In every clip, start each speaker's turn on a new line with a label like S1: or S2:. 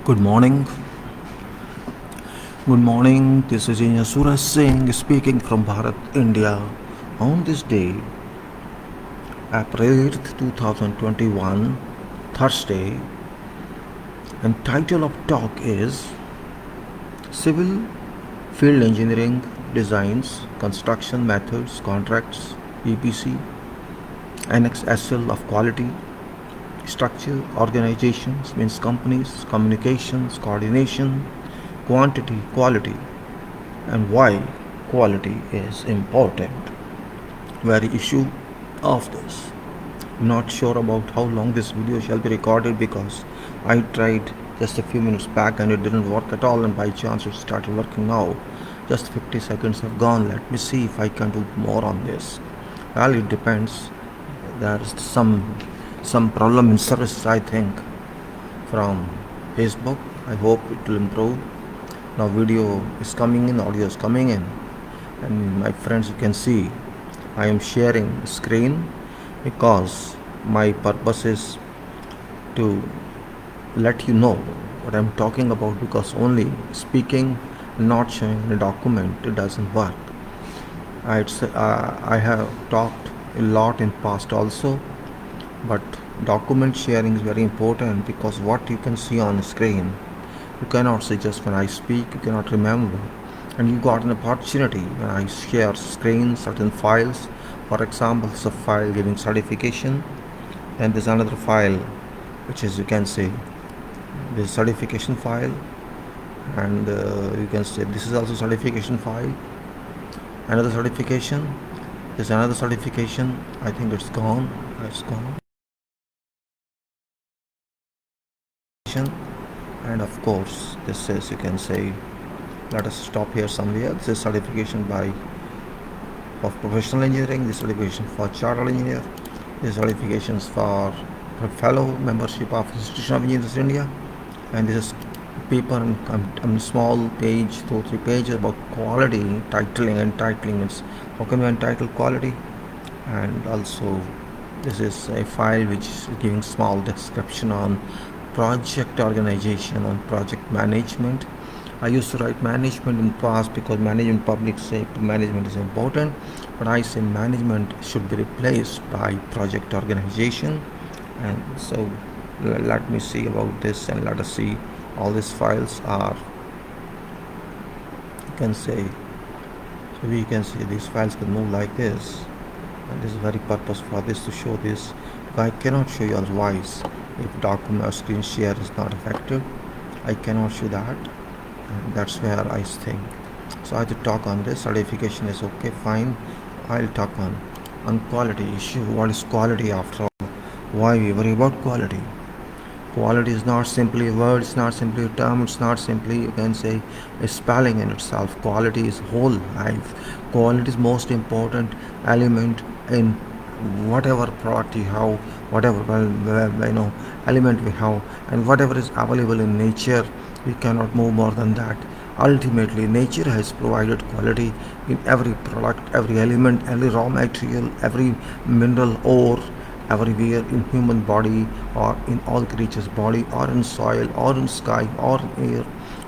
S1: Good morning. Good morning. This is Engineer Suraj Singh speaking from Bharat, India. On this day, April 8th, 2021, Thursday, and title of talk is Civil Field Engineering Designs, Construction Methods, Contracts, EPC, AnnexSL of Quality, Structure, Organizations, means companies, communications, coordination, quantity, quality, and why quality is important. Very issue of this. Not sure about how long this video shall be recorded because I tried just a few minutes back and it didn't work at all, and by chance it started working now. Just 50 seconds have gone. Let me see if I can do more on this. Well, it depends. There is some problem in service, I think, from Facebook. I hope it will improve. Now video is coming in, audio is coming in, and my friends, you can see I am sharing screen because my purpose is to let you know what I'm talking about, because only speaking, not showing a document, it doesn't work. I have talked a lot in past also, but document sharing is very important, because what you can see on the screen you cannot see. Just when I speak you cannot remember, and you got an opportunity when I share screen certain files. For example, it's a file giving certification, and there's another file which is, you can say, this certification file, and you can say this is also certification file, another certification, there's another certification. I think it's gone. And of course this is, you can say, let us stop here somewhere. This is certification by of professional engineering, this certification for chartered engineer, this certifications for fellow membership of Institution of Engineers India, and this is paper and small page, 2-3 pages about quality, titling, and titling is how can we entitle quality. And also this is a file which is giving small description on project organization, on project management. I used to write management in past because management, public safety management is important, but I say management should be replaced by project organization. And so let me see about this, and let us see. All these files are, you can say, so we can see these files can move like this, and this is very purpose for this, to show this. I cannot show you otherwise. If document or screen share is not effective, I cannot show that, and that's where I think. So I have to talk on this. Certification is okay, fine. I'll talk on quality issue. What is quality after all? Why we worry about quality? Quality is not simply a word, it's not simply a term, it's not simply, you can say, a spelling in itself. Quality is whole life. Quality is most important element in whatever product you have, whatever element we have, and whatever is available in nature. We cannot move more than that. Ultimately, nature has provided quality in every product, every element, every raw material, every mineral ore, everywhere in human body, or in all creatures body, or in soil, or in sky, or in air.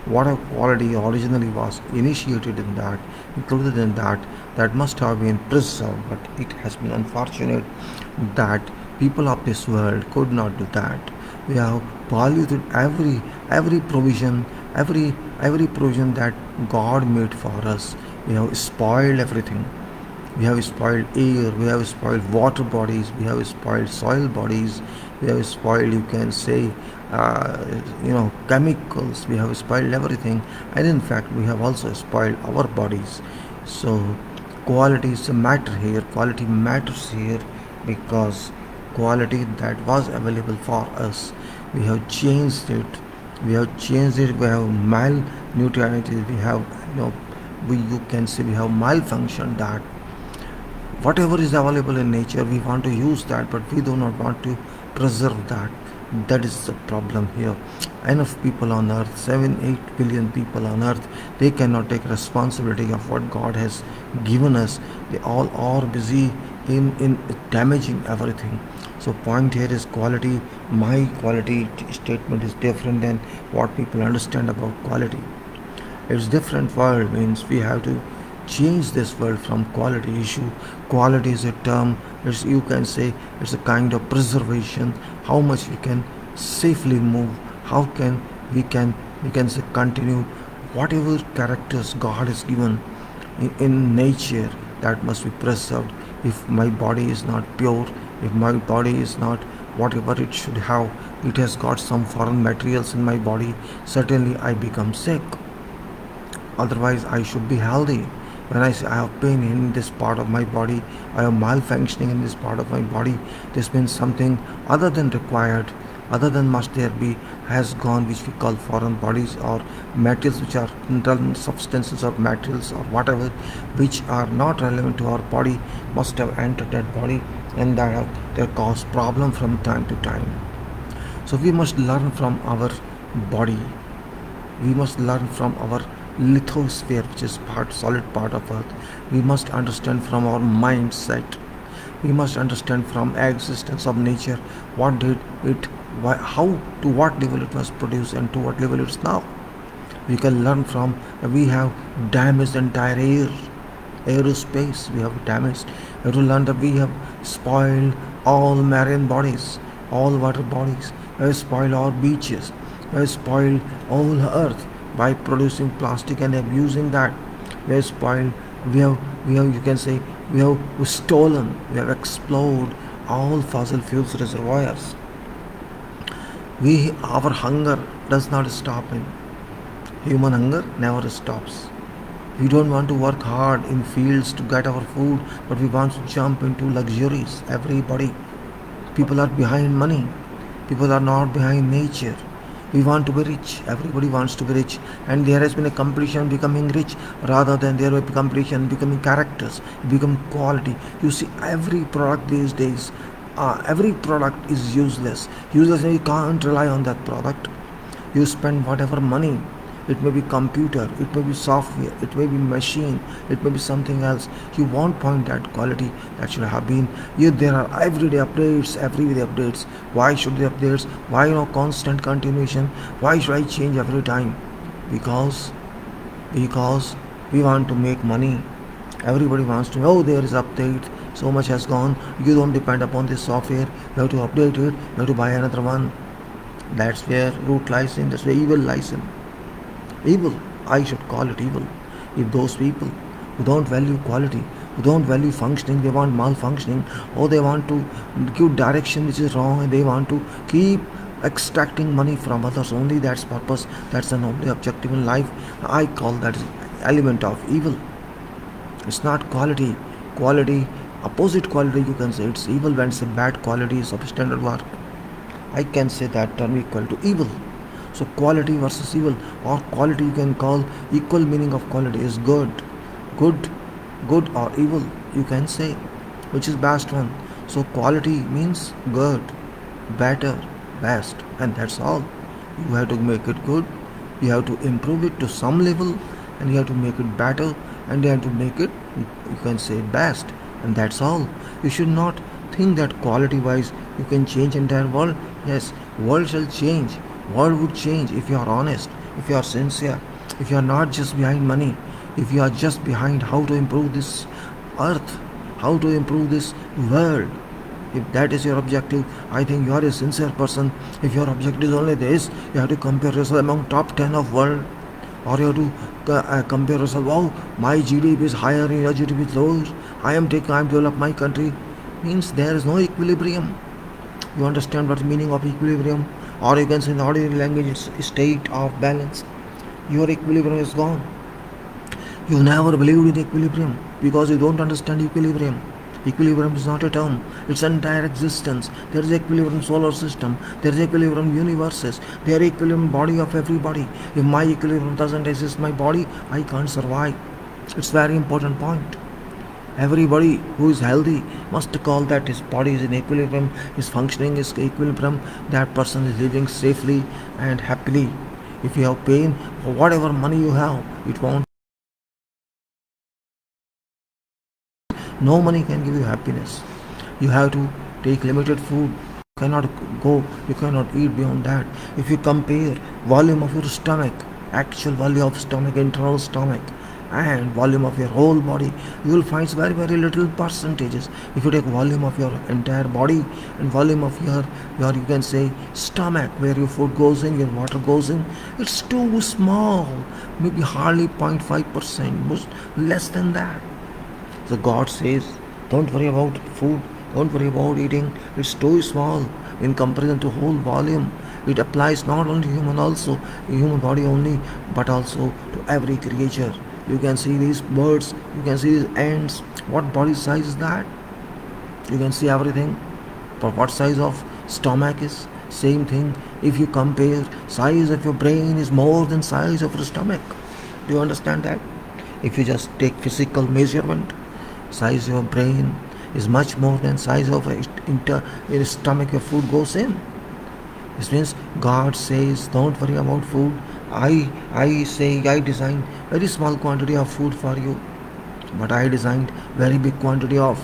S1: Whatever quality originally was initiated in that, included in that, that must have been preserved. But it has been unfortunate that people of this world could not do that. We have polluted every provision, every provision that God made for us. We have spoiled everything. We have spoiled air, we have spoiled water bodies, we have spoiled soil bodies, we have spoiled, you can say, chemicals, we have spoiled everything, and in fact we have also spoiled our bodies. So quality is a matter here. Quality matters here because quality that was available for us, we have changed it. We have malnutrition. We have, you can say, we have malfunctioned that. Whatever is available in nature, we want to use that, but we do not want to preserve that. That is the problem here. Enough people on earth, 7-8 billion people on earth, they cannot take responsibility of what God has given us. They all are busy in damaging everything. So point here is quality. My quality statement is different than what people understand about quality. It's different world, means we have to change this world from quality issue. Quality is a term, it's, you can say it's a kind of preservation, how much we can safely move, how can we can say continue whatever characters God has given in nature, that must be preserved. If my body is not pure, if my body is not whatever it should have, it has got some foreign materials in my body, certainly I become sick. Otherwise, I should be healthy. When I say I have pain in this part of my body, I am malfunctioning in this part of my body, this means something other than required, other than must there be, has gone, which we call foreign bodies or metals, which are internal substances or materials or whatever, which are not relevant to our body, must have entered that body, and that have they cause problem from time to time. So we must learn from our body, we must learn from our lithosphere, which is part solid part of earth. We must understand from our mindset, we must understand from existence of nature, what did it, why, how, to what level it was produced and to what level it's now. We can learn from, we have damaged entire aerospace, we have damaged. We have to learn that we have spoiled all marine bodies, all water bodies. We have spoiled our beaches. We have spoiled all earth by producing plastic and abusing that. We have spoiled. We have. You can say we have stolen. We have exploded all fossil fuels reservoirs. Our hunger does not stop in. Human hunger never stops. We don't want to work hard in fields to get our food, but we want to jump into luxuries. Everybody, people are behind money. People are not behind nature. We want to be rich. Everybody wants to be rich, and there has been a competition becoming rich rather than there will be competition becoming characters, become quality. You see, every product these days, every product is useless. Useless, and you can't rely on that product. You spend whatever money, it may be computer, it may be software, it may be machine, it may be something else, you won't point that quality that should have been. There are everyday updates. Why should the updates, why constant continuation, why should I change every time? Because because we want to make money. Everybody wants to know, there is update, so much has gone, you don't depend upon this software, you have to update it, you have to buy another one. That's where root lies in, that's where evil lies in. Evil, I should call it evil. If those people who don't value quality, who don't value functioning, they want malfunctioning, or they want to give direction which is wrong, and they want to keep extracting money from others only, that's purpose, that's the only objective in life, I call that element of evil. It's not quality. Quality, opposite quality, you can say it's evil. When it's a bad quality is substandard work, I can say that term equal to evil. So quality versus evil, or quality you can call, equal meaning of quality is good. Good, good or evil, you can say, which is best one. So quality means good, better, best, and that's all. You have to make it good, you have to improve it to some level, and you have to make it better, and you have to make it, you can say, best, and that's all. You should not think that quality wise you can change entire world. Yes, world shall change. World would change if you are honest, if you are sincere, if you are not just behind money, if you are just behind how to improve this earth, how to improve this world. If that is your objective, I think you are a sincere person. If your objective is only this, you have to compare yourself among top 10 of world, or you have to compare yourself, wow, my GDP is higher, your GDP is lower, I am develop my country, means there is no equilibrium. You understand what the meaning of equilibrium? Or you can say in ordinary language, it's a state of balance. Your equilibrium is gone. You never believed in equilibrium because you don't understand equilibrium. Equilibrium is not a term, it's entire existence. There is equilibrium solar system, there is equilibrium universes, there is equilibrium body of everybody. If my equilibrium doesn't exist, my body, I can't survive. It's very important point. Everybody who is healthy must call that his body is in equilibrium, his functioning is equilibrium, that person is living safely and happily. If you have pain, whatever money you have, it won't No money can give you happiness. You have to take limited food. You cannot go, you cannot eat beyond that. If you compare volume of your stomach, actual volume of stomach, internal stomach, and volume of your whole body, you will find very little percentages. If you take volume of your entire body and volume of your you can say stomach, where your food goes in, your water goes in, it's too small, maybe hardly 0.5%, less than that. So God says, don't worry about food, don't worry about eating, it's too small in comparison to whole volume. It applies not only to human, also human body only, but also to every creature. You can see these birds, you can see these ants. What body size is that? You can see everything. But what size of stomach is? Same thing. If you compare, size of your brain is more than size of your stomach. Do you understand that? If you just take physical measurement, size of your brain is much more than size of your stomach your food goes in. This means God says, don't worry about food. I say I designed very small quantity of food for you, but I designed very big quantity of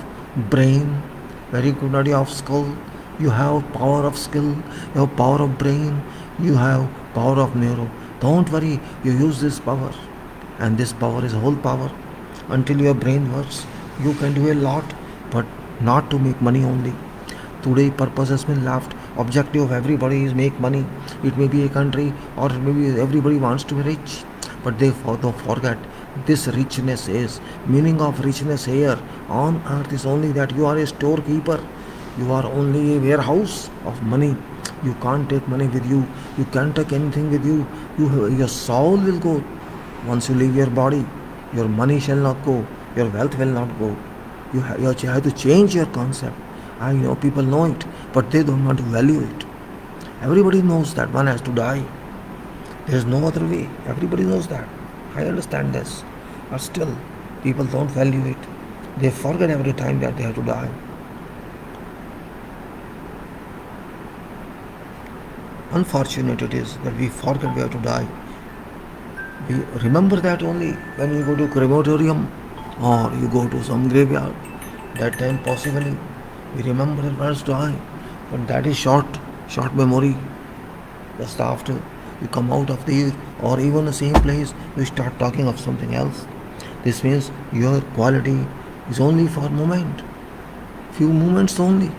S1: brain, very quantity of skull. You have power of skill, you have power of brain, you have power of neuro. Don't worry, you use this power, and this power is whole power. Until your brain works, you can do a lot, but not to make money only. Today purpose has been left. Objective of everybody is make money. It may be a country, or maybe everybody wants to be rich, but they don't forget this richness is meaning of richness here on earth is only that you are a storekeeper. You are only a warehouse of money. You can't take money with you. You can't take anything with you. Your soul will go. Once you leave your body, your money shall not go. Your wealth will not go. You have to change your concept. I know people know it, but they don't want to value it. Everybody knows that one has to die. There is no other way. Everybody knows that. I understand this. But still, people don't value it. They forget every time that they have to die. Unfortunate it is that we forget we have to die. We remember that only when you go to crematorium or you go to some graveyard. That time possibly we remember that one has to die. But that is short memory. Just after you come out of the or even the same place, you start talking of something else. This means your quality is only for a moment, few moments only.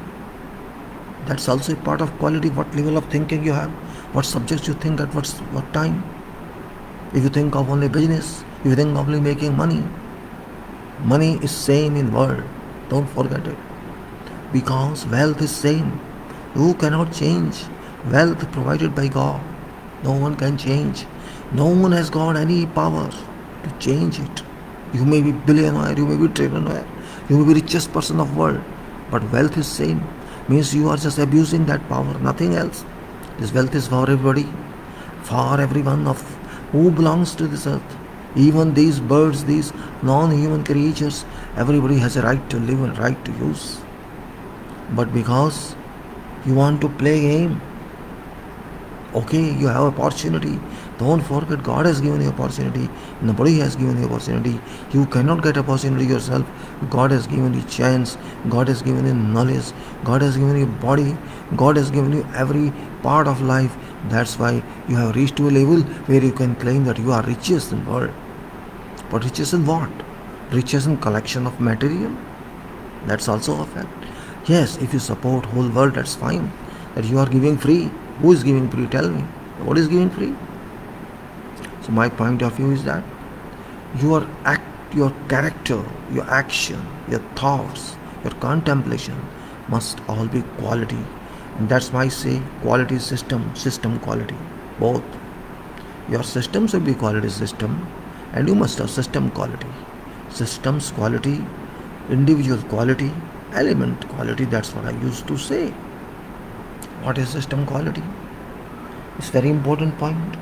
S1: That's also a part of quality. What level of thinking you have, what subjects you think at what time. If you think of only business, if you think of only making money, money is same in world. Don't forget it. Because wealth is same. You cannot change wealth provided by God. No one can change. No one has got any power to change it. You may be billionaire, you may be trillionaire, you may be richest person of world, but wealth is same. Means you are just abusing that power, nothing else. This wealth is for everybody, for everyone of who belongs to this earth. Even these birds, these non-human creatures, everybody has a right to live and right to use. But because you want to play game, okay, you have opportunity. Don't forget God has given you opportunity. Nobody has given you opportunity. You cannot get opportunity yourself. God has given you chance. God has given you knowledge. God has given you body. God has given you every part of life. That's why you have reached to a level where you can claim that you are richest in the world. But richest in what? Richest in collection of material. That's also a fact. Yes, if you support whole world, that's fine. That you are giving free. Who is giving free? Tell me. What is giving free? So my point of view is that your character, your action, your thoughts, your contemplation must all be quality. And that's why I say quality system quality. Both. Your system should be quality system, and you must have system quality. Systems quality, individual quality, element quality. That's what I used to say. What is system quality? It's a very important point.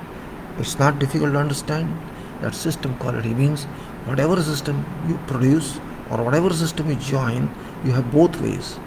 S1: It's not difficult to understand that system quality means whatever system you produce or whatever system you join, you have both ways.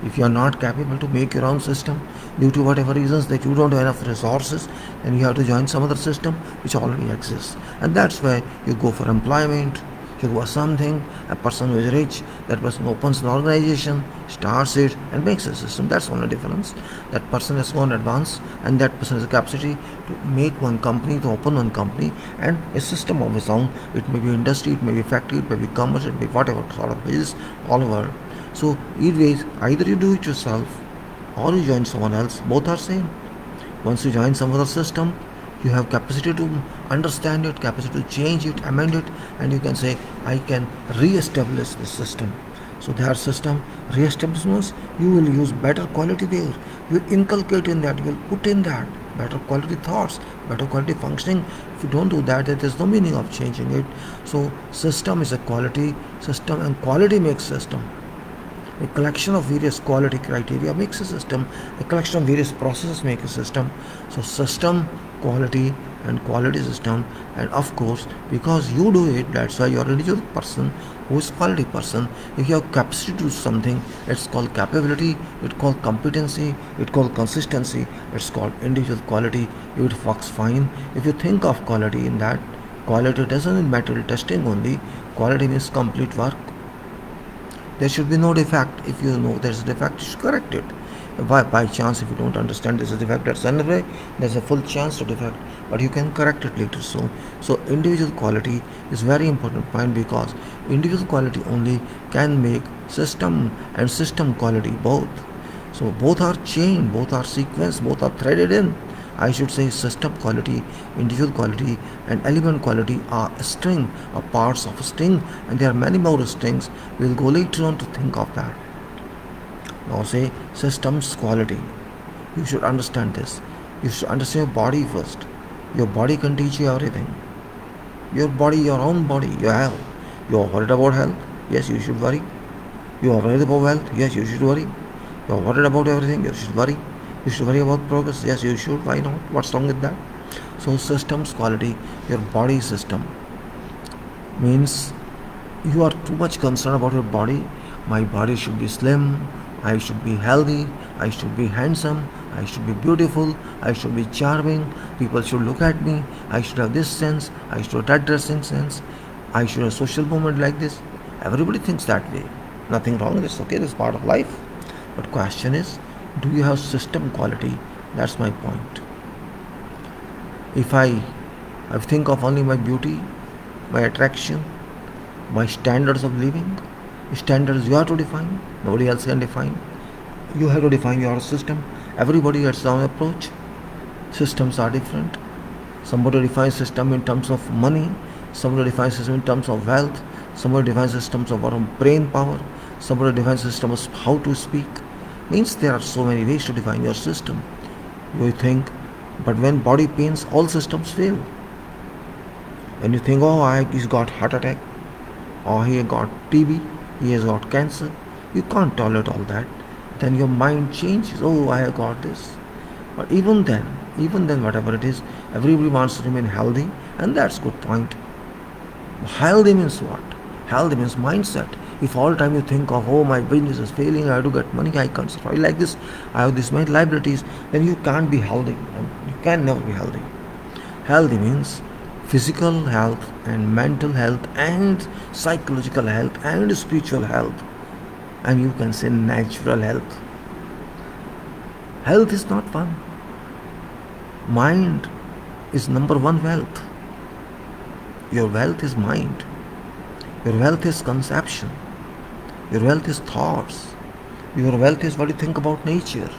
S1: If you are not capable to make your own system due to whatever reasons that you don't have enough resources, then you have to join some other system which already exists. And that's why you go for employment, You do something, a person who is rich, that person opens an organization, starts it, and makes a system. That's only difference. That person has gone advanced, and that person has the capacity to make one company, to open one company, and a system of his own. It may be industry, it may be factory, it may be commerce, it may be whatever sort of business, all over. So, either you do it yourself, or you join someone else. Both are same. Once you join some other system, you have capacity to understand it, capacity to change it, amend it, and you can say, I can re-establish this system. So that system re-establishments, you will use better quality there. You will inculcate in that, you will put in that better quality thoughts, better quality functioning. If you don't do that, there is no meaning of changing it. So system is a quality system, and quality makes system. A collection of various quality criteria makes a system. A collection of various processes make a system. So system, quality, and quality system. And of course, because you do it, that's why you're an individual person who is quality person. If you have capacity to do something, it's called capability, it's called competency, it's called consistency, it's called individual quality. It works fine. If you think of quality in that, quality doesn't mean material testing only. Quality means complete work. There should be no defect. If you know there's a defect, you should correct it. By chance, if you don't understand there's a defect, that's anyway, there's a full chance to defect, but you can correct it later. So individual quality is very important point, because individual quality only can make system and system quality both. So both are chained, both are sequenced, both are threaded in. I should say system quality, individual quality, and element quality are a string, or parts of a string, and there are many more strings. We'll go later on to think of that. Now say systems quality. You should understand this. You should understand your body first. Your body can teach you everything. Your body, your own body, your health. You are worried about health? Yes, you should worry. You are worried about health? Yes, you should worry. You are worried about everything? You should worry. You should worry about progress. Yes, you should. Why not? What's wrong with that? So systems quality, your body system, means you are too much concerned about your body. My body should be slim, I should be healthy, I should be handsome, I should be beautiful, I should be charming, people should look at me, I should have this sense, I should have that dressing sense, I should have social movement like this. Everybody thinks that way. Nothing wrong with this, okay, this is part of life. But question is, do you have system quality? That's my point. If I think of only my beauty, my attraction, my standards of living, standards you have to define, nobody else can define. You have to define your system. Everybody has their own approach. Systems are different. Somebody defines system in terms of money, somebody defines system in terms of wealth, somebody defines systems of our own brain power, somebody defines systems of how to speak. Means there are so many ways to define your system. You think, but when body pains, all systems fail. When you think, oh, he's got heart attack, or he got TB, he has got cancer, you can't tolerate all that. Then your mind changes. Oh, I have got this. But even then, whatever it is, everybody wants to remain healthy, and that's good point. Healthy means what? Healthy means mindset. If all time you think of, oh, my business is failing, I have to get money, I can't survive like this, I have this many liabilities, then you can't be healthy. You can never be healthy. Healthy means physical health and mental health and psychological health and spiritual health, and you can say natural health. Health is not fun. Mind is number one wealth. Your wealth is mind. Your wealth is conception. Your wealth is thoughts. Your wealth is what you think about nature.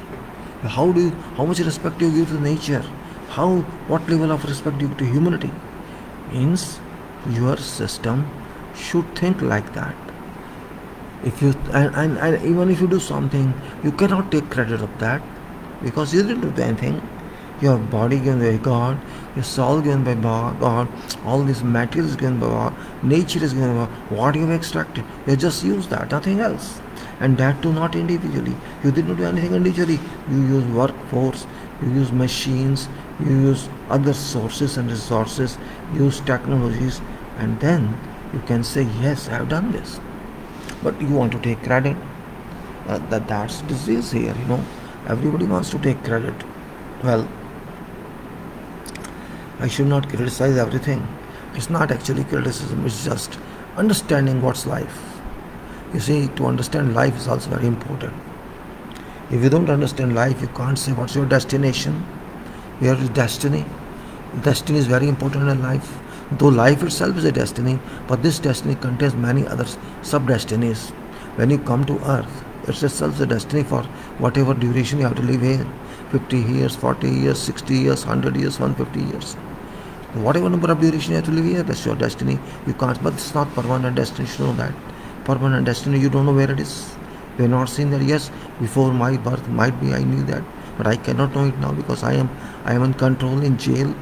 S1: How much respect do you give to nature? What level of respect do you give to humanity? Means your system should think like that. If you and even if you do something, you cannot take credit of that, because you didn't do anything. Your body given by God, your soul given by God, all this material is given by God, nature is given by God. What you have extracted, you just use that, nothing else. And that too not individually. You didn't do anything individually. You use workforce, you use machines, you use other sources and resources, use technologies, and then you can say, yes, I have done this. But you want to take credit. That's disease here, Everybody wants to take credit. Well, I should not criticize everything. It's not actually criticism, it's just Understanding what's life. You see, to understand life is also very important. If you don't understand life, you can't say what's your destination, where is destiny. Destiny is very important in life. Though life itself is a destiny, but this destiny contains many other sub-destinies. When you come to earth, it's itself a destiny for whatever duration you have to live here. 50 years, 40 years, 60 years, 100 years, 150 years. Whatever number of duration you have to live here, that's your destiny. You can't, but it's not permanent destiny. You know that. Permanent destiny, you don't know where it is. We have not seen that. Yes, before my birth, might be I knew that, but I cannot know it now because I am in control in jail.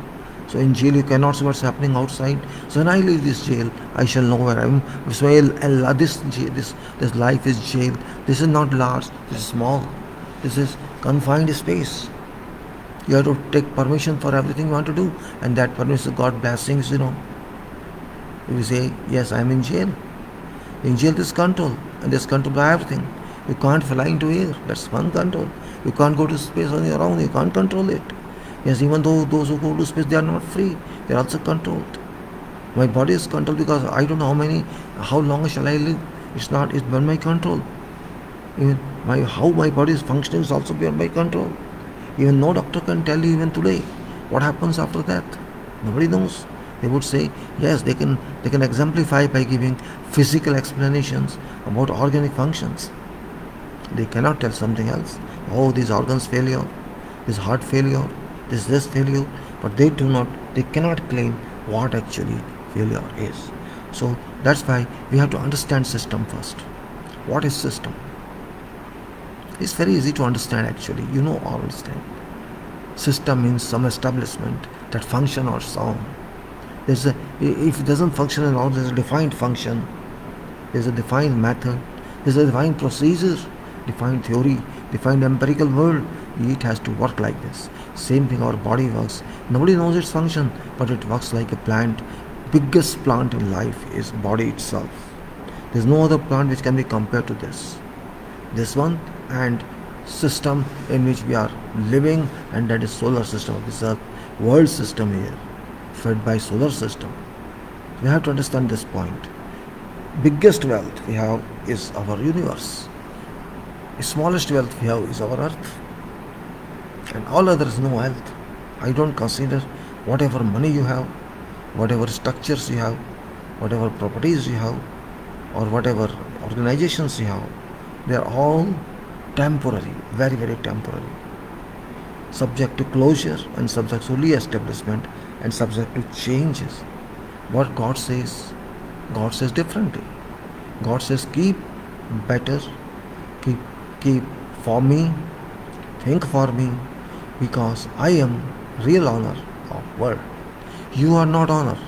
S1: So in jail you cannot see what's happening outside. So when I leave this jail, I shall know where I am. So this life is jail. This is not large. This is small. This is confined space. You have to take permission for everything you want to do, and that permission, God blessings. You say, yes, I am in jail. In jail, there's control, and there's control by everything. You can't fly into air. That's one control. You can't go to space on your own. You can't control it. Yes, even though those who go to space, they are not free. They are also controlled. My body is controlled because I don't know how long shall I live. It's beyond my control. Even how my body is functioning is also beyond my control. Even no doctor can tell you even today what happens after that. Nobody knows. They would say, yes, they can exemplify by giving physical explanations about organic functions. They cannot tell something else. Oh, these organs failure, this heart failure, this failure, but they cannot claim what actually failure is. So that's why we have to understand system first. What is system? It's very easy to understand actually. All understand. System means some establishment that function or sound. If it doesn't function at all, there's a defined function, there's a defined method, there's a defined procedure, defined theory, defined empirical world. It has to work like this. Same thing our body works. Nobody knows its function, but it works like a plant. Biggest plant in life is body itself. There's no other plant which can be compared to this. This one and system in which we are living, and that is solar system. This is a world system here, fed by solar system. We have to understand this point. Biggest wealth we have is our universe. The smallest wealth we have is our earth. And all others no wealth. I don't consider whatever money you have, whatever structures you have, whatever properties you have, or whatever organizations you have. They are all temporary, very, very temporary. Subject to closure and subject to re-establishment and subject to changes. What God says differently. God says keep better, keep for me, think for me, because I am real honor of world. You are not honor.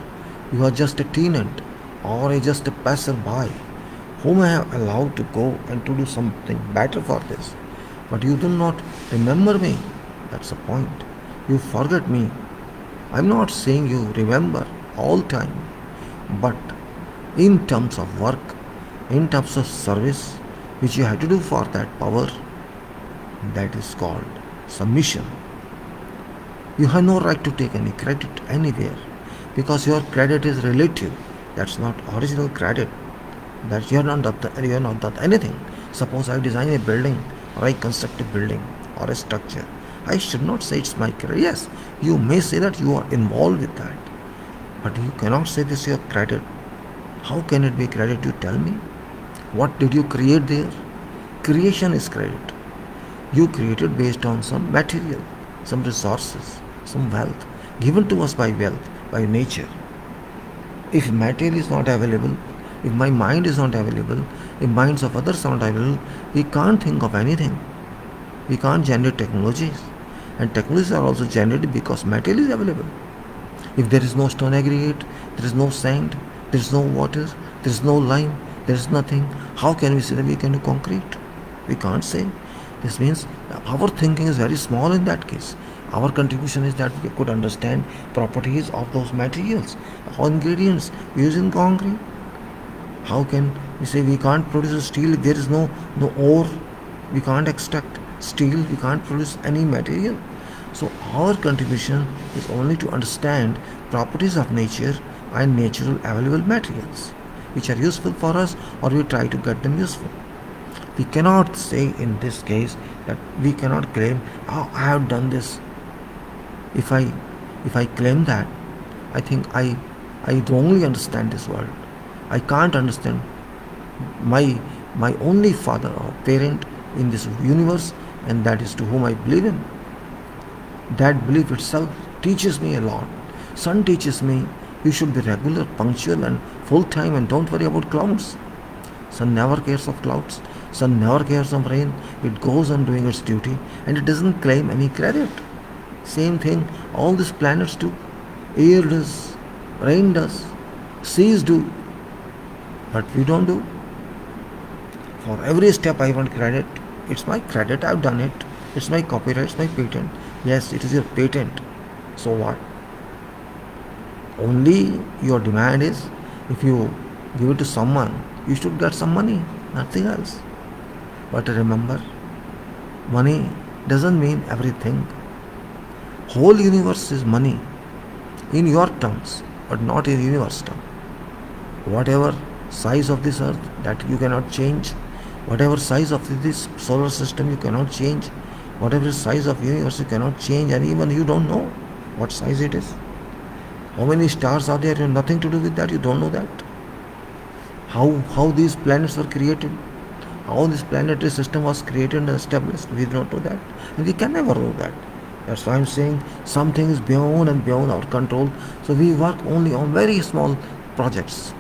S1: You are just a tenant or just a passerby whom I have allowed to go and to do something better for this. But you do not remember me. That's the point. You forget me. I'm not saying you remember all time, but in terms of work, in terms of service, which you have to do for that power, that is called submission. You have no right to take any credit anywhere because your credit is relative. That's not original credit. That you have not done anything. Suppose I design a building or I construct a building or a structure. I should not say it's my credit. Yes, you may say that you are involved with that, but you cannot say this is your credit. How can it be credit? You tell me. What did you create there? Creation is credit. You created based on some material, some resources, some wealth given to us by nature. If material is not available, if my mind is not available, if minds of others are not available, we can't think of anything. We can't generate technologies. And technologies are also generated because material is available. If there is no stone aggregate, there is no sand, there is no water, there is no lime, there is nothing, how can we say that we can do concrete? We can't say. This means our thinking is very small in that case. Our contribution is that we could understand properties of those materials, or ingredients used in concrete. How can we say we can't produce steel if there is no ore? We can't extract steel, we can't produce any material. So our contribution is only to understand properties of nature and natural available materials. which are useful for us, or we try to get them useful. We cannot say in this case that we cannot claim, oh, I have done this. If I claim that, I think I wrongly understand this world. I can't understand my my only father or parent in this universe, and that is to whom I believe in. That belief itself teaches me a lot. Sun teaches me you should be regular, punctual, and full time, and don't worry about clouds. Sun never cares of clouds. Sun never cares of rain. It goes on doing its duty, and it doesn't claim any credit. Same thing all these planets do. Air does, rain does, seas do, but we don't do. For every step I want credit. It's my credit, I've done it. It's my copyright, it's my patent. Yes, it is your patent. So what? Only your demand is, if you give it to someone, you should get some money, nothing else. But remember, money doesn't mean everything. Whole universe is money in your terms, but not in universe terms. Whatever size of this earth that you cannot change, whatever size of this solar system you cannot change, whatever size of universe you cannot change, and even you don't know what size it is. How many stars are there? You have nothing to do with that. You don't know that. How these planets were created, how this planetary system was created and established, we don't know that, and we can never know that. That's why I'm saying something is beyond and beyond our control. So we work only on very small projects.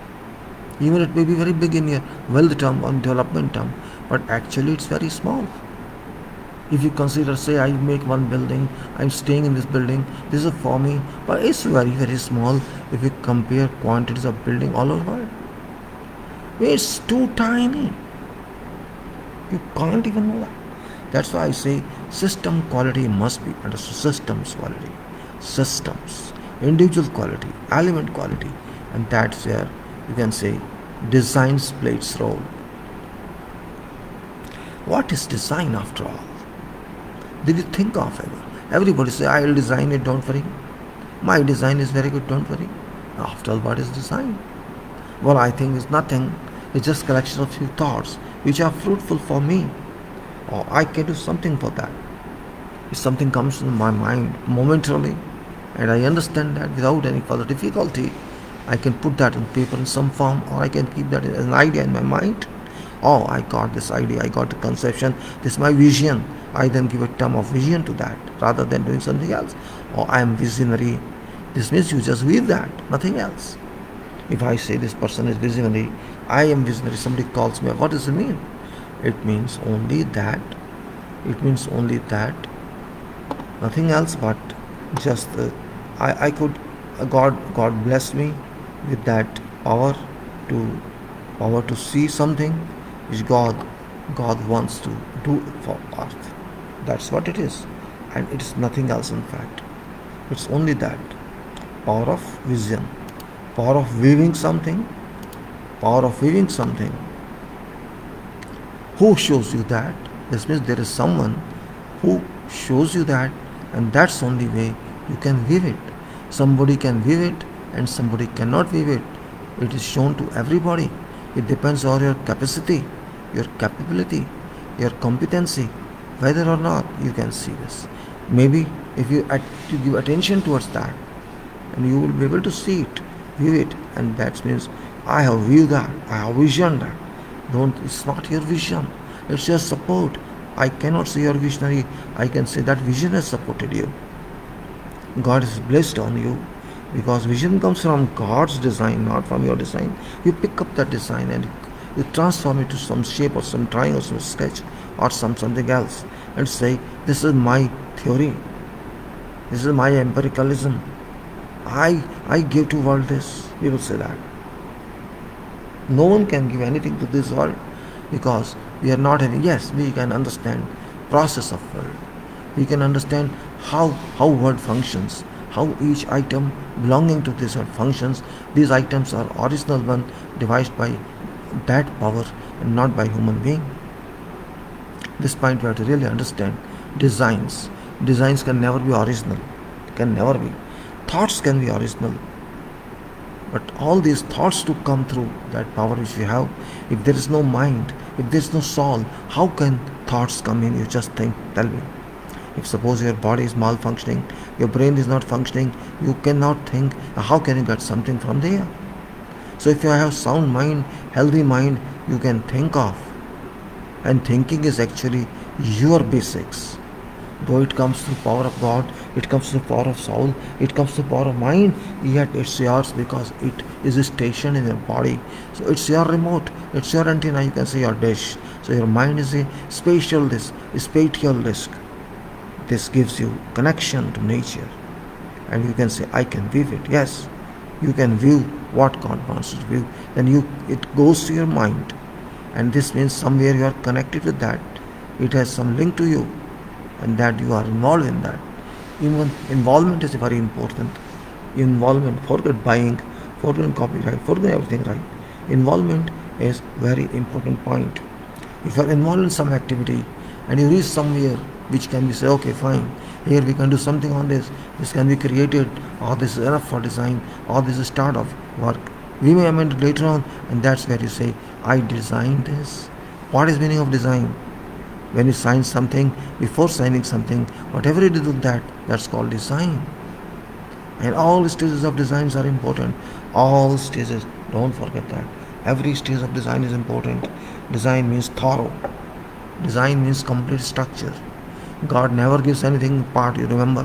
S1: Even it may be very big in your wealth term or development term, but actually it's very small. If you consider, say, I make one building, I'm staying in this building, this is for me, but it's very, very small if you compare quantities of building all over the world. It's too tiny. You can't even know that. That's why I say system quality must be understood. Systems quality, systems, individual quality, element quality, and that's where you can say design plays its role. What is design after all? Did you think of ever? Everybody say, I will design it, don't worry. My design is very good, don't worry. After all, what is design? Well, I think it's nothing. It's just collection of few thoughts which are fruitful for me, or I can do something for that. If something comes to my mind momentarily, and I understand that without any further difficulty, I can put that on paper in some form, or I can keep that as an idea in my mind. Oh, I got this idea, I got the conception, this is my vision. I then give a term of vision to that rather than doing something else. Or I am visionary. This means you just weave that, nothing else. If I say this person is visionary, I am visionary, somebody calls me, what does it mean? It means only that. It means only that. Nothing else but just I could God blessed me with that power to see something which God wants to do for earth. That's what it is, and it is nothing else. In fact, it's only that power of vision, power of weaving something, power of weaving something. Who shows you that? This means there is someone who shows you that, and that's the only way you can weave it. Somebody can weave it and somebody cannot weave it. It is shown to everybody. It depends on your capacity, your capability, your competency, whether or not you can see this. Maybe if you give attention towards that, and you will be able to see it, view it, and that means I have viewed that, I have visioned that. It's not your vision, it's your support. I cannot say you're visionary, I can say that vision has supported you. God is blessed on you, because vision comes from God's design, not from your design. You pick up that design and you transform it to some shape or some drawing or some sketch or something else, and say, this is my theory, this is my empiricalism, I give to world this. We will say that. No one can give anything to this world, because we are not having, yes, we can understand process of world. We can understand how world functions, how each item belonging to this world functions. These items are original one devised by that power and not by human being. This point we have to really understand. Designs can never be original. Can never be. Thoughts can be original. But all these thoughts to come through that power which we have. If there is no mind, if there is no soul, how can thoughts come in? You just think, tell me. If suppose your body is malfunctioning, your brain is not functioning, you cannot think, how can you get something from there? So if you have sound mind, healthy mind, you can think of. And thinking is actually your basics. Though it comes through power of God, it comes through power of soul, it comes through power of mind, yet it's yours because it is stationed in your body. So it's your remote, it's your antenna, you can say your dish. So your mind is a spatial disk. This gives you connection to nature. And you can say, I can view it. Yes, you can view what God wants to view. Then it goes to your mind. And this means somewhere you are connected with that. It has some link to you. And that you are involved in that. Even involvement is very important. Involvement, forget buying, forget copyright, forget everything, right? Involvement is very important point. If you are involved in some activity and you reach somewhere which can be say, okay, fine, here we can do something on this can be created, or this is enough for design, or this is start of work. We may amend it later on, and that's where you say, I designed this. What is meaning of design? When you sign something, before signing something, whatever you do with that, that's called design. And all stages of designs are important. All stages, don't forget that. Every stage of design is important. Design means thorough. Design means complete structure. God never gives anything part, you remember.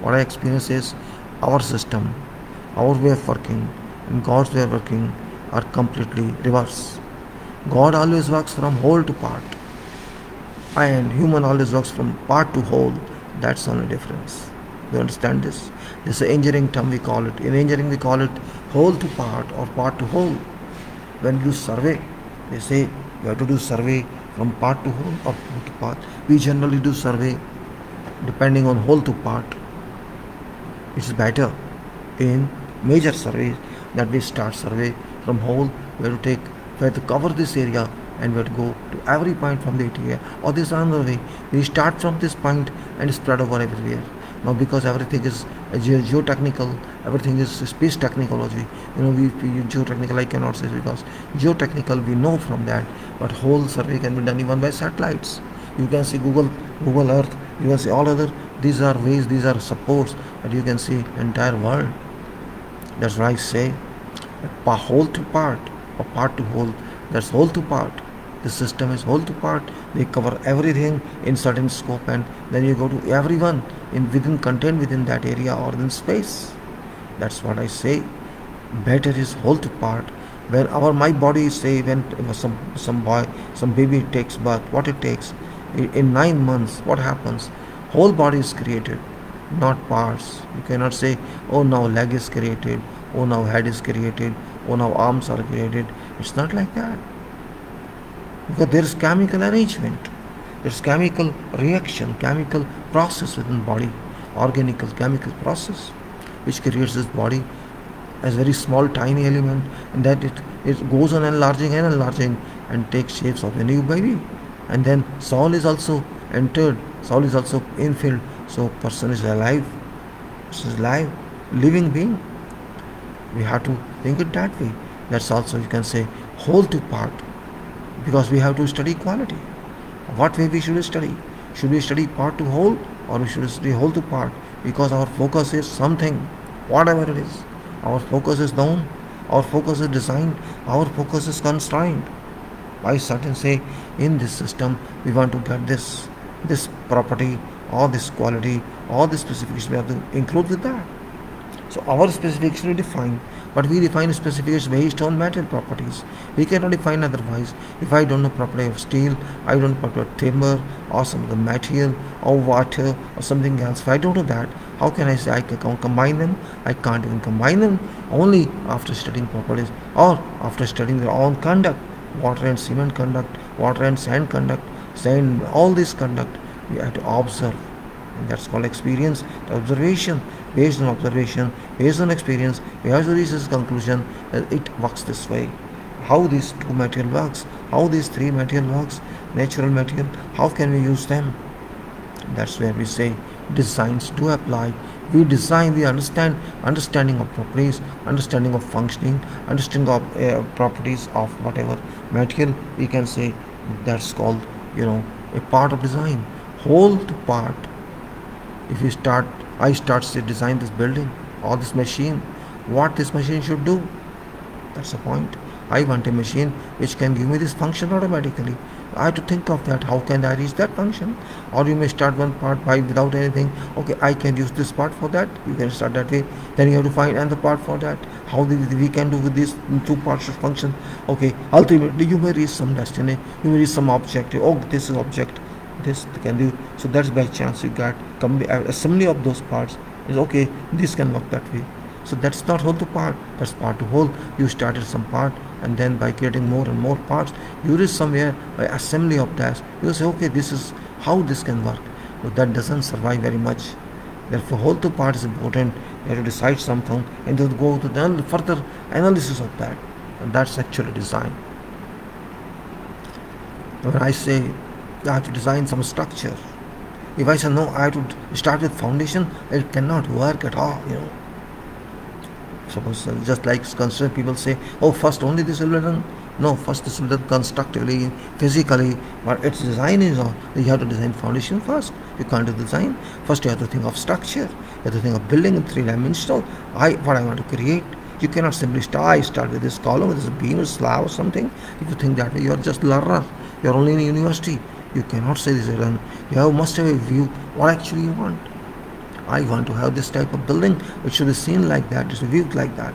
S1: What I experience is our system, our way of working, and God's way of working are completely reverse. God always works from whole to part, and human always works from part to whole. That's the only difference. You understand this? This is an engineering term we call it. In engineering we call it whole to part or part to whole. When you do survey, they say you have to do survey from part to whole or whole to part. We generally do survey depending on whole to part. It's better in major surveys that we start survey from whole. We have to cover this area, and we have to go to every point from the area. Or this another way, we start from this point and spread over everywhere. Now because everything is geotechnical, everything is space technology. We geotechnical I cannot say, because geotechnical we know from that, but whole survey can be done even by satellites. You can see Google Earth, you can see all other, these are ways, these are supports that you can see entire world. That's why I say whole to part or part to whole. That's whole to part. The system is whole to part. They cover everything in certain scope, and then you go to everyone within content within that area or in space. That's what I say. Better is whole to part. When my body say, when some baby takes birth, what it takes in 9 months, what happens? Whole body is created, not parts. You cannot say, oh now leg is created, oh now head is created, oh now arms are created. It's not like that. Because there is chemical arrangement, there's chemical reaction, chemical process within body, organic chemical process, which creates this body as very small tiny element, and that it goes on enlarging and takes shapes of a new baby. And then soul is also entered, soul is also infilled, so person is alive, living being. We have to think it that way. That's also, you can say, whole to part, because we have to study quality. What way we should study? Should we study part to whole, or we should study whole to part? Because our focus is something, whatever it is. Our focus is known, our focus is designed, our focus is constrained by certain, say, in this system we want to get this property or this quality or this specification, we have to include with that. So our specification we define, but we define specifications based on material properties. We cannot define otherwise. If I don't know property of steel, I don't know property of timber or some other material or water or something else. If I don't know that, how can I say I can combine them? I can't even combine them. Only after studying properties or after studying their own conduct. Water and cement conduct, water and sand conduct, sand, all this conduct we have to observe. And that's called experience, observation. Based on observation, based on experience, we have to reach this conclusion that it works this way. How these two material works, how these three material works, natural material, how can we use them? That's where we say designs do apply. We design, we understanding of properties, understanding of functioning, understanding of properties of whatever material, we can say that's called, a part of design. Whole to part. If you start, I start to design this building or this machine, what this machine should do. That's the point. I want a machine which can give me this function automatically. I have to think of that. How can I reach that function? Or you may start one part by without anything. Okay, I can use this part for that. You can start that way. Then you have to find another part for that. How we can do with these two parts of function. Okay, ultimately you may reach some destiny. You may reach some objective. Oh, this is object. This can do. So that's by chance you got assembly of those parts. Is okay. This can work that way. So that's not whole to part, that's part to whole. You started some part, and then by creating more and more parts, you reach somewhere by assembly of that. You say, okay, this is how this can work. But that doesn't survive very much. Therefore, whole to part is important. You have to decide something and then go to the further analysis of that. And that's actually design. When I say I have to design some structure, if I say no, I have to start with foundation, it cannot work at all. Suppose just like construction people say, oh, first only this will be done. No, first this will be done constructively, physically, but its design is on. You have to design foundation first. You can't do design. First you have to think of structure. You have to think of building in 3-dimensional. What I want to create. You cannot simply start with this column, with this beam, or slab or something. If you think that way, you are just learner. You are only in a university. You cannot say this is done. Must have a view what actually you want. I want to have this type of building which should be seen like that, it should be viewed like that.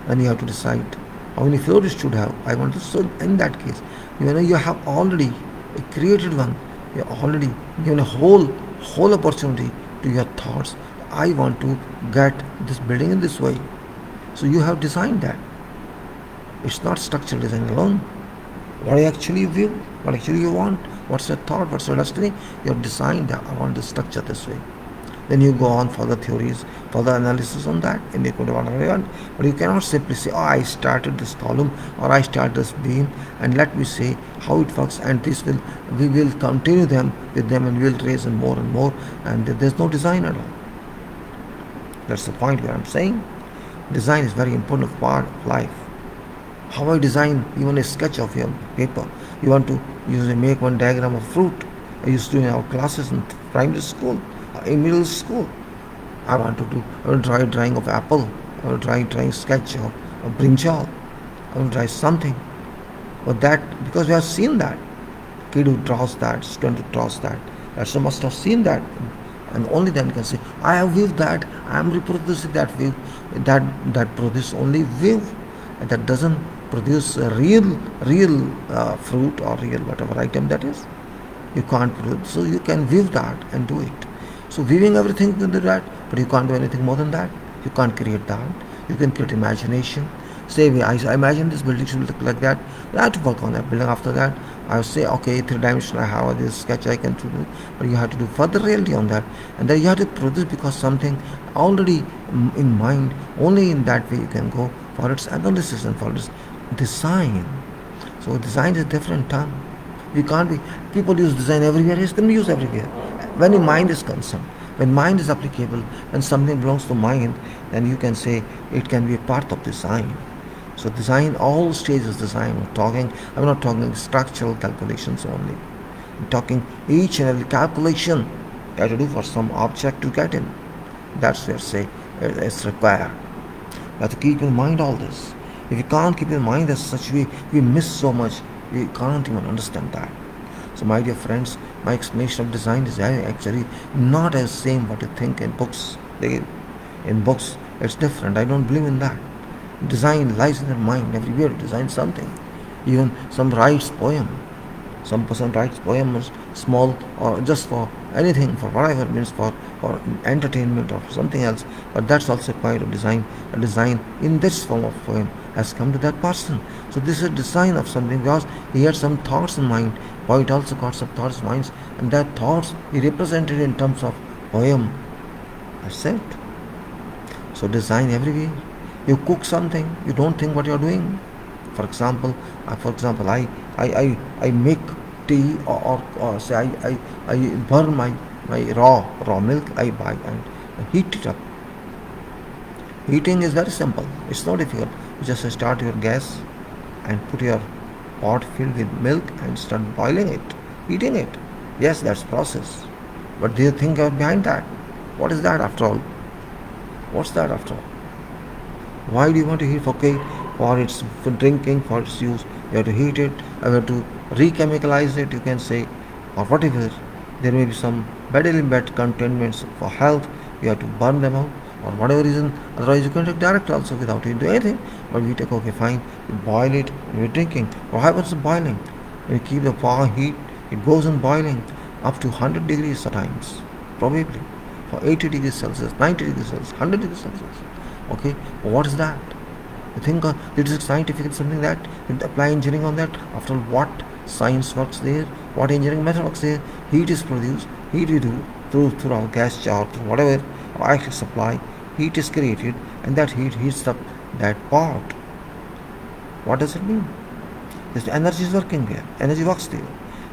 S1: Then you have to decide how many floors it should have. I want to, so in that case, you have already created one. You have already given a whole opportunity to your thoughts. I want to get this building in this way. So you have designed that. It's not structural design alone. What actually you view, what actually you want, what's your thought, what's your destiny, you have designed that I want the structure this way. Then you go on further theories, further analysis on that, and you could whatever you want. But you cannot simply say, oh, I started this column or I started this beam, and let me say how it works, and we will continue with them, and we will raise them more and more, and there's no design at all. That's the point where I'm saying. Design is very important part of life. How I design even a sketch of your paper. You want to make one diagram of fruit. I used to in our classes in primary school. In middle school, I want to draw a drawing of apple, I will drawing sketch of brinjal, I will draw something. But that, because we have seen that, kid who draws that, student who draws that, so must have seen that, and only then can say, I have viewed that, I am reproducing that view, that produces only view, and that doesn't produce a real fruit or real whatever item that is. You can't produce, so you can view that and do it. So viewing everything you can do that, but you can't do anything more than that. You can't create that. You can create imagination. Say, I imagine this building should look like that. I have to work on that building. After that, I will say, okay, 3-dimensional, I have this sketch I can do, but you have to do further reality on that. And then you have to produce because something already in mind, only in that way you can go for its analysis and for its design. So design is a different term. You can't be, people use design everywhere, it's going to be used everywhere. When your mind is concerned, when mind is applicable, when something belongs to mind, then you can say it can be a part of design. So design, all stages design. I'm not talking structural calculations only. I'm talking each and every calculation you have to do for some object to get in. That's where say it's required. You have to keep in mind all this. If you can't keep in mind as such, we miss so much. We can't even understand that. So my dear friends, my explanation of design is actually not as same what you think in books. In books, it's different. I don't believe in that. Design lies in their mind. Everywhere to design something. Even some writes poem. Some person writes poems small or just for anything, for whatever means for entertainment or something else. But that's also quite a design. A design in this form of poem has come to that person. So this is a design of something because he had some thoughts in mind. Poet also got some thoughts in mind, and that thoughts he represented in terms of poem. That's it. So design everywhere. You cook something, you don't think what you're doing. For example, I make tea or say I burn my my raw milk I buy and heat it up. Heating is very simple. It's not difficult. You just start your gas and put your pot filled with milk and start boiling it, heating it. Yes, that's process. But do you think behind that? What is that after all? What's that after all? Why do you want to heat? Okay, for its for drinking, for its use, you have to heat it. You have to re-chemicalize it. You can say, or whatever. There may be some badly bad contaminants for health. You have to burn them out, or whatever reason. Otherwise, you can take direct also without doing anything. But we take okay, fine. You boil it. You're drinking. What happens to boiling? When you keep the fire heat, it goes on boiling up to 100 degrees sometimes, probably for 80 degrees Celsius, 90 degrees Celsius, 100 degrees Celsius. Okay, what is that? You think it is scientific, something that you apply engineering on that? After all, what science works there? What engineering method works there? Heat is produced, heat we do through our gas jar, through whatever our electric supply. Heat is created, and that heat heats up that pot. What does it mean? This energy is working there. Energy works there.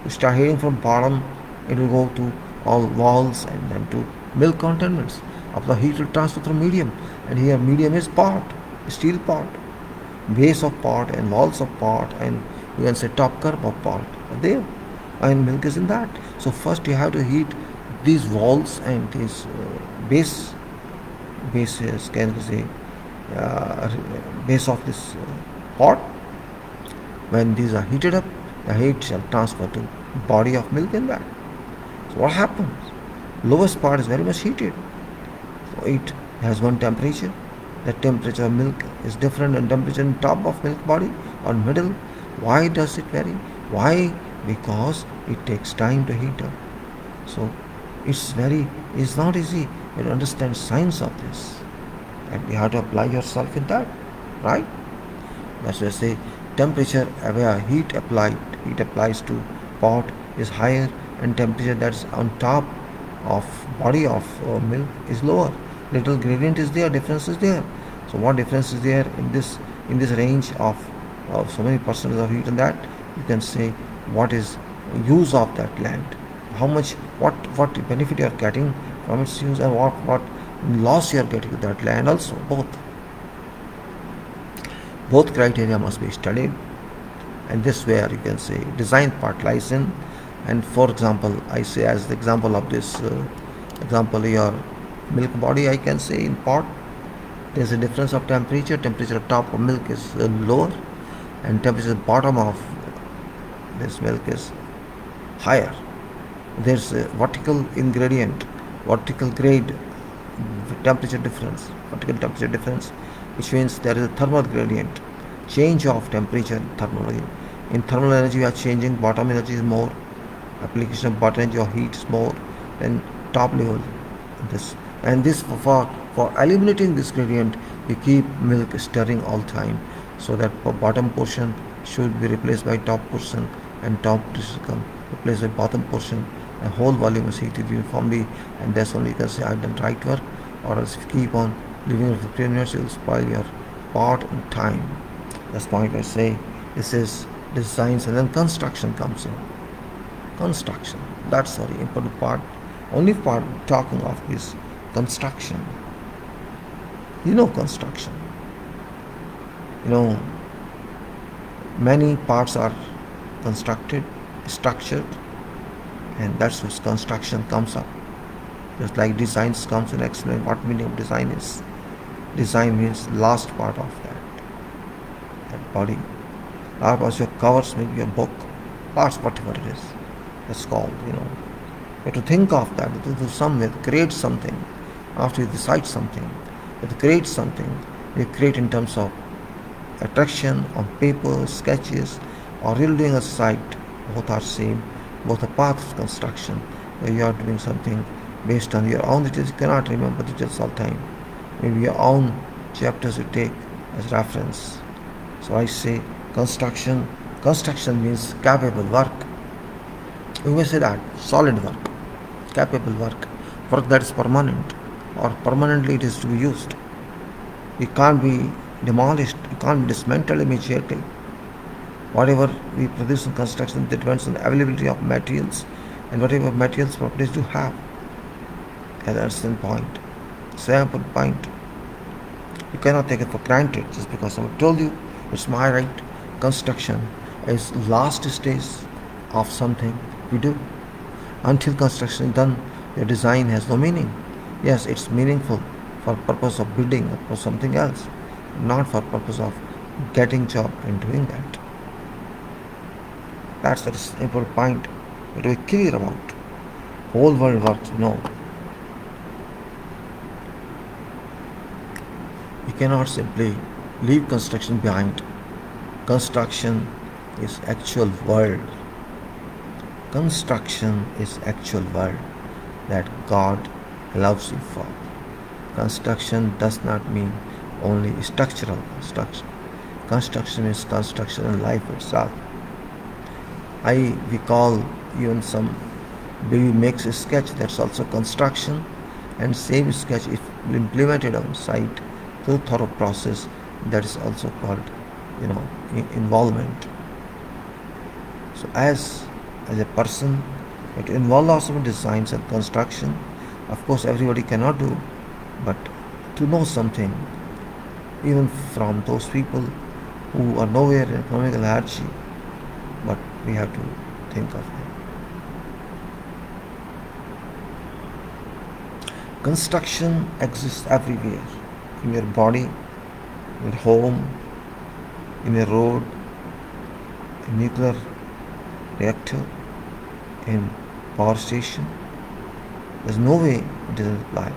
S1: You start heating from bottom, it will go to all walls and then to milk containments. After heat will transfer through medium, and here medium is pot, steel pot, base of pot and walls of pot, and you can say top curve of pot there, and milk is in that. So first you have to heat these walls and these bases, can you say, base of this pot. When these are heated up, the heat shall transfer to body of milk in that. So what happens? Lowest part is very much heated. So it has one temperature. The temperature of milk is different than temperature in top of milk body or middle. Why does it vary? Why? Because it takes time to heat up. So it's not easy to understand science of this. And you have to apply yourself in that, right? That's why I say temperature where heat applies to pot is higher, and temperature that's on top of body of milk is lower. Little gradient is there, difference is there. So what difference is there in this range of so many percent of heat, and that you can say what is use of that land, how much what benefit you are getting from its use, and what loss you are getting to that land also. Both criteria must be studied, and this where you can say design part lies in. And for example, I say as the example of this example, your milk body, I can say in pot, there's a difference of temperature. Temperature top of milk is lower, and temperature bottom of this milk is higher. There's a vertical ingredient, vertical grade temperature difference, vertical temperature difference, which means there is a thermal gradient, change of temperature thermally. In thermal energy, we are changing, bottom energy is more, application of bottom energy or heat is more than top level. This for eliminating this gradient, we keep milk stirring all the time, so that bottom portion should be replaced by top portion, and top should come replaced by bottom portion, and whole volume is heated uniformly, and that's only you can say I've done right work. Or else if you keep on leaving it for 15 minutes, you'll spoil your pot in time. That's why I say this is designs, and then construction comes in. Construction, that's very important part. Only part talking of is construction. Construction. Many parts are constructed, structured, and that's what construction comes up. Just like designs comes and explain what meaning of design is. Design means last part of that body. Last part your covers, maybe your book, parts, whatever it is. That's called, You have to think of that, to do somewhere, create something. After you decide something, you have to create something. You create in terms of attraction on paper, sketches, or really doing a site. Both are same. Both are paths of construction. Where you are doing something based on your own details. You cannot remember details all the time. Maybe your own chapters you take as reference. So I say construction. Construction means capable work. You may say that solid work, capable work that is permanent, or permanently it is to be used. It can't be demolished, it can't be dismantled immediately. Whatever we produce in construction, that depends on the availability of materials and whatever materials properties you have. And that's the point. Simple point. You cannot take it for granted just because someone told you it's my right. Construction is last stage of something we do. Until construction is done, your design has no meaning. Yes, it's meaningful for purpose of building or for something else, not for purpose of getting job and doing that. That's the simple point that we clear about. Whole world works, no. You cannot simply leave construction behind. Construction is actual world. Construction is actual world that God loves you for. Construction does not mean only structural construction. Construction is construction in life itself. We call even some baby makes a sketch, that's also construction, and same sketch if implemented on site through thorough process, that is also called involvement. So as a person, to involve also in designs and construction, of course everybody cannot do, but to know something even from those people who are nowhere in economical hardship, but we have to think of them. Construction exists everywhere, in your body, in your home, in a road, in nuclear reactor, in power station. There's no way it doesn't apply.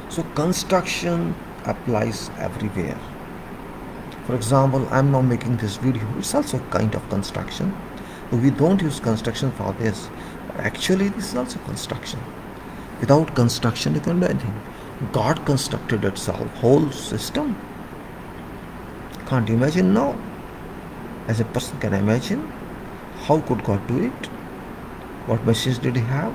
S1: So construction applies everywhere. For example, I'm now making this video. It's also kind of construction. We don't use construction for this. But actually, this is also construction. Without construction, you can't do anything. God constructed itself, whole system. Can't you imagine now? As a person, can I imagine? How could God do it? What machines did he have?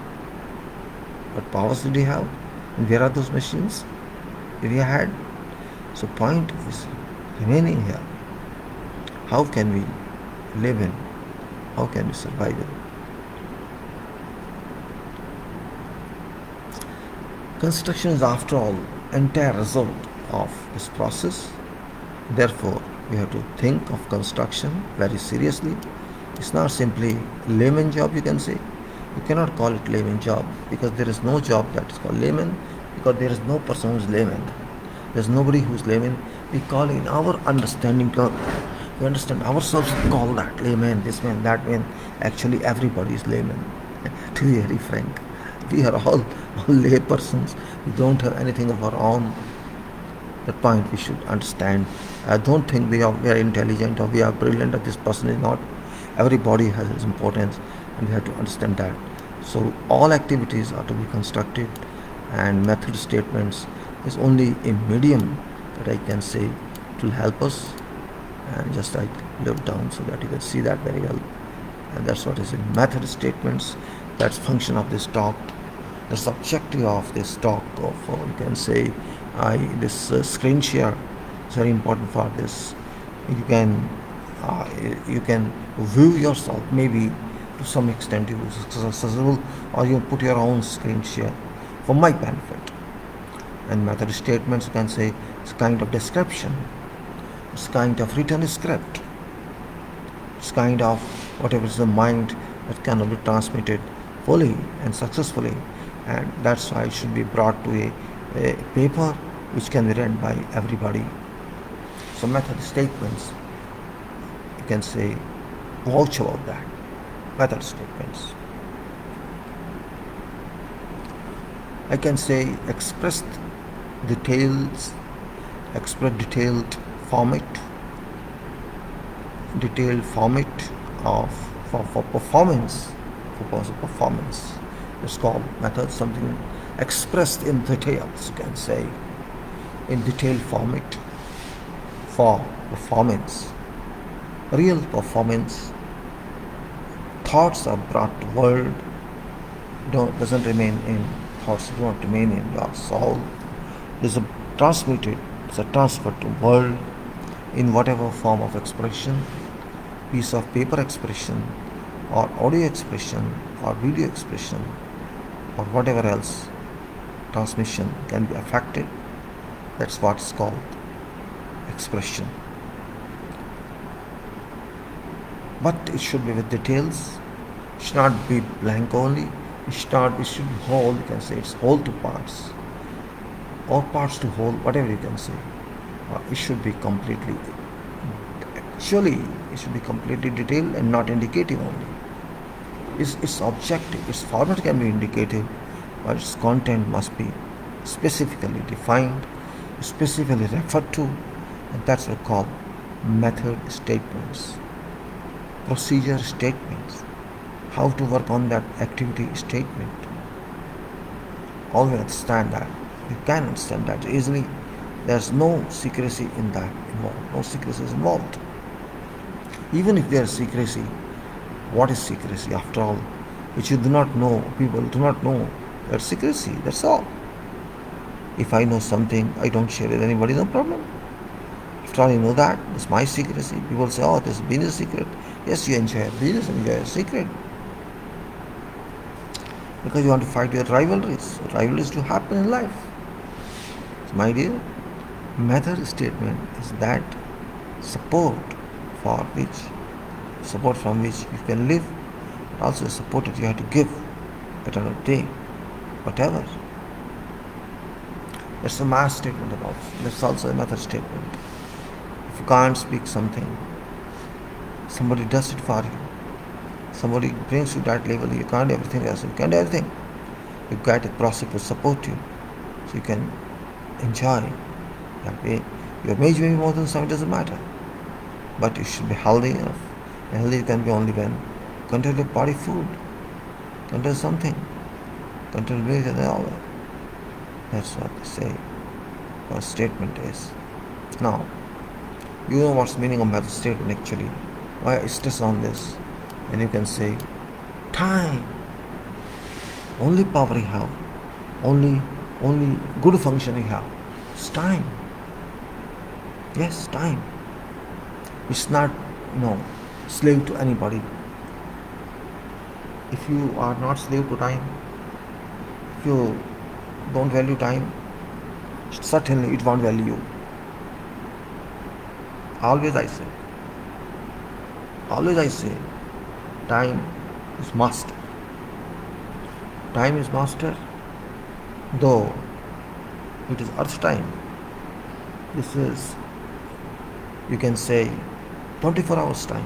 S1: What powers did he have? And where are those machines? Did he had? So point is remaining here. How can we live in? How can we survive in? Construction is, after all, entire result of this process. Therefore, we have to think of construction very seriously. It's not simply layman job, you can say. You cannot call it layman job because there is no job that is called layman, because there is no person who is layman. There's nobody who is layman. We call in our understanding, we understand ourselves, we call that layman, this man, that man. Actually, everybody is layman. To be very frank, we are all lay persons. We don't have anything of our own. That point we should understand. I don't think we are intelligent or we are brilliant, or this person is not. Everybody has its importance, and we have to understand that. So all activities are to be constructed, and method statements is only a medium that I can say it will help us. And just I look down so that you can see that very well. And that's what is in method statements. That's function of this talk. The objective of this talk, of you can say, this screen share is very important for this. You can view yourself, maybe to some extent you are successful, or you put your own screen share for my benefit. And method statements, you can say, it's kind of description, it's kind of written script, it's kind of whatever is the mind that cannot be transmitted fully and successfully, and that's why it should be brought to a paper which can be read by everybody. So method statements, you can say, vouch about that. Method statements, I can say, express detailed format of for performance, for performance. It's called method, something expressed in details, you can say, in detailed format for performance, real performance. Thoughts are brought to world, doesn't remain in thoughts, do not remain in your soul. There's a transmitted, it's a transfer to world, in whatever form of expression, piece of paper expression, or audio expression, or video expression, or whatever else transmission can be affected. That's what's called expression. But it should be with details. It should not be blank only. It should be whole. You can say it's whole to parts, or parts to whole, whatever you can say. It should be completely, actually, it should be completely detailed and not indicative only. It's objective. Its format can be indicative, but its content must be specifically defined, specifically referred to, and that's what we call method statements, procedure statements, how to work on that activity statement. Always understand that. You can understand that easily. There's no secrecy in that involved. No secrecy is involved. Even if there is secrecy, what is secrecy after all? Which you do not know, people do not know. That's secrecy, that's all. If I know something, I don't share with anybody, no problem. After all, you know that. It's my secrecy. People say, oh, this is business secret. Yes, you enjoy a business, enjoy a secret. Because you want to fight your rivalries. Rivalries do happen in life. So my dear, method statement is that support from which you can live, also support that you have to give at the end of the day, whatever. That's a mass statement about it. That's also a method statement. If you can't speak something, somebody does it for you. Somebody brings you that level, you can't do everything else. You can't do everything. You get a process to support you, so you can enjoy that way. Your age may be more than 7, it doesn't matter. But you should be healthy enough. And healthy can be only when you control your body food, control something, control weight and all that. That's what they say. What statement is. Now, you know what's the meaning of method statement actually. Why I stress on this? And you can say, time. Only power you have. Only good function you have. It's time. Yes, time. It's not, slave to anybody. If you are not slave to time, if you don't value time, certainly it won't value you. Always I say, time is master. Time is master, though it is Earth's time. This is, you can say, 24 hours time.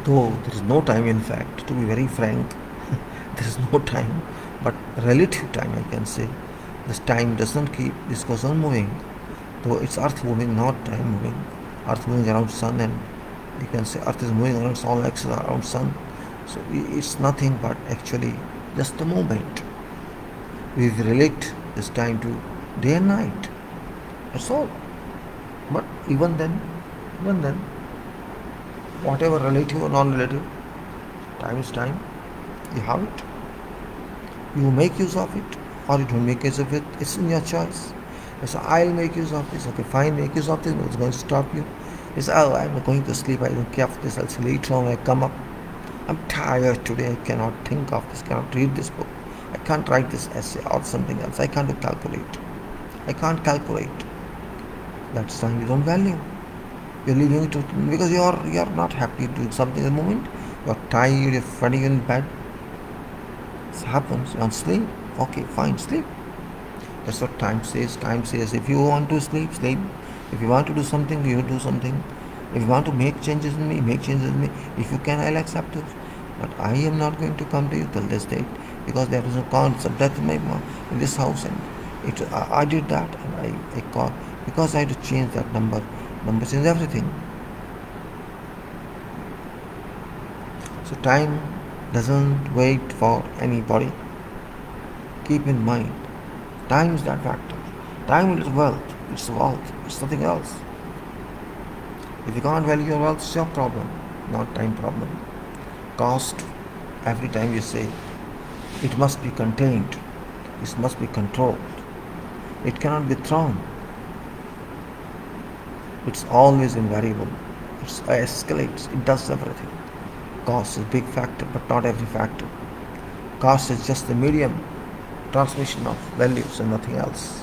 S1: Though there is no time, in fact, to be very frank, there is no time, but relative time, I can say. This time does not keep, this goes on moving, though it's Earth moving, not time moving. Earth moving around Sun, and you can say Earth is moving around its own axis around Sun. So it's nothing but actually just a moment. We relate this time to day and night. That's all. But even then, whatever relative or non-relative, time is time. You have it. You make use of it, or you don't make use of it. It's in your choice. So I'll make use of this. Okay, fine, make use of this. What's going to stop you? It's, I'm going to sleep. I don't care for this. I'll see later on when I come up. I'm tired today. I cannot think of this. Cannot read this book. I can't write this essay or something else. I can't calculate. I can't calculate. That's time you don't value. You're leaving it because you're not happy doing something at the moment. You're tired. You're finding in bed. This happens. You want to sleep. Okay, fine, sleep. That's what time says. Time says if you want to sleep, sleep. If you want to do something, you do something. If you want to make changes in me, make changes in me. If you can, I'll accept it. But I am not going to come to you till this date because there is a cause of death in this house, and I did that, and I call because I had to change that number. Number changes everything. So time doesn't wait for anybody. Keep in mind, time is that factor. Time is wealth. It's wealth. It's nothing else. If you can't value your wealth, it's your problem, not time problem. Cost, every time you say, it must be contained. It must be controlled. It cannot be thrown. It's always invariable. It escalates. It does everything. Cost is a big factor, but not every factor. Cost is just the medium transmission of values and nothing else.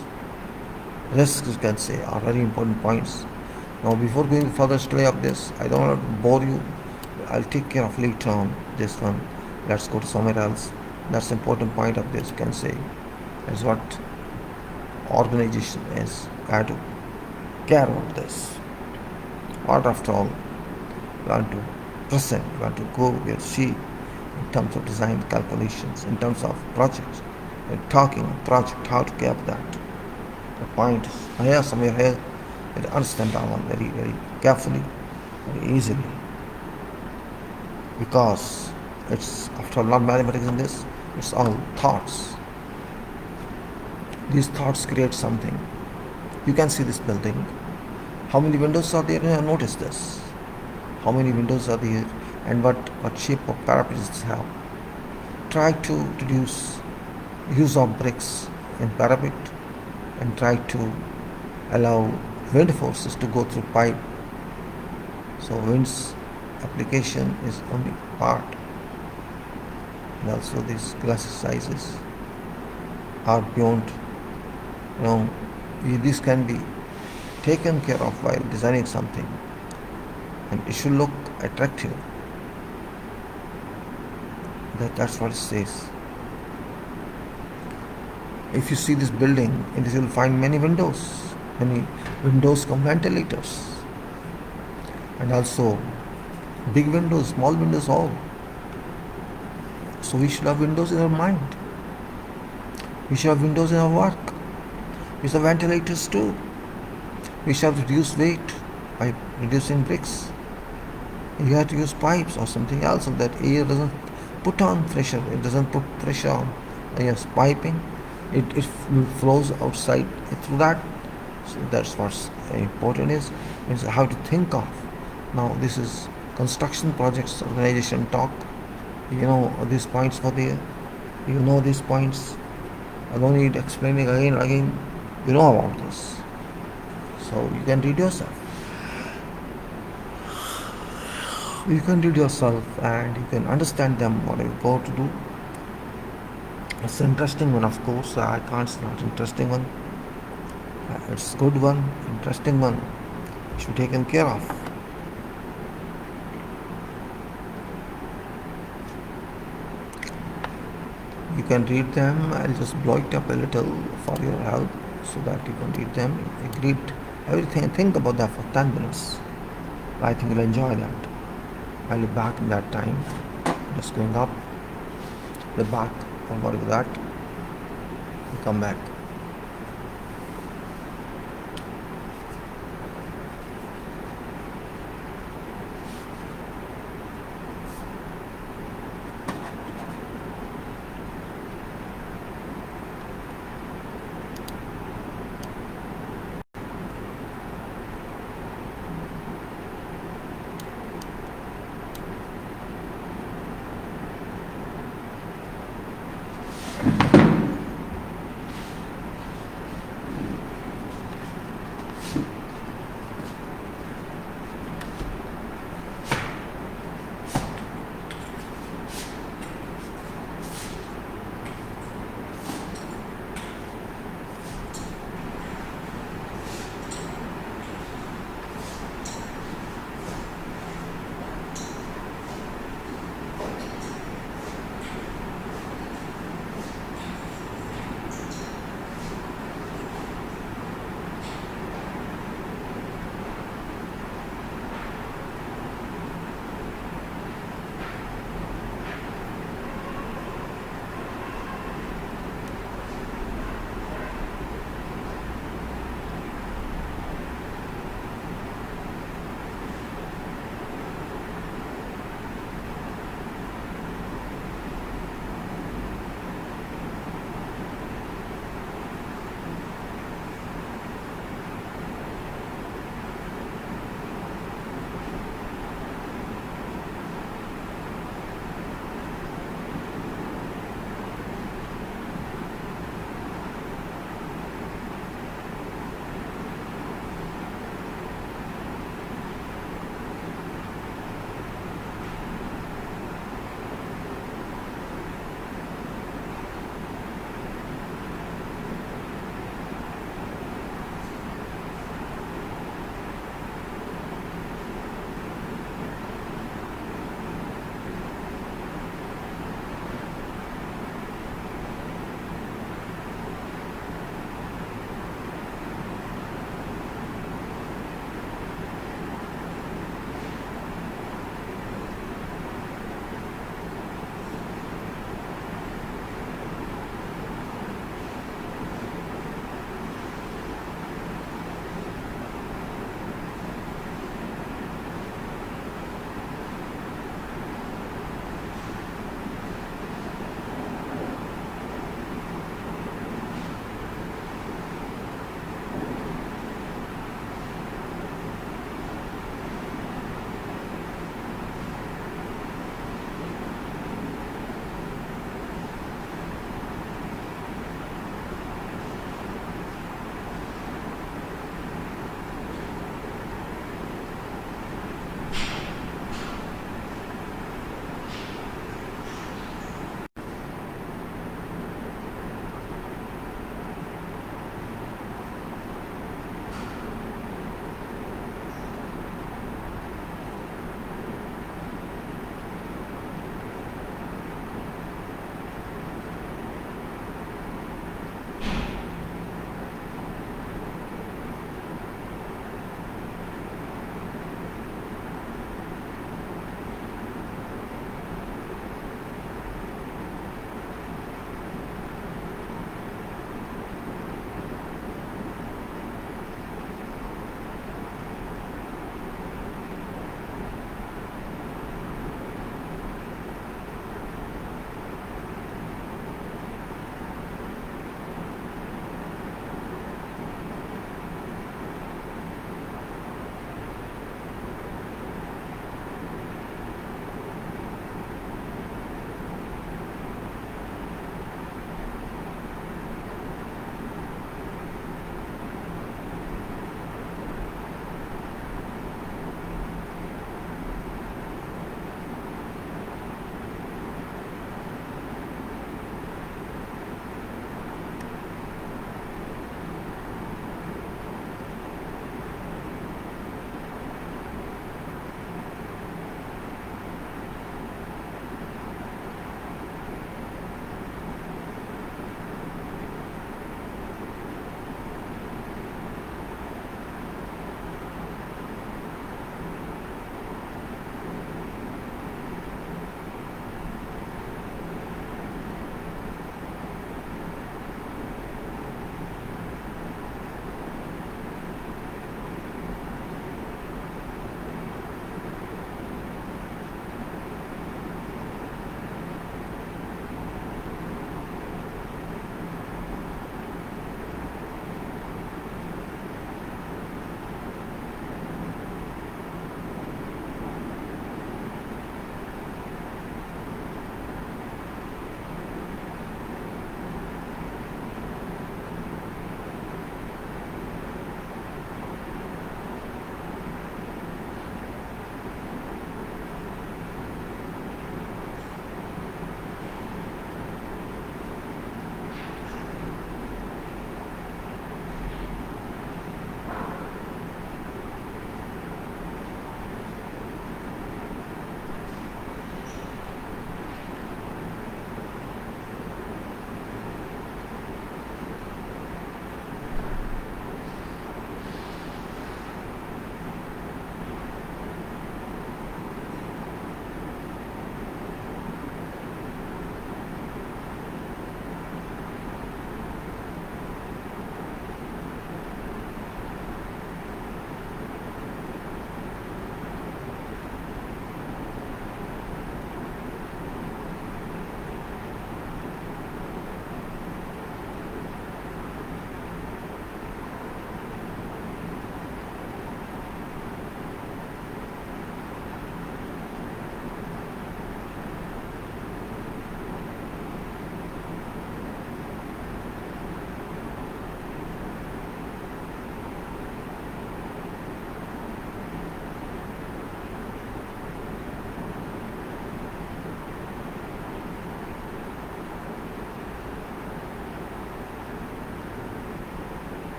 S1: Risks, you can say, are very important points. Now, before going further study of this, I don't want to bore you. I'll take care of later on this one. Let's go to somewhere else. That's the important point of this, you can say. Is what organization is. I have to care about this. What after all, you want to present, you want to go with see in terms of design calculations, in terms of projects, talking project, how to get that. The point is, here, somewhere here, you understand that one very, very carefully, very easily. Because it's, after all, not mathematics in this, it's all thoughts. These thoughts create something. You can see this building. How many windows are there? Notice this. How many windows are there and what shape of parapets it have. Try to reduce use of bricks in parapet and try to allow wind forces to go through pipe. So wind's application is only part. And also these glass sizes are beyond, this can be taken care of while designing something, and it should look attractive. That's what it says. If you see this building, in this you will find many windows come ventilators, and also big windows, small windows, all. So we should have windows in our mind. We should have windows in our work. We should have ventilators too. We should have reduced weight by reducing bricks. You have to use pipes or something else so that air doesn't put on pressure. It doesn't put pressure on. Yes, piping. It flows outside through that. So that's what's important is how to think of. Now this is construction projects organization talk. These points were there. These points. I don't need explaining again and again. You know about this. So you can read yourself. You can read yourself and you can understand them what you go to do. It's an interesting one, of course. I can't say not interesting one. It's a good one, interesting one. It should be taken care of. You can read them. I'll just blow it up a little for your help so that you can read them. Read everything. Think about that for 10 minutes. I think you'll enjoy that. I'll be back in that time. Just going up. The back. Don't worry about that. We'll come back.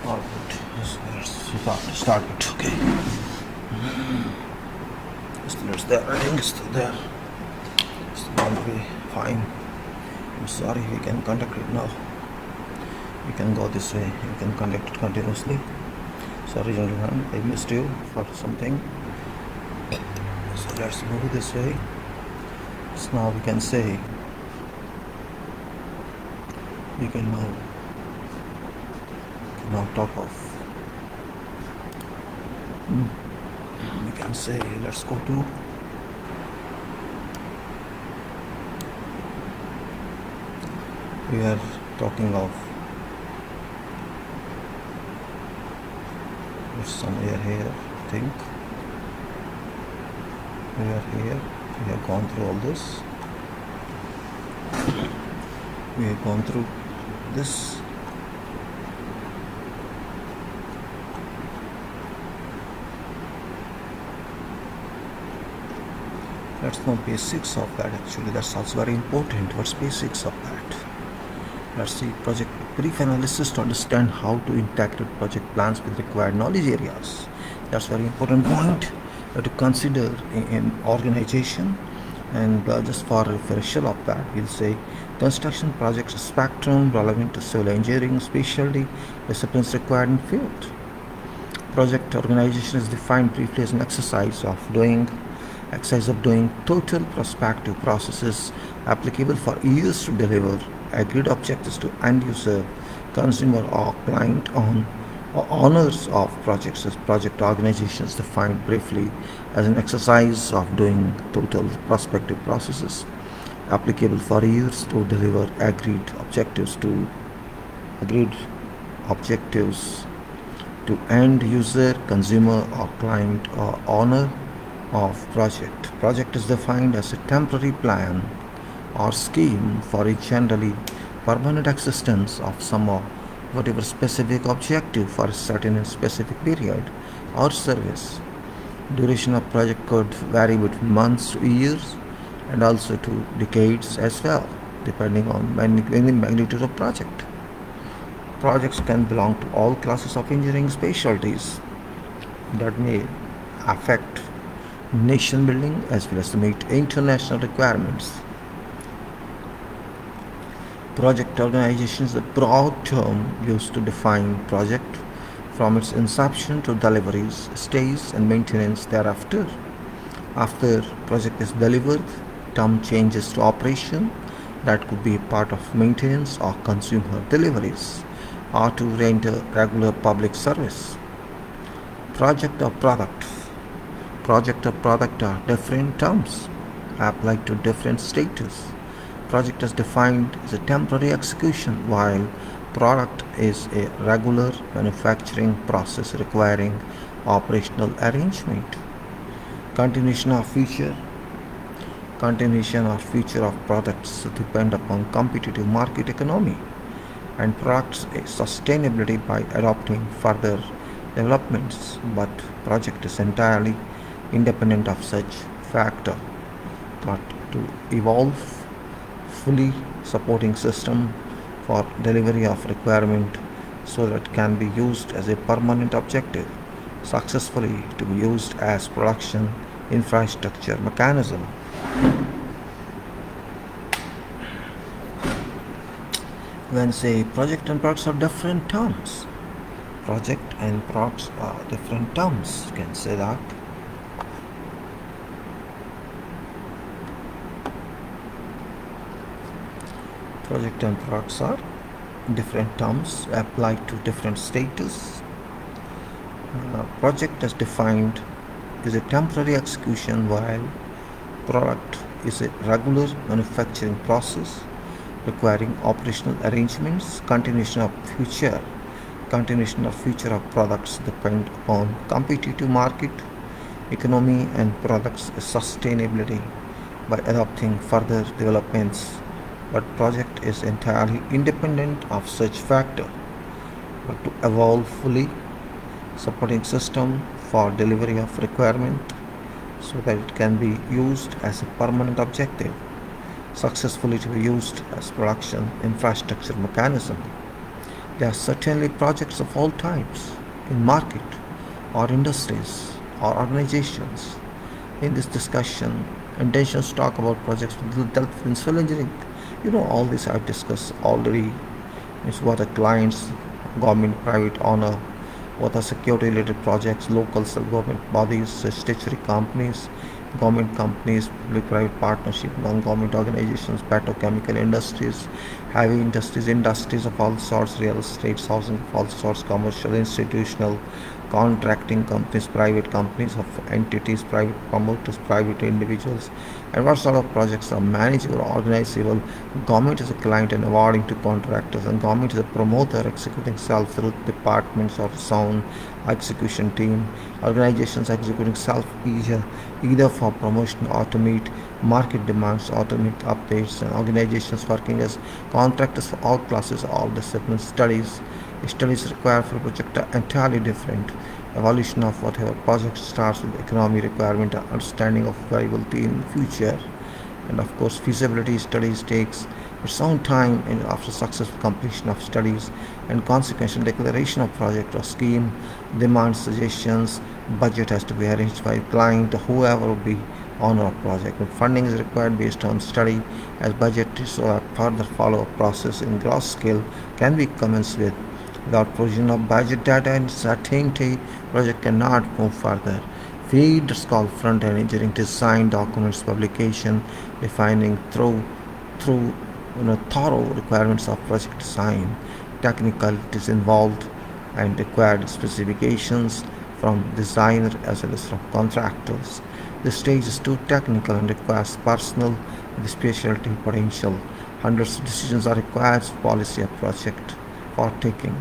S1: Alright, let's start it. Okay. It's there. I think it's still there. It's going to be fine. I'm sorry, we can conduct it now. You can go this way. You can conduct it continuously. Sorry, gentlemen, I missed you for something. So let's move this way. So now we can say we can now talk of. We can say let's go to we are talking of somewhere here. I think we are here. We have gone through all this. We have gone through this. Let's know basics of that. Actually, that's also very important. What's basics of that? Let's see project brief analysis to understand how to integrate project plans with required knowledge areas. That's very important point to consider in organization. And just for refresher of that, we'll say construction projects spectrum relevant to civil engineering, specialty disciplines required in field. Project organization is defined briefly as an exercise of doing total prospective processes applicable for years to deliver agreed objectives to end user, consumer or client on or owners of projects. As project organization is defined briefly as an exercise of doing total prospective processes applicable for years to deliver agreed objectives to end user, consumer or client or owner of project. Project is defined as a temporary plan or scheme for a generally permanent existence of some or whatever specific objective for a certain and specific period or service. Duration of project could vary between months to years and also to decades as well, depending on the magnitude of project. Projects can belong to all classes of engineering specialties that may affect nation building as well as to meet international requirements. Project organization is a broad term used to define project from its inception to deliveries, stays and maintenance thereafter. After project is delivered, term changes to operation that could be a part of maintenance or consumer deliveries or to render regular public service. Project or product. Project or product are different terms applied to different status. Project is defined as a temporary execution, while product is a regular manufacturing process requiring operational arrangement. Continuation or future of products depend upon competitive market economy and products sustainability by adopting further developments, but project is entirely independent of such factor. But to evolve fully supporting system for delivery of requirement so that it can be used as a permanent objective successfully to be used as production infrastructure mechanism. When say project and products are different terms, project and products are different terms, you can say that. Project and products are different terms applied to different status. Project as defined is a temporary execution, while product is a regular manufacturing process requiring operational arrangements. Continuation of future of products depend upon competitive market economy and products sustainability by adopting further developments, but project is entirely independent of such factor. But to evolve fully supporting system for delivery of requirement so that it can be used as a permanent objective successfully to be used as production infrastructure mechanism. There are certainly projects of all types in market or industries or organizations. In this discussion, intentions talk about projects with principal engineering. All this I've discussed already. It's what are clients, government, private owner, what are security related projects, local self-government bodies, statutory companies, government companies, public-private partnership, non-government organizations, petrochemical industries, heavy industries of all sorts, real estate, housing of all sorts, commercial, institutional, contracting companies, private companies of entities, private promoters, private individuals, and what sort of projects are managed or organized. Well, government is a client and awarding to contractors, and government is a promoter executing self through departments or sound execution team. Organizations executing self either for promotion or to meet market demands or to meet updates, and organizations working as contractors for all classes, all disciplines. Studies required for a project are entirely different. Evolution of whatever project starts with economy requirement and understanding of viability in future. And of course, feasibility studies takes its own time and after successful completion of studies and consequential declaration of project or scheme, demand suggestions, budget has to be arranged by client, whoever will be owner of project. And funding is required based on study as budget so that further follow-up process in gross scale can be commenced with. Without provision of budget data and certainty, project cannot move further. FEED is called front-end engineering design documents publication, defining through thorough requirements of project design, technicalities involved, and required specifications from designer as well as from contractors. This stage is too technical and requires personal with specialty potential. Hundreds of decisions are required for policy of project for taking.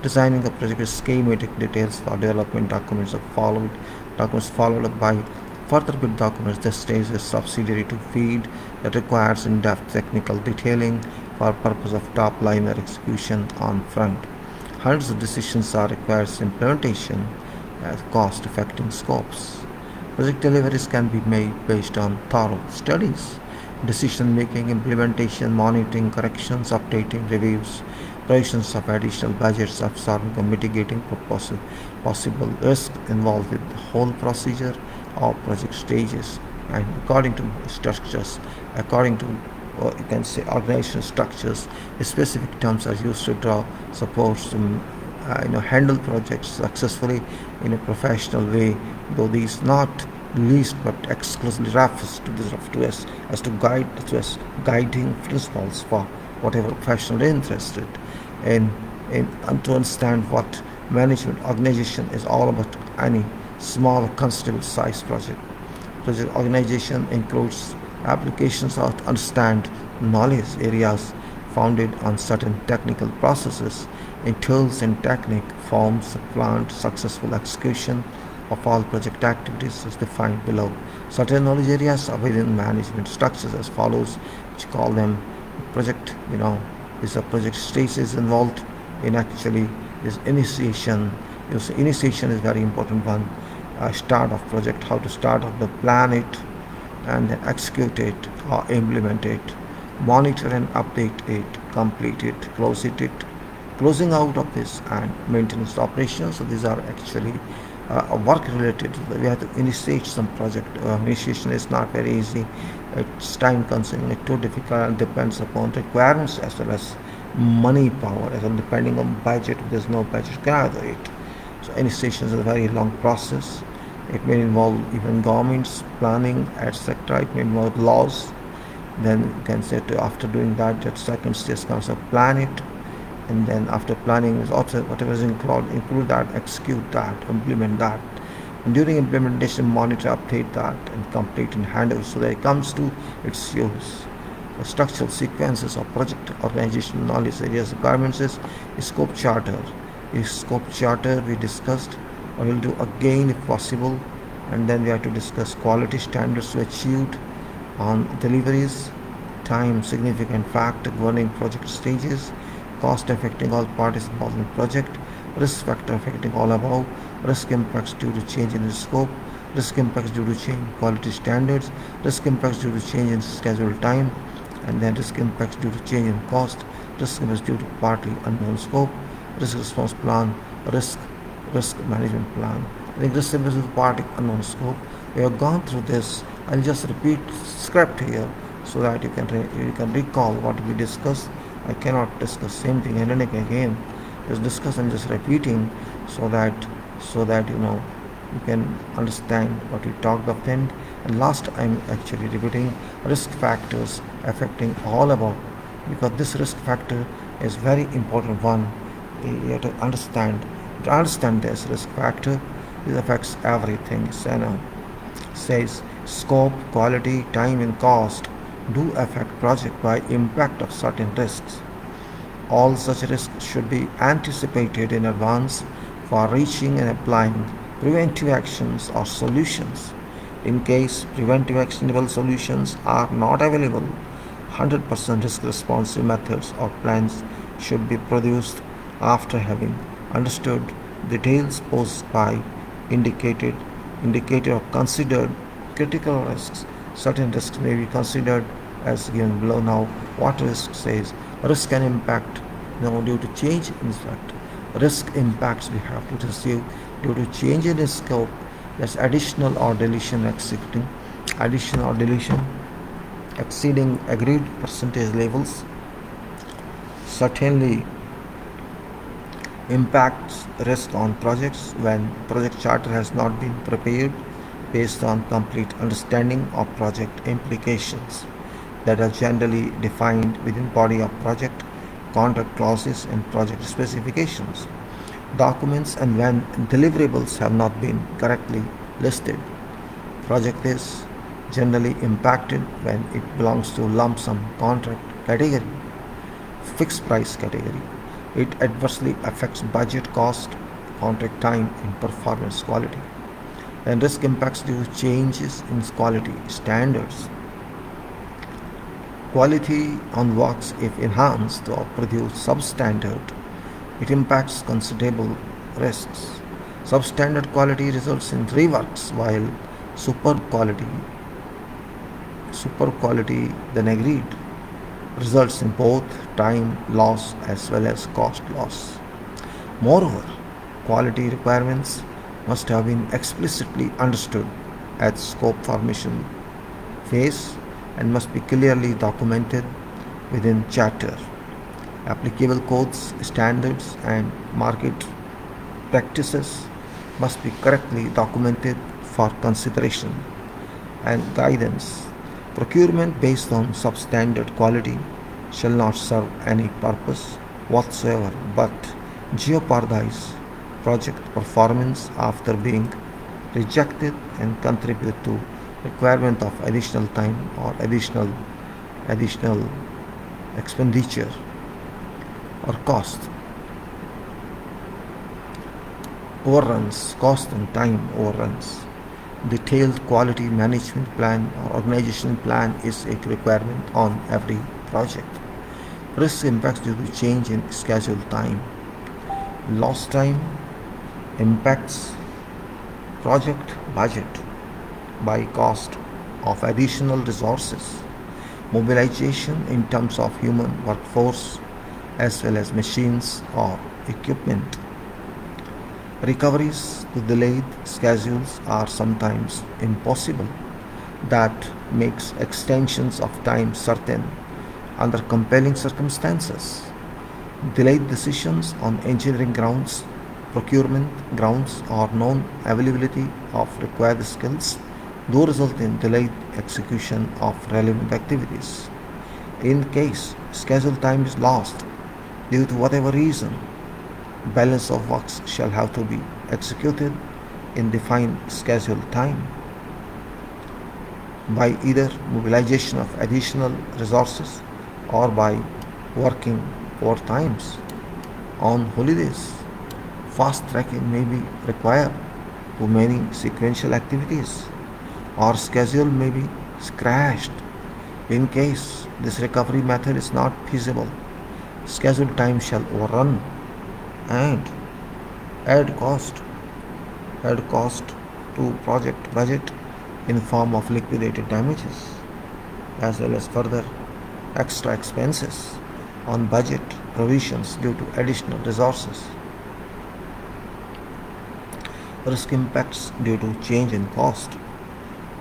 S1: Designing the project with schematic details for development documents followed up by further bid documents. This stage is subsidiary to FEED that requires in-depth technical detailing for purpose of top-line execution on front. Hundreds of decisions are required for implementation as cost-effective scopes. Project deliveries can be made based on thorough studies, decision-making, implementation, monitoring, corrections, updating, reviews, provisions of additional budgets, absorbing or mitigating possible risk involved with the whole procedure or project stages, and according to you can say organizational structures, specific terms are used to draw supports to handle projects successfully in a professional way, though these not least but exclusively refers to guiding principles for whatever professional is interested in and to understand what management organization is all about. Any small or considerable size project organization includes applications of understand knowledge areas founded on certain technical processes in tools and technique forms the planned successful execution of all project activities is defined below. Certain knowledge areas are within management structures as follows, which call them project. Is a project stages involved in actually is initiation. Initiation is very important one. Start of project, how to start of the plan it and then execute it or implement it, monitor and update it, complete it, closing out of this, and maintenance operations. So these are actually work related. We have to initiate some project. Initiation is not very easy. It's time consuming. It's too difficult and depends upon requirements as well as money power as well. Depending on budget, if there's no budget, you cannot do it. So initiation is a very long process. It may involve even governments planning, etc. It may involve laws. Then you can say after doing that second stage comes to plan it, and then after planning is also whatever is include that, execute that, implement that, and during implementation monitor, update that, and complete and handle so that it comes to its use. The structural sequences of project organization knowledge areas requirements is scope charter. Scope charter we discussed, or we'll do again if possible, and then we have to discuss quality standards to achieved on deliveries, time significant factor governing project stages, cost affecting all parties involved in project, risk factor affecting all above, risk impacts due to change in the scope, risk impacts due to change in quality standards, risk impacts due to change in scheduled time, and then risk impacts due to change in cost, risk impacts due to partly unknown scope, risk response plan, risk risk management plan. I think risk is part unknown scope. We have gone through this. I'll just repeat script here so that you can recall what we discussed. I cannot discuss same thing and again. Just discuss and just repeating so that you can understand what we talked about. And last I'm actually repeating risk factors affecting all about, because this risk factor is very important one. You have to understand. To understand this risk factor, it affects everything. Says scope, quality, time, and cost do affect project by impact of certain risks. All such risks should be anticipated in advance for reaching and applying preventive actions or solutions. In case preventive actionable solutions are not available, 100% risk responsive methods or plans should be produced after having understood details posed by indicated or considered critical risks. Certain risks may be considered as given below. Now, what risk says? Risk and impact. Due to change in fact, risk impacts we have to receive due to change in scope. That's additional or deletion exceeding agreed percentage levels certainly impacts risk on projects when project charter has not been prepared based on complete understanding of project implications that are generally defined within body of project, contract clauses, and project specifications, documents, and when deliverables have not been correctly listed. Project is generally impacted when it belongs to lump sum contract category, fixed price category. It adversely affects budget, cost, contract time, and performance quality. And risk impacts due to changes in quality standards. Quality on works, if enhanced or produced substandard, it impacts considerable risks. Substandard quality results in reworks, while super quality than agreed, results in both time loss as well as cost loss. Moreover, quality requirements must have been explicitly understood at scope formation phase and must be clearly documented within charter. Applicable codes, standards, and market practices must be correctly documented for consideration and guidance. Procurement based on substandard quality shall not serve any purpose whatsoever but jeopardize project performance after being rejected and contribute to requirement of additional time or additional expenditure or cost. Overruns, cost and time overruns. Detailed quality management plan or organization plan is a requirement on every project. Risk impacts due to change in schedule time. Lost time impacts project budget by cost of additional resources, mobilization in terms of human workforce as well as machines or equipment. Recoveries to delayed schedules are sometimes impossible. That makes extensions of time certain under compelling circumstances. Delayed decisions on engineering grounds, procurement grounds, or non-availability of required skills do result in delayed execution of relevant activities. In case schedule time is lost due to whatever reason, balance of works shall have to be executed in defined schedule time by either mobilization of additional resources or by working overtimes on holidays. Fast tracking may be required to many sequential activities, or schedule may be crashed. In case this recovery method is not feasible, schedule time shall overrun and add cost to project budget in form of liquidated damages as well as further extra expenses on budget provisions due to additional resources. Risk impacts due to change in cost.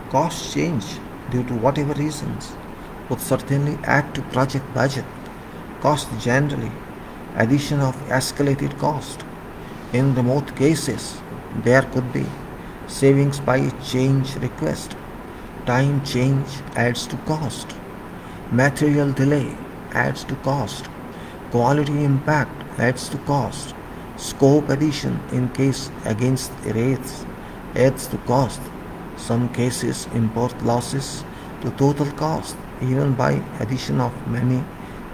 S1: Cost change due to whatever reasons would certainly add to project budget. Cost generally, addition of escalated cost. In remote cases, there could be savings by change request. Time change adds to cost. Material delay adds to cost. Quality impact adds to cost. Scope addition in case against rates adds to cost. Some cases import losses to total cost even by addition of many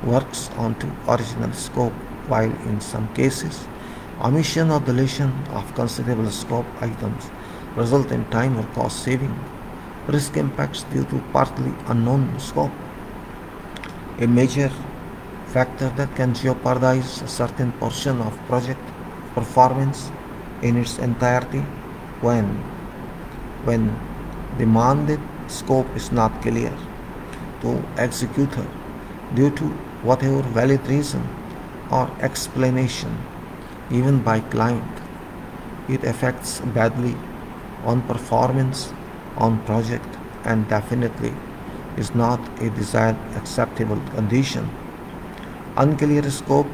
S1: works onto original scope, while in some cases omission or deletion of considerable scope items result in time or cost saving. Risk impacts due to partly unknown scope. A major factor that can jeopardize a certain portion of project performance in its entirety when demanded scope is not clear to executor due to whatever valid reason or explanation even by client. It affects badly on performance on project and definitely is not a desired acceptable condition. Unclear scope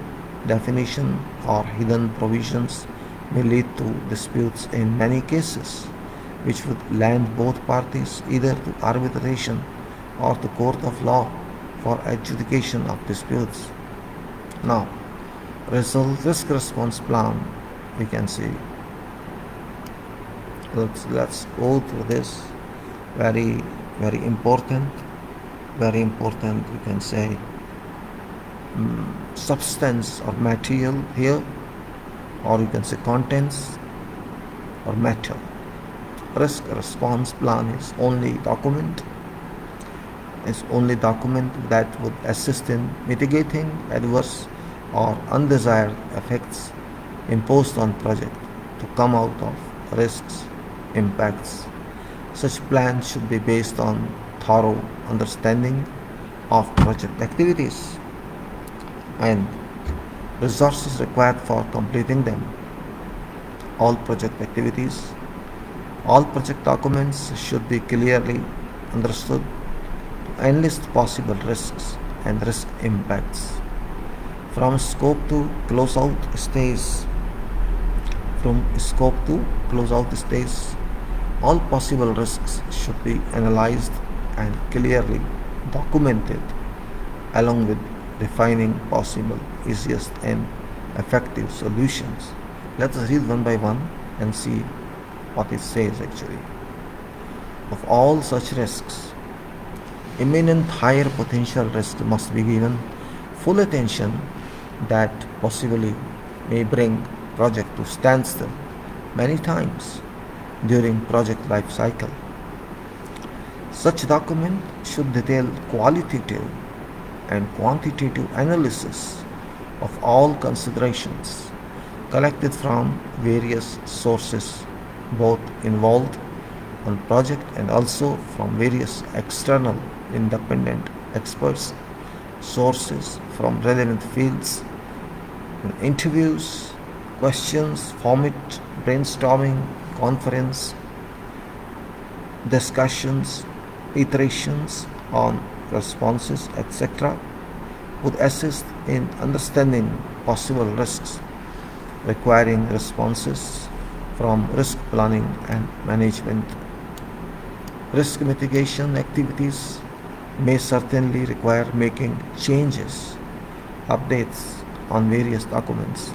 S1: definition or hidden provisions may lead to disputes in many cases, which would land both parties either to arbitration or to court of law for adjudication of disputes. Now, risk response plan, we can see. Let's go through this. Very important. Very important, we can say, substance or material here, or you can say contents or matter. Risk response plan is only document that would assist in mitigating adverse or undesired effects imposed on project to come out of risks, impacts. Such plans should be based on thorough understanding of project activities and resources required for completing them. All project documents should be clearly understood to enlist possible risks and risk impacts. From scope to closeout stage, all possible risks should be analyzed and clearly documented, along with defining possible easiest and effective solutions. Let us read one by one and see what it says actually. Of all such risks, imminent higher potential risk must be given full attention that possibly may bring project to standstill many times during project life cycle. Such document should detail qualitative and quantitative analysis of all considerations collected from various sources, both involved on project and also from various external independent experts, sources from relevant fields, interviews, questions, format, brainstorming, conference, discussions, iterations on responses, etc., would assist in understanding possible risks requiring responses from risk planning and management. Risk mitigation activities may certainly require making changes, updates on various documents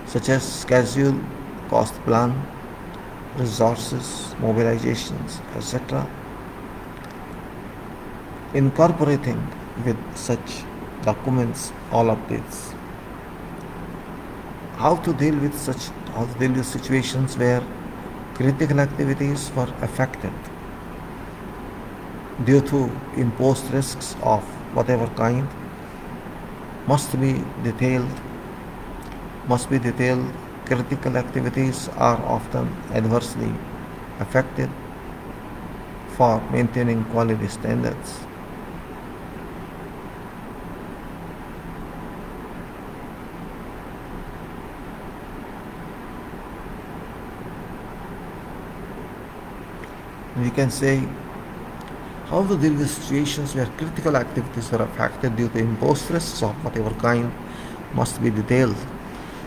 S1: such as schedule, cost plan, resources, mobilizations, etc. Incorporating with such documents all updates. How to deal with situations where critical activities were affected due to imposed risks of whatever kind must be detailed. Critical activities are often adversely affected for maintaining quality standards. We can say how to deal with situations where critical activities are affected due to imposed risks of whatever kind must be detailed.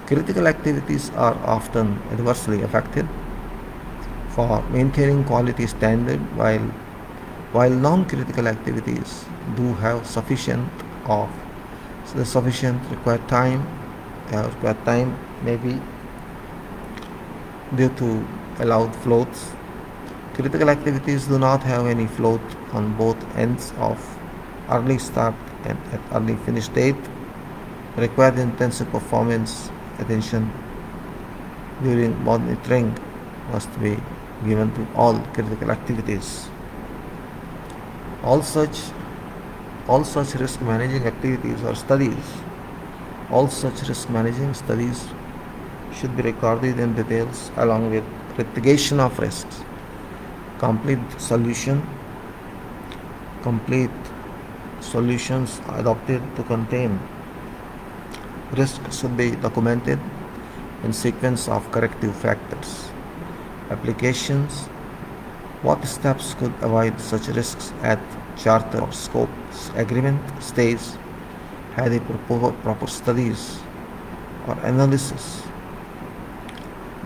S1: Critical activities are often adversely affected for maintaining quality standard while non-critical activities do have sufficient required time maybe due to allowed floats. Critical activities do not have any float on both ends of early start and at early finish date. Required intensive performance attention during monitoring must be given to all critical activities. All such all such risk managing activities or studies, all such risk managing studies should be recorded in details along with mitigation of risks. Complete solution complete solutions adopted to contain risk should be documented in sequence of corrective factors. Applications: what steps could avoid such risks at charter or scope agreement stage? Had a proper studies or analysis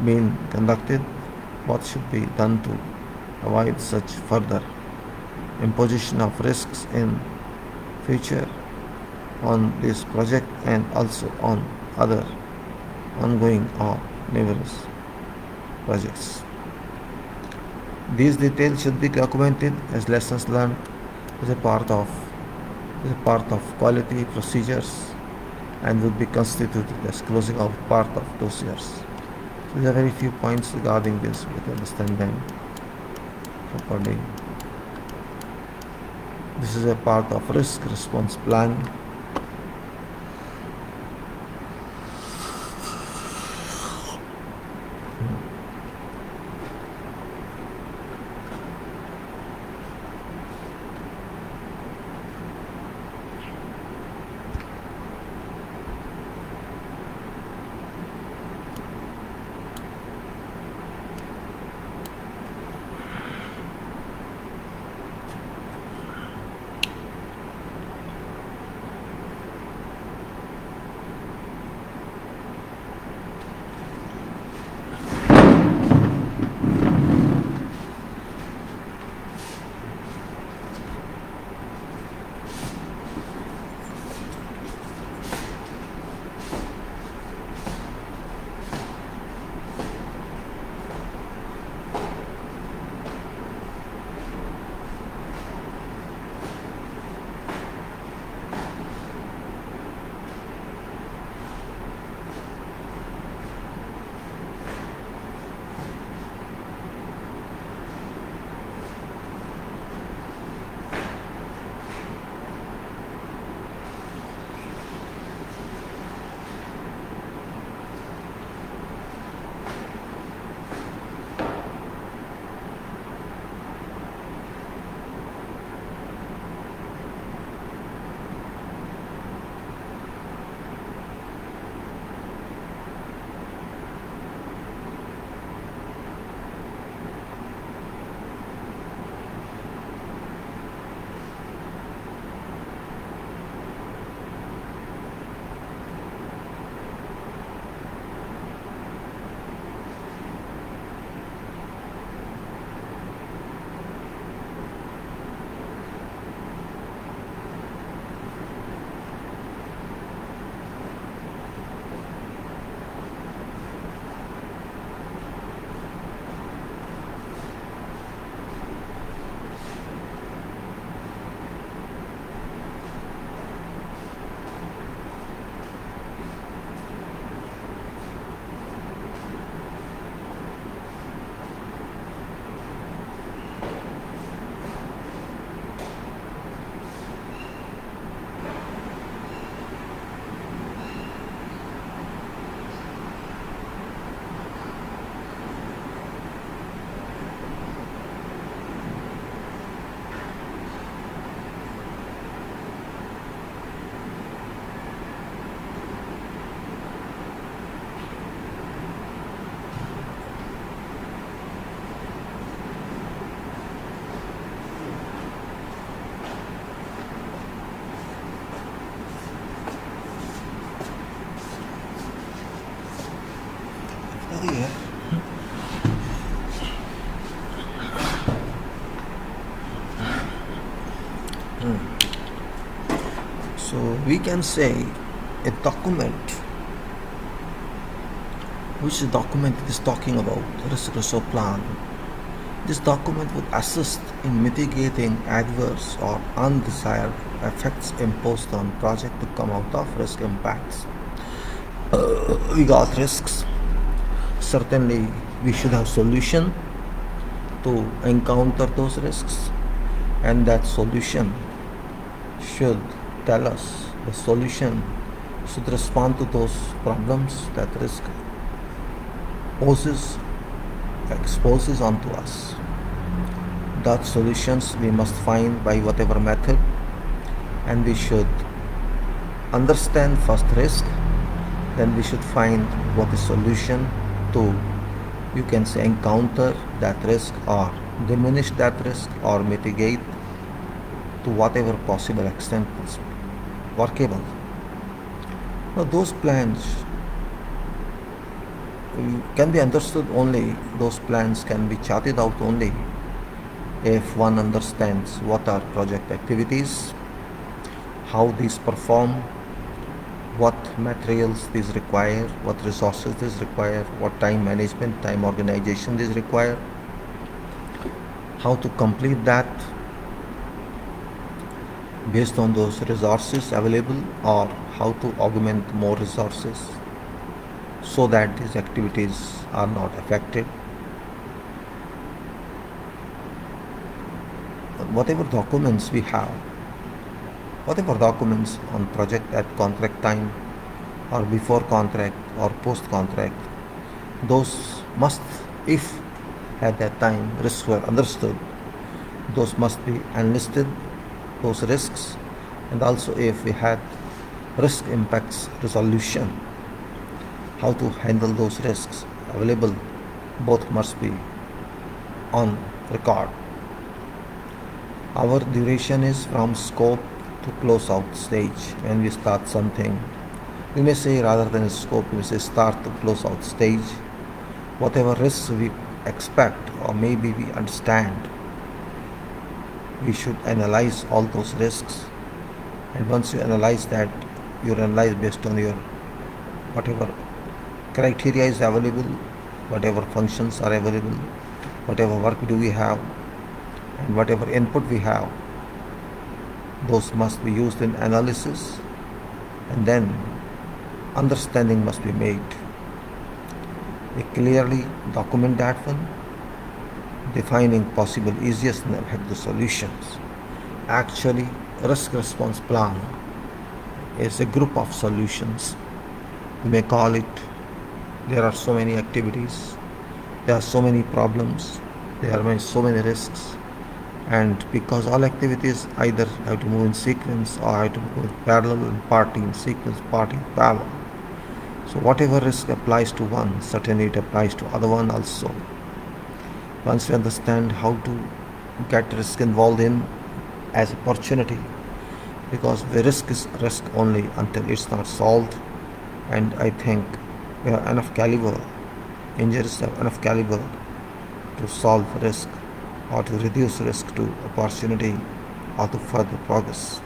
S1: been conducted? What should be done to avoid such further imposition of risks in future on this project and also on other ongoing or numerous projects? These details should be documented as lessons learned as a part of quality procedures and would be constituted as closing out part of dossiers. So there are very few points regarding this. We can understand them properly. This is a part of risk response plan. we can say a document. Which document is talking about risk resource plan? This document would assist in mitigating adverse or undesired effects imposed on project to come out of risk impacts. We got risks. Certainly, we should have solution to encounter those risks, and that solution should tell us the solution should respond to those problems that risk exposes onto us. That solutions we must find by whatever method, and we should understand first risk, then we should find what is solution to, you can say, encounter that risk or diminish that risk or mitigate to whatever possible extent is workable. Now those plans can be understood only, those plans can be charted out only if one understands what are project activities, how these perform, what materials these require, what resources these require, what time management, time organization these require, how to complete that based on those resources available, or how to augment more resources so that these activities are not affected. Whatever documents we have, whatever documents on project at contract time or before contract or post contract, those must, if at that time risks were understood, those must be enlisted, those risks, and also if we had risk impacts resolution, how to handle those risks available, both must be on record. Our duration is from scope to close out stage. When we start something, we may say, rather than scope, we say start to close out stage. Whatever risks we expect or maybe we understand, we should analyze all those risks, and once you analyze that, you analyze based on your whatever criteria is available, whatever functions are available, whatever work do we have, and whatever input we have, those must be used in analysis, and then understanding must be made. We clearly document that one, defining possible easiest and effective solutions. Actually, risk response plan is a group of solutions. You may call it, there are so many activities, there are so many problems, there are so many risks, and because all activities either have to move in sequence or have to move in parallel, and party in sequence, party in parallel. So whatever risk applies to one, certainly it applies to other one also. Once we understand how to get risk involved in as opportunity, because the risk is risk only until it's not solved, and I think we have enough caliber, engineers have enough caliber to solve risk or to reduce risk to opportunity or to further progress.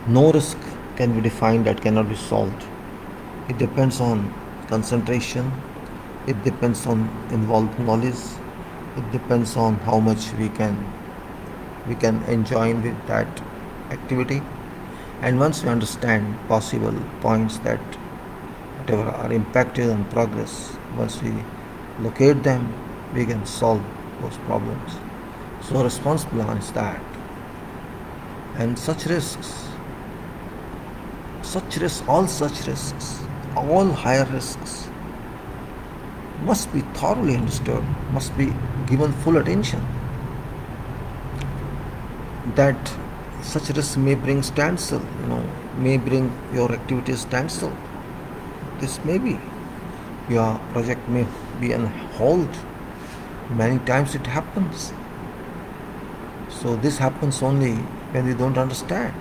S1: No risk can be defined that cannot be solved. It depends on concentration, it depends on involved knowledge, it depends on how much we can enjoin with that activity. And once we understand possible points that whatever are impacted on progress, once we locate them, we can solve those problems. So response plan is that. And such risks, all higher risks must be thoroughly understood, must be given full attention. That such risks may bring standstill, may bring your activities standstill. This may be, your project may be on hold. Many times it happens. So this happens only when we don't understand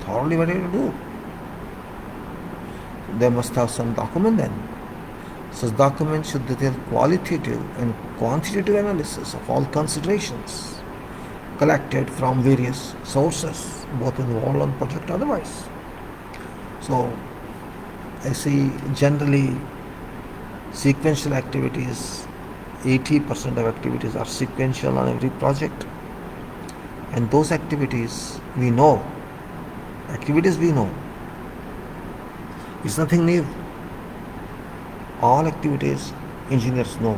S1: thoroughly what to do. They must have some document then. Such document should detail qualitative and quantitative analysis of all considerations, collected from various sources, both involved on project otherwise. So I see generally sequential activities, 80% of activities are sequential on every project, and those activities we know, it's nothing new. All activities engineers know.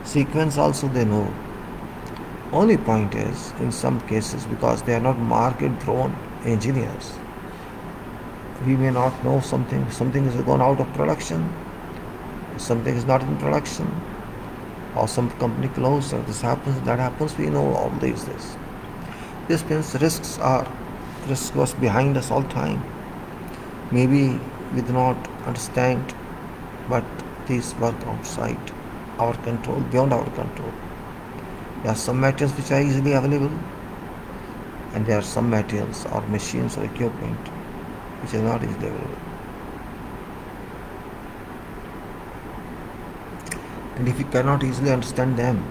S1: Sequence also they know. Only point is, in some cases, because they are not market-drawn engineers, we may not know something is gone out of production, something is not in production, or some company closed, or this happens, that happens, we know all these things. This means risk was behind us all time. Maybe we do not understand, but these work outside our control, beyond our control. There are some materials which are easily available, and there are some materials or machines or equipment which are not easily available. And if we cannot easily understand them,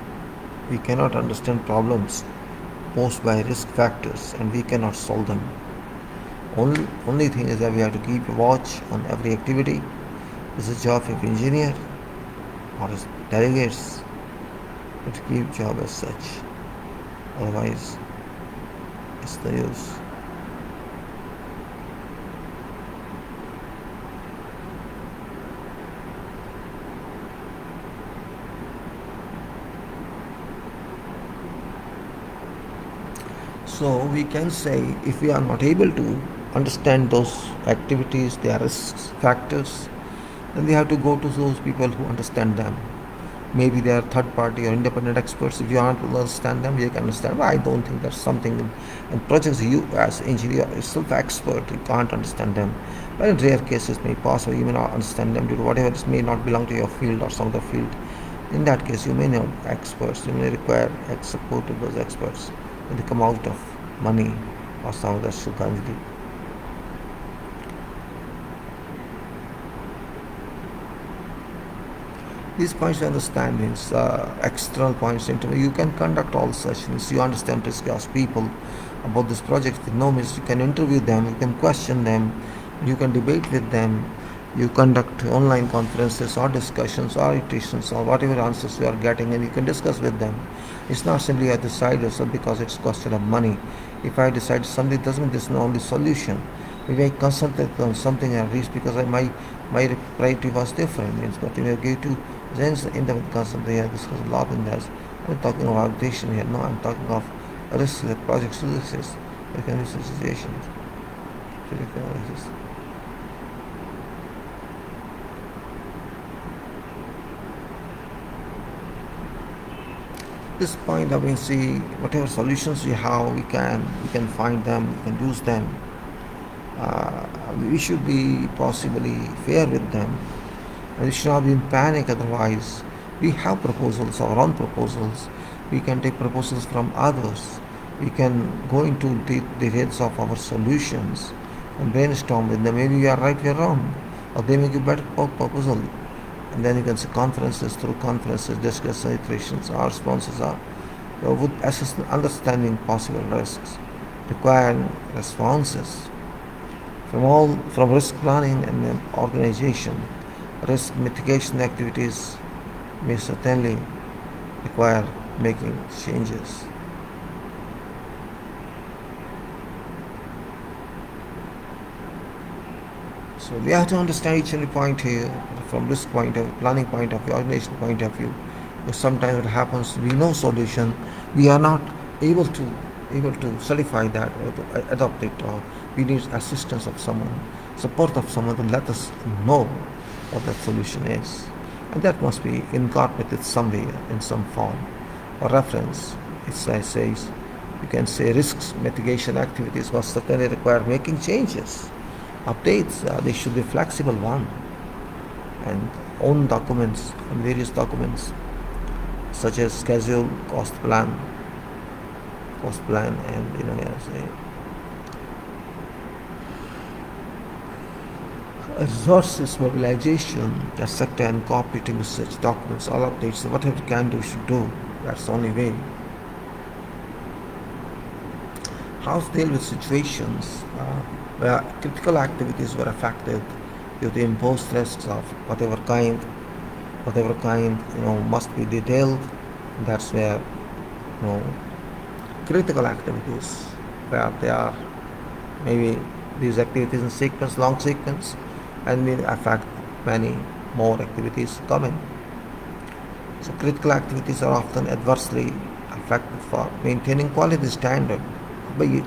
S1: we cannot understand problems posed by risk factors, and we cannot solve them. Only thing is that we have to keep a watch on every activity. This is a job of engineer or as delegates to keep job as such. Otherwise, it's no use. So we can say, if we are not able to understand those activities, their risks, factors, then we have to go to those people who understand them. Maybe they are third party or independent experts. If you aren't able to understand them, you can understand. Well, I don't think there's something in projects you as engineer yourself expert, you can't understand them. But in rare cases may possible you may not understand them due to whatever it may not belong to your field or some other field. In that case, you may need experts. You may require support of those experts when they come out of money or some other strategy. These points of understanding, external points, you can conduct all sessions. You understand risk, ask people about this project with no miss. You can interview them, you can question them, you can debate with them. You conduct online conferences or discussions or iterations or whatever answers you are getting, and you can discuss with them. It's not simply I decide yourself because it's question of money. If I decide something, doesn't mean this is the only solution. Maybe I concentrate on something at least because my priority was different. Means but you go to then in the concept here discuss a lot in this. I'm talking about validation here. No, I'm talking of risk project solutions. You can use situations. This point I mean see whatever solutions we have we can find them, we can use them. We should be possibly fair with them, and we should not be in panic. Otherwise, we have proposals, our own proposals. We can take proposals from others. We can go into the details of our solutions and brainstorm with them. Maybe we are right, we are wrong, or they make a better proposal. And then you can see conferences, through conferences, discuss iterations. Our sponsors are with understanding possible risks, requiring responses from risk planning and organization. Risk mitigation activities may certainly require making changes. So we have to understand each and every point here from risk point of view, planning point of view, organization point of view. Because sometimes what happens, we know solution, we are not able to certify that or to adopt it, or we need assistance of someone, support of someone to let us know what that solution is. And that must be incorporated somewhere in some form or reference. It says, you can say risks mitigation activities must certainly require making changes, updates. They should be flexible one, and own documents and various documents such as schedule, cost plan, and resources mobilization, sector and cooperating such documents, all updates. So whatever you can do, should do. That's the only way. How to deal with situations where critical activities were affected due to imposed risks of whatever kind, must be detailed. That's where, critical activities, where they are maybe these activities in sequence, long sequence, and will affect many more activities coming. So critical activities are often adversely affected for maintaining quality standard. But you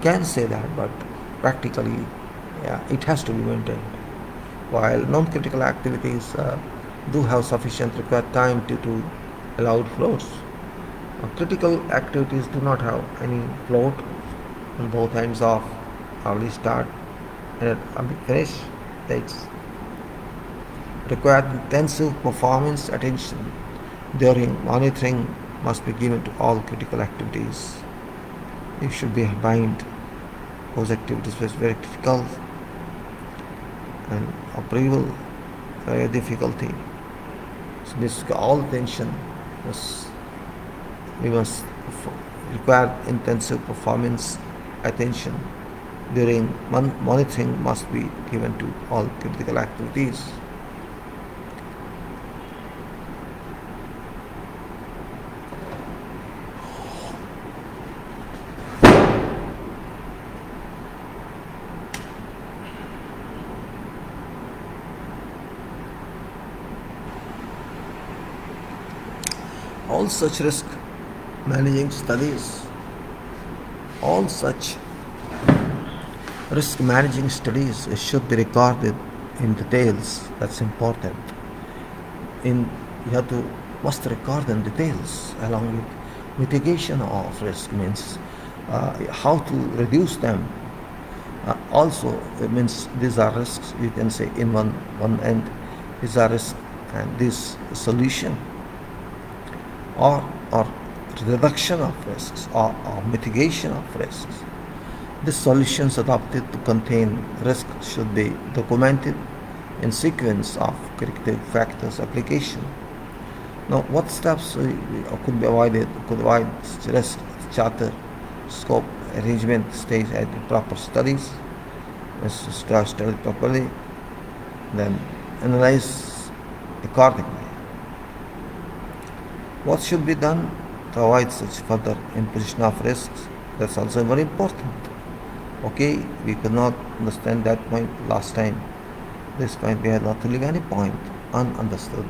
S1: can say that, but practically, yeah, it has to be maintained. While non-critical activities do have sufficient required time to allowed floats, critical activities do not have any float on both ends of early start and finish dates. Required intensive performance attention during monitoring must be given to all critical activities. You should be behind those activities which are very critical and approval very difficulty. So this all attention we must require intensive performance attention during monitoring must be given to all critical activities. All such risk managing studies, all such risk managing studies should be recorded in details. That's important. You must record in details along with mitigation of risk, means how to reduce them. Also, it means these are risks. You can say in one end, these are risks and this solution, or reduction of risks, or mitigation of risks. The solutions adopted to contain risk should be documented in sequence of corrective factors application. Now, what steps could be avoided? Could avoid risk, charter, scope, arrangement, stage at proper studies. Let's study properly, then analyze accordingly. What should be done to avoid such further imposition of risks? That's also very important. Okay, we could not understand that point last time. This point we had not to leave any point ununderstood.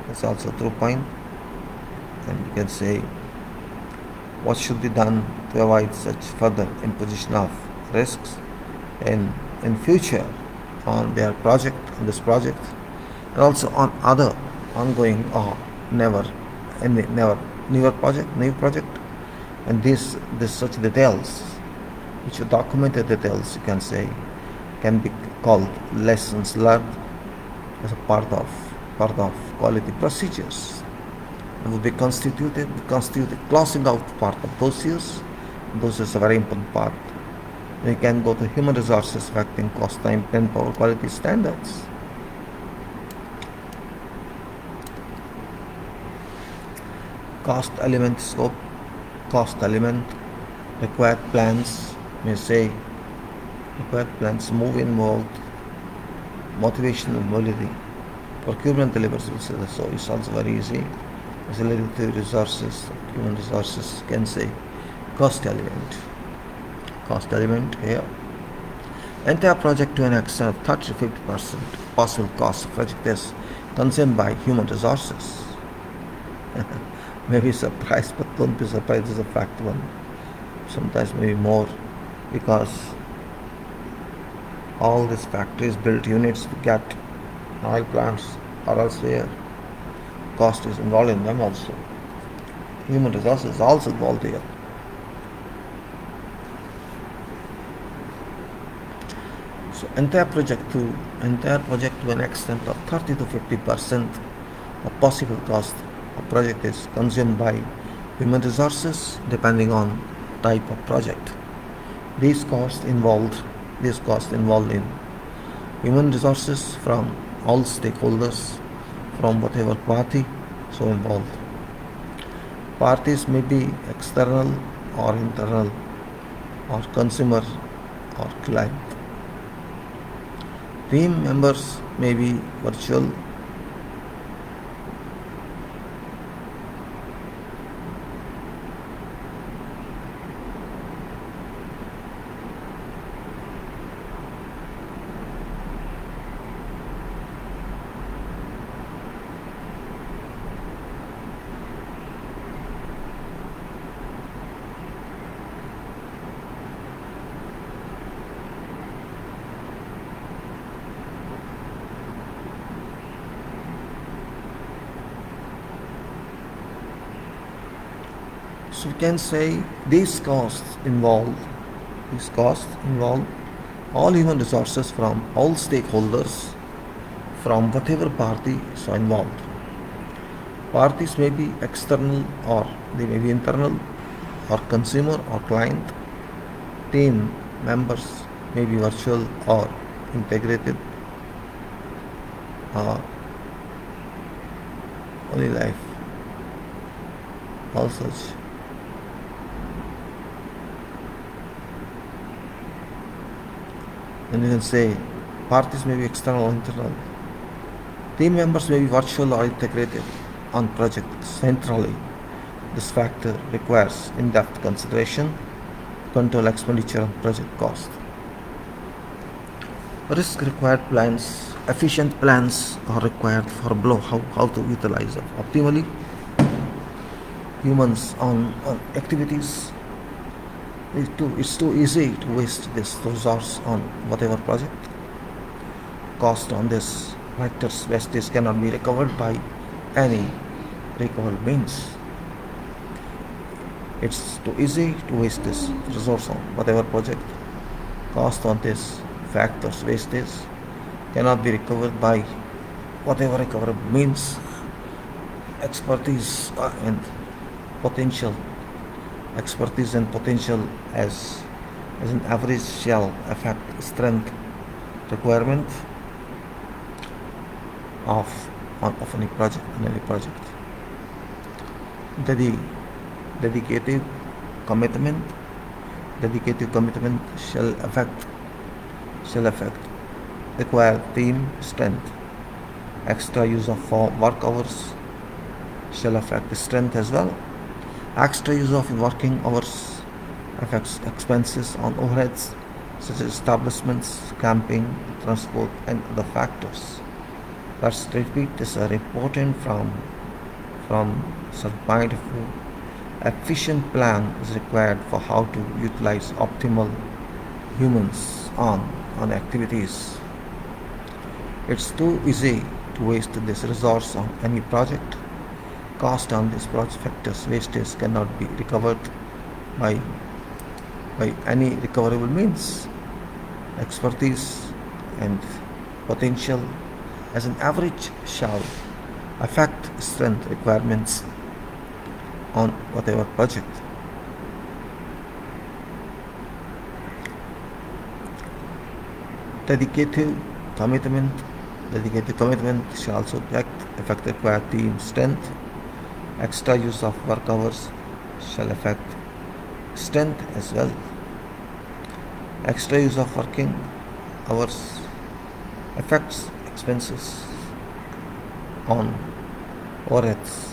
S1: That's also a true point. And you can say what should be done to avoid such further imposition of risks in future on their project, on this project, and also on other ongoing or never new project, and this such details, which are documented details, you can say, can be called lessons learned as a part of quality procedures. It will be constituted closing out part of dossiers. Those is a very important part. You can go to human resources affecting cost, time, manpower, quality standards. Cost element scope, cost element, required plans, may say required plans, move in, move out, motivation and mobility, procurement deliverables. So it's also very easy. It's related to resources, human resources, can say cost element. Cost element here. Entire project to an extent of 30 to 50% possible cost of project is consumed by human resources. Maybe surprised, but don't be surprised, is a fact one. Sometimes maybe more, because all these factories built units we get, oil plants are elsewhere. Cost is involved in them also. Human resources is also involved here. So entire project to an extent of 30 to 50% of possible cost of project is consumed by human resources depending on type of project. These costs involved in human resources from all stakeholders, from whatever party so involved. Parties may be external or internal or consumer or client. Team members may be virtual So we can say these costs involve all human resources from all stakeholders from whatever party so involved. Parties may be external or they may be internal or consumer or client. Team members may be virtual or integrated or only life. All such. And you can say parties may be external or internal. Team members may be virtual or integrated on project centrally. This factor requires in-depth consideration to control expenditure and project cost. Risk required plans, efficient plans are required for how to utilize optimally humans on activities. It's too easy to waste this resource on whatever project. Cost on this factors wastage cannot be recovered by any recoverable means. It's too easy to waste this resource on whatever project. Cost on this factors wastage cannot be recovered by whatever recoverable means. Expertise and potential as an average shall affect strength requirement of any project. Dedicated commitment shall affect require team strength. Extra use of work hours shall affect strength as well. Extra use of working hours affects expenses on overheads such as establishments, camping, transport, and other factors. Let's repeat this are important from such point of view. Efficient plan is required for how to utilize optimal humans on activities. It's too easy to waste this resource on any project. Cost on this project factors wastage cannot be recovered by any recoverable means. Expertise and potential as an average shall affect strength requirements on whatever project. Dedicated commitment shall also affect required team strength. Extra use of work hours shall affect strength as well. Extra use of working hours affects expenses on overheads.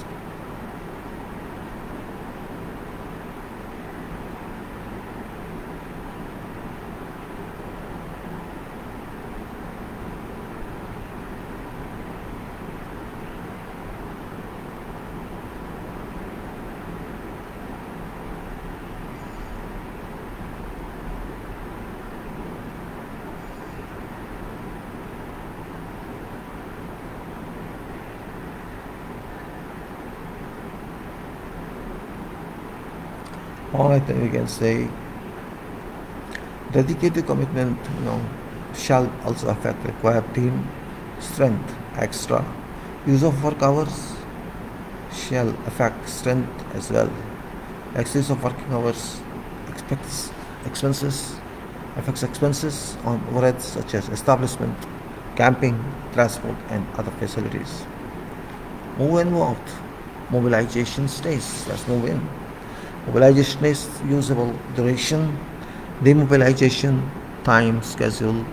S1: Alright, then we can say dedicated commitment shall also affect required team strength. Extra use of work hours shall affect strength as well. Excess of working hours affects expenses on overheads such as establishment, camping, transport, and other facilities. Move in, move out. Mobilization stays. Let's move in. Mobilization is usable duration Demobilization time schedule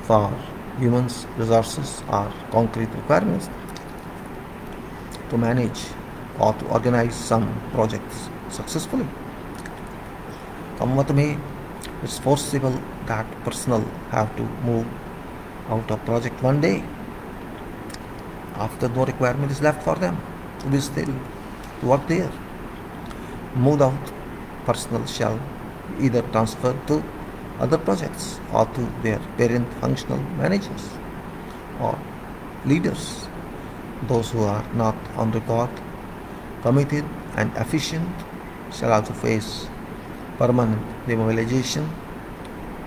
S1: for human resources are concrete requirements to manage or to organize some projects successfully. Come what may, it's foreseeable that personnel have to move out of project one day after no requirement is left for them to be still to work there. Moved out personnel shall either transfer to other projects or to their parent functional managers or leaders. Those who are not on record, committed and efficient shall also face permanent demobilization,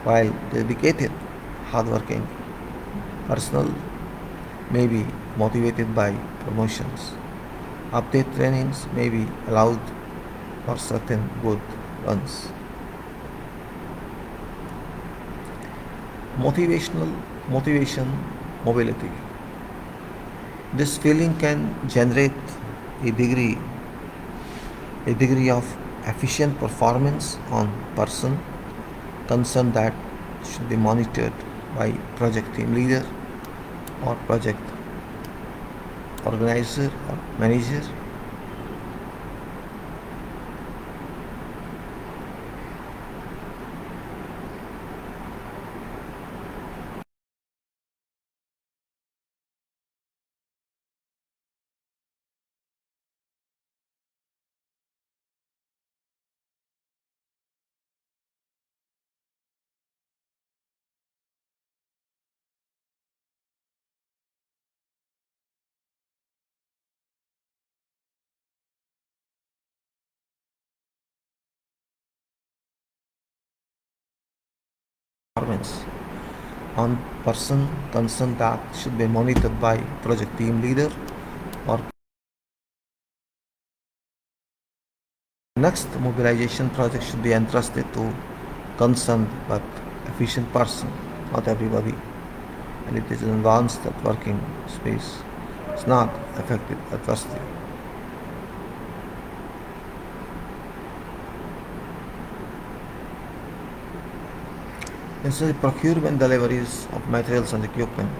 S1: while dedicated, hardworking personnel may be motivated by promotions. Update trainings may be allowed for certain good ones. Motivation, mobility. This feeling can generate a degree of efficient performance on person concerned that should be monitored by project team leader or project organizer or manager. Performance on person concerned that should be monitored by project team leader or next mobilization project should be entrusted to concerned but efficient person, not everybody, and it is advanced that working space is not affected adversely. Instead, procurement deliveries of materials and equipment.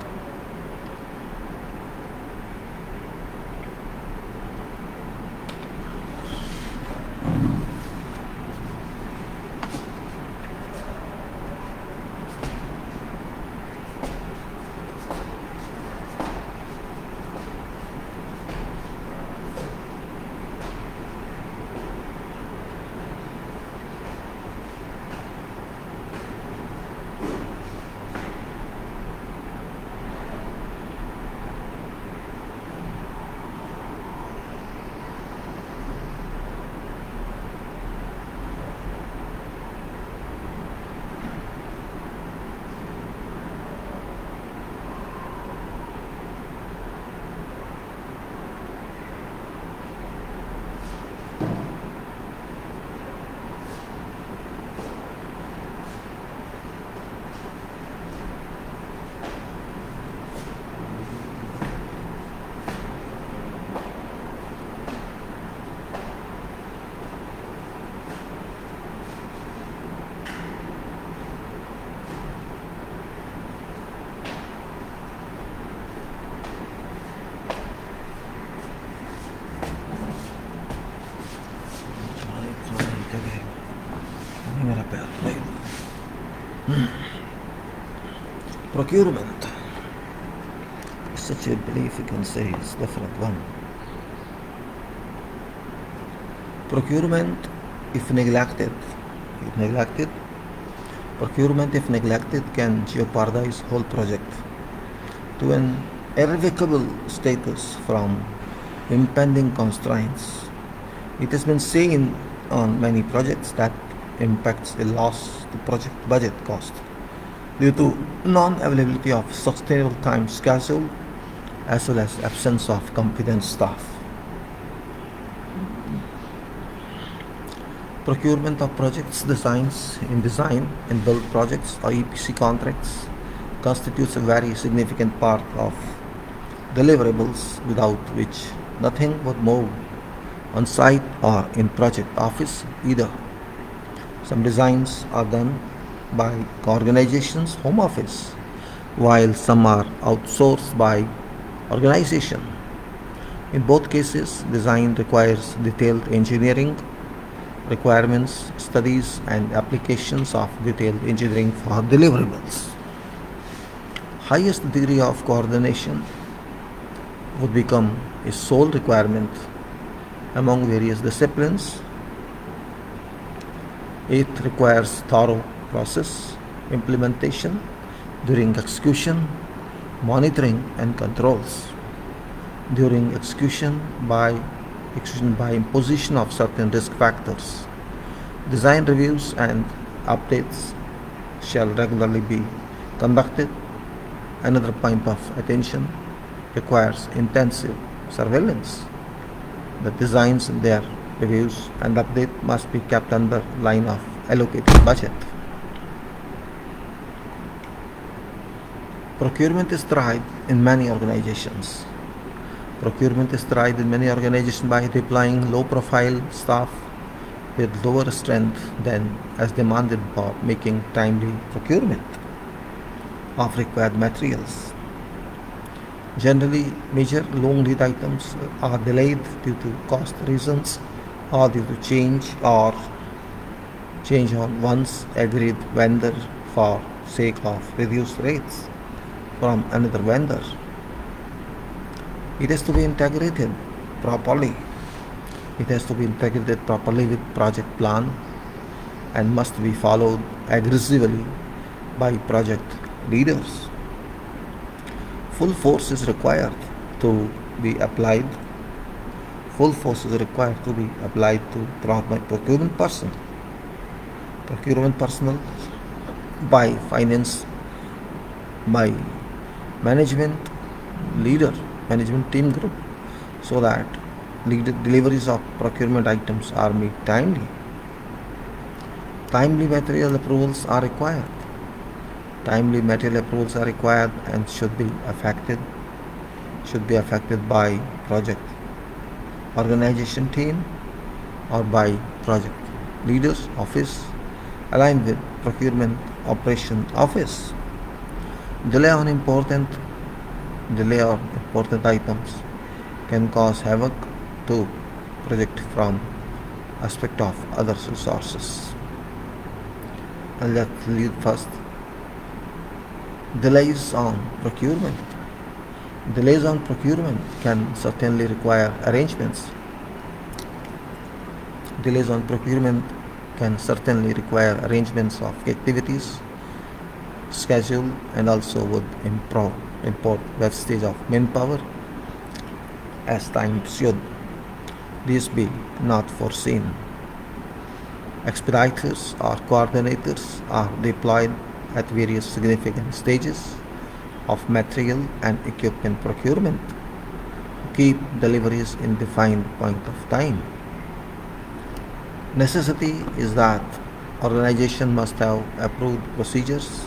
S1: Procurement is such a belief, you can say, it's different one. Procurement, if neglected, can jeopardize whole project to an irrevocable status from impending constraints. It has been seen on many projects that impacts a loss to project budget cost due to non-availability of sustainable time schedule as well as absence of competent staff. Procurement of projects design and build projects or EPC contracts constitutes a very significant part of deliverables without which nothing would move on site or in project office either. Some designs are done by organization's home office, while some are outsourced by organization. In both cases, design requires detailed engineering requirements, studies, and applications of detailed engineering for deliverables. Highest degree of coordination would become a sole requirement among various disciplines. Eighth requires thorough process implementation during execution, monitoring, and controls. During execution by imposition of certain risk factors. Design reviews and updates shall regularly be conducted. Another point of attention requires intensive surveillance. The designs, their reviews and update must be kept under line of allocated budget. Procurement is tried in many organizations. Procurement is tried in many organizations by deploying low-profile staff with lower strength than as demanded for making timely procurement of required materials. Generally, major long lead items are delayed due to cost reasons or due to change on once agreed vendor for sake of reduced rates from another vendor. It has to be integrated properly. It has to be integrated properly with project plan and must be followed aggressively by project leaders. Full force is required to be applied. Full force is required to be applied to procurement personnel. Procurement personnel by finance, by management team group, so that deliveries of procurement items are made timely. Timely material approvals are required. Timely material approvals are required and should be affected by project organization team or by project leaders office aligned with procurement operation office. Delay on important items can cause havoc to project from aspect of other resources. And let's lead first. Delays on procurement. Delays on procurement can certainly require arrangements. Delays on procurement can certainly require arrangements of activities, schedule, and also would import wastage of manpower as times should these be not foreseen. Expediters or coordinators are deployed at various significant stages of material and equipment procurement to keep deliveries in defined point of time. Necessity is that organization must have approved procedures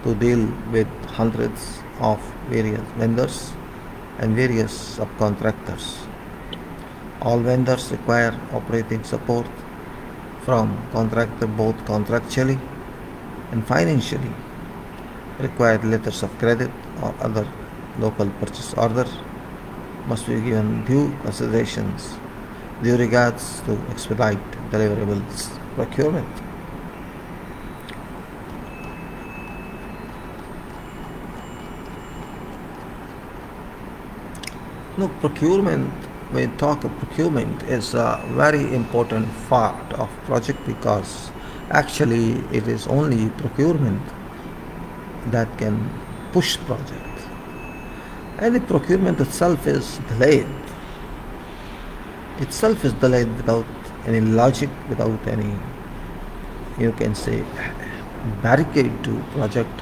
S1: to deal with hundreds of various vendors and various subcontractors. All vendors require operating support from contractor both contractually and financially. Required letters of credit or other local purchase order must be given due considerations, due regards to expedite deliverables procurement. Look, procurement, when we talk of procurement, is a very important part of project because actually it is only procurement that can push project. And the procurement itself is delayed. Itself is delayed without any logic, without any, you can say, barricade to project.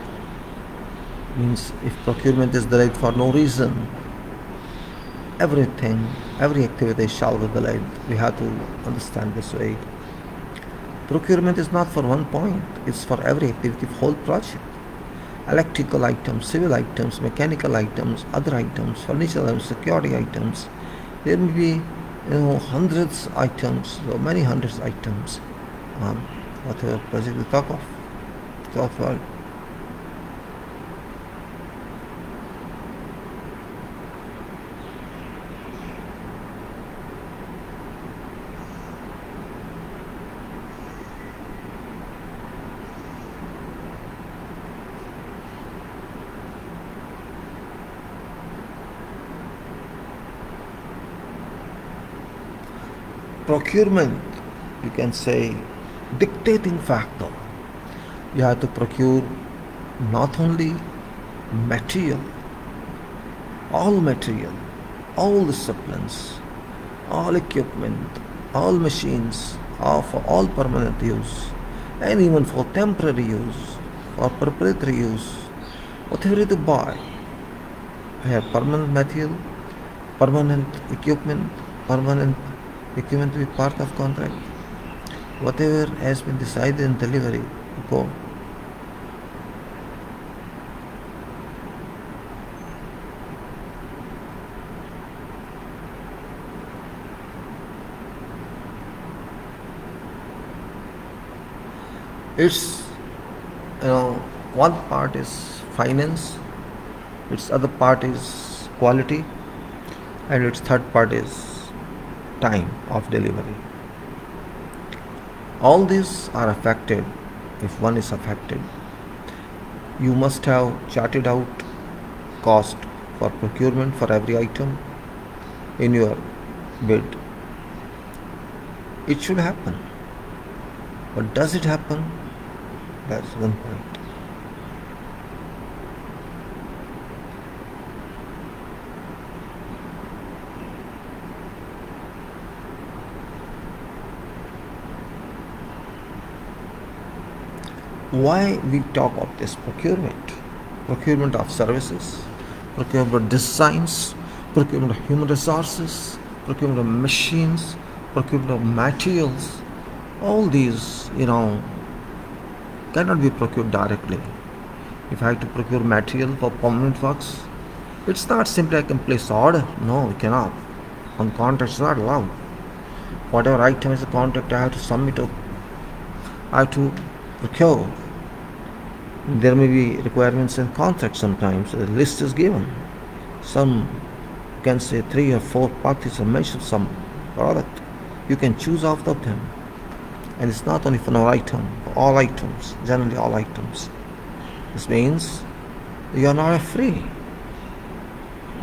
S1: Means if procurement is delayed for no reason, every activity shall be delayed. We have to understand this way. Procurement is not for one point, it's for every activity, whole project. Electrical items, civil items, mechanical items, other items, furniture items, security items. There may be hundreds items, or many hundreds items whatever project we talk about. Procurement, you can say, dictating factor. You have to procure not only material, all disciplines, all equipment, all machines, for all permanent use, and even for temporary use, for preparatory use, whatever you buy. I have permanent material, permanent permanent equipment to be part of contract. Whatever has been decided in delivery, go. It's, one part is finance, its other part is quality, and its third part is time of delivery. All these are affected. If one is affected, you must have charted out cost for procurement for every item in your bid. It should happen. But does it happen? That's one point. Why we talk of this procurement of services, procurement of designs, procurement of human resources, procurement of machines, procurement of materials. All these, cannot be procured directly. If I have to procure material for permanent works, it's not simply I can place order. No, we cannot. On contract, it's not allowed. Whatever item is a contract, I have to submit. I have to procure. There may be requirements in contract sometimes. A list is given. Some can say 3 or 4 parties have mentioned some product. You can choose out of them. And it's not only for no item, for all items, generally all items. This means you are not free.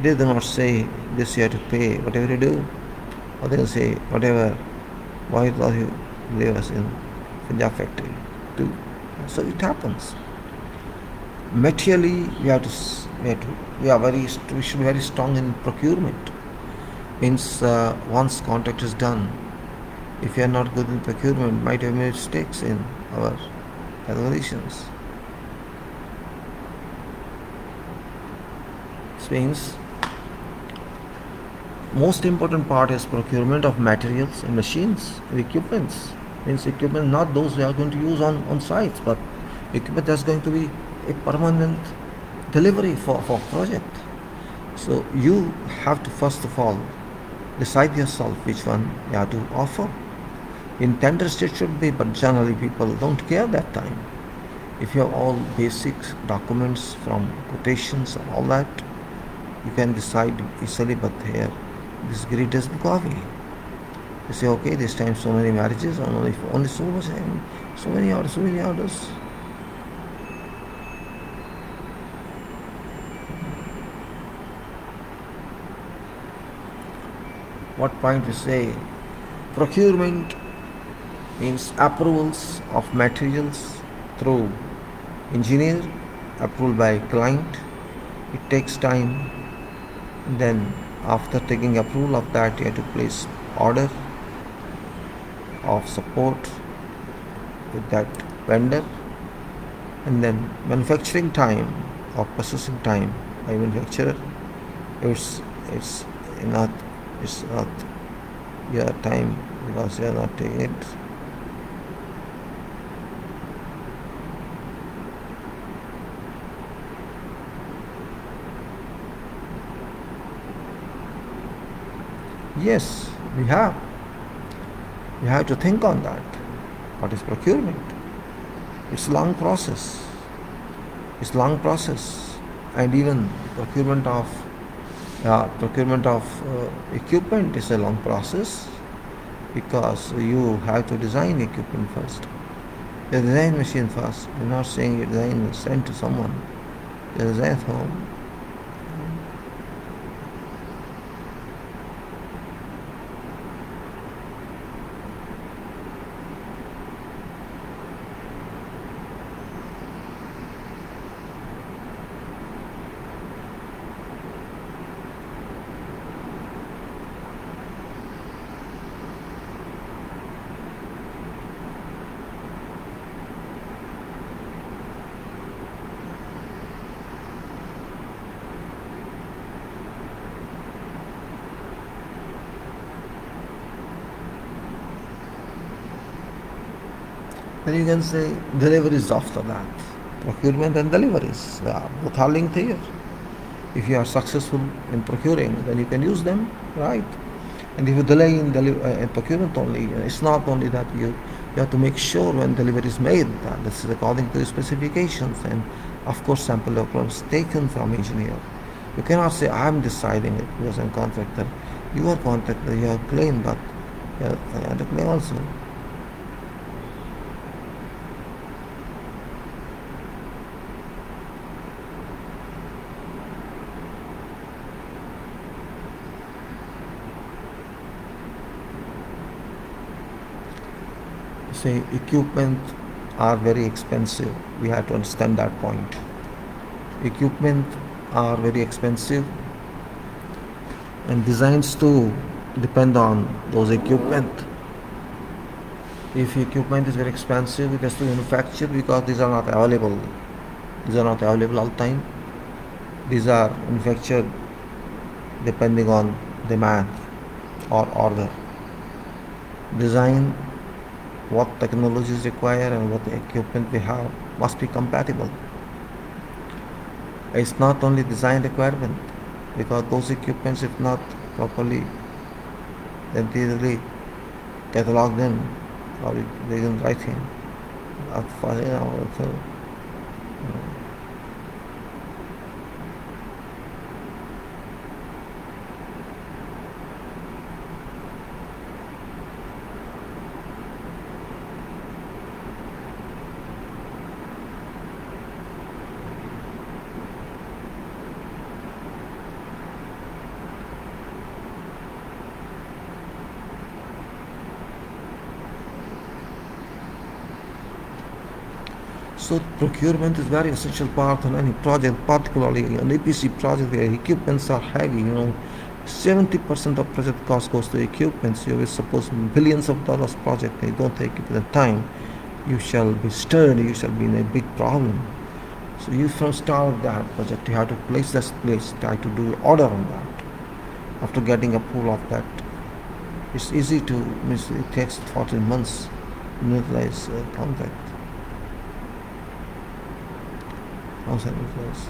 S1: They do not say this you have to pay whatever you do, or they say whatever, why do you leave us in Punjab factory? Do. So it happens. Materially, we should be very strong in procurement. Means once contract is done, if you are not good in procurement, might have made mistakes in our calculations. This means most important part is procurement of materials and machines and equipments. Means equipment not those we are going to use on sites, but equipment that's going to be a permanent delivery for project. So you have to first of all decide yourself which one you have to offer. In tenders it should be, but generally people don't care that time. If you have all basic documents from quotations and all that, you can decide easily, but here this grid doesn't copy. You say, okay, this time so many marriages, only so much, so many orders. What point we say? Procurement means approvals of materials through engineer, approval by client. It takes time. Then after taking approval of that, you have to place order of support with that vendor, and then manufacturing time or processing time by manufacturer. It's not your time because you are not taking it. Yes, we have. We have to think on that. What is procurement? It's a long process. It's long process, and even procurement of equipment is a long process, because you have to design equipment first. You design machine first. You're not saying you design and send to someone. You design at home. Then you can say deliveries after that. Procurement and deliveries, they are both are linked here. If you are successful in procuring, then you can use them, right? And if you delay in procurement only, it's not only that you have to make sure when delivery is made that this is according to the specifications, and of course sample records taken from engineer. You cannot say I'm deciding it because I'm contractor. You are contractor, you have claim, but you have to claim also. Say equipment are very expensive. We have to understand that point. Equipment are very expensive, and designs too depend on those equipment. If equipment is very expensive, it has to manufacture because these are not available. These are not available all the time. These are manufactured depending on demand or order. Design what technologies require and what equipment we have must be compatible. It's not only design requirement, because those equipments, if not properly really cataloged in, or they in writing, So procurement is very essential part in any project, particularly an EPC project where equipments are heavy. 70% of project cost goes to equipment. So you suppose billions of dollars project, they don't take it the time. You shall be stirred. You shall be in a big problem. So you from start that project, you have to place, try to do order on that. After getting approval of that, it's easy to miss. It takes 14 months to utilize contract. Outside utilize.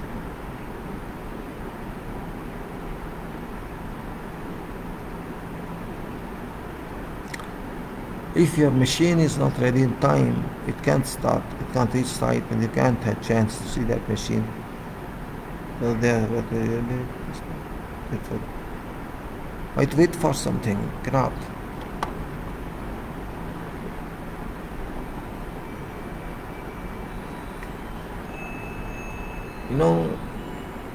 S1: If your machine is not ready in time, it can't start, it can't reach site, and you can't have a chance to see that machine. So there, might wait for something, cannot.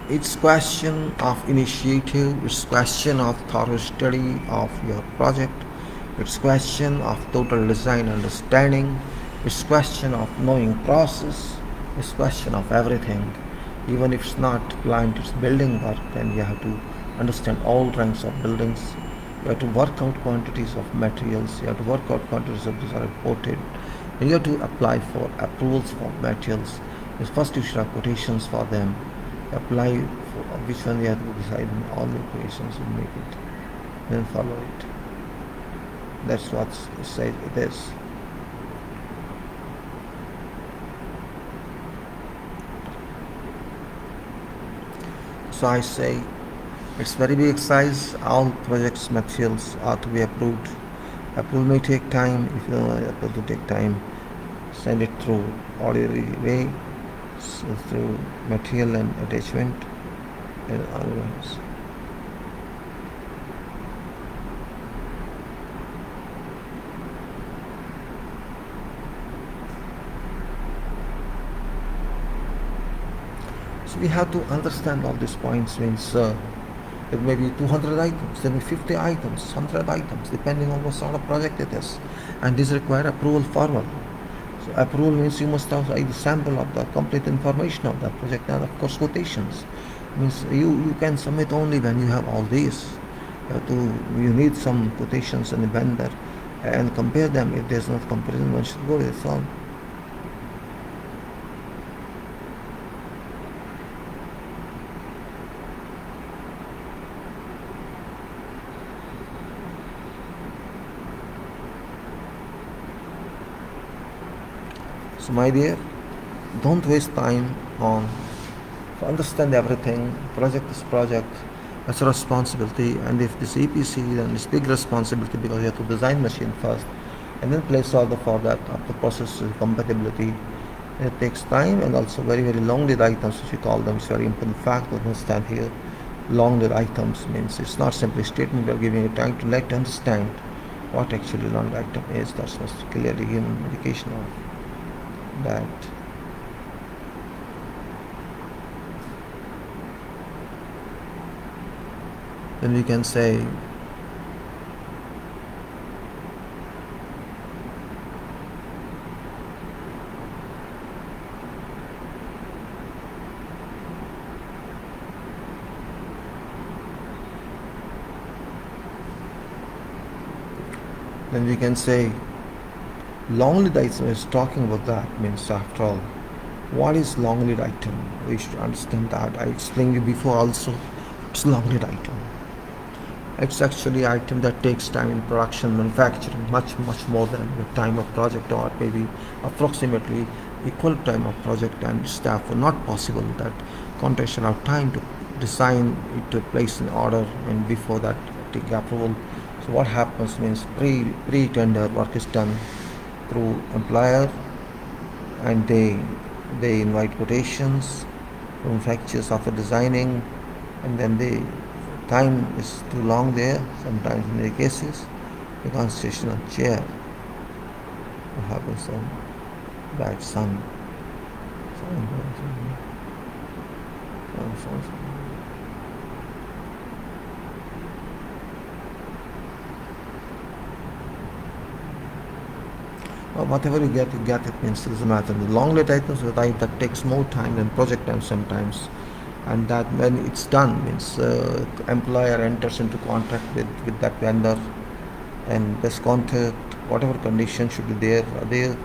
S1: It's question of initiative, it's question of thorough study of your project, it's question of total design understanding, it's question of knowing process, it's question of everything. Even if it's not plant, it's building work, then you have to understand all ranks of buildings. You have to work out quantities of materials, you have to work out quantities of these are imported, and you have to apply for approvals for materials. First you should have quotations for them, apply for which one you have to decide in all the equations and make it, then follow it. That's what it is. So I say it's very big exercise. All projects materials are to be approved. Approval may take time. If you don't approve to take time, send it through ordinary way, so through material and attachment and otherwise. So we have to understand all these points. Means there may be 200 items, there may be 50 items, 100 items, depending on what sort of project it is, and this require approval formal. So approval means you must have a sample of the complete information of that project, and of course quotations. Means you can submit only when you have all these. You need some quotations in the vendor and compare them. If there's not comparison, one should go with it. So So my dear, don't waste time on understand everything. Project is project. It's a responsibility, and if this EPC, then it's big responsibility because you have to design machine first, and then place order for that of the process compatibility. It takes time, and also very long lead items, which we call them. It's very important fact to understand here. Long lead items means it's not simply a statement. We are giving you time to let understand what actually long lead item is. That's most clearly given indication of that. Then we can say long lead item is talking about that. Means after all, what is long lead item? We should understand that. I explained you before also. It's long lead item. It's actually item that takes time in production, manufacturing, much more than the time of project, or maybe approximately equal time of project and staff. Not possible that contract should have time to design it, to place an order, and before that take approval. So what happens means pre-tender work is done through employer, and they invite quotations from manufacturers after designing, and then time is too long there. Sometimes in many cases the constitutional chair, what happens then? Bad sun. Well, whatever you get it. Means it doesn't matter. The long lead items that takes more time than project time sometimes, and that when it's done means employer enters into contract with that vendor, and this contract, whatever conditions should be there are there.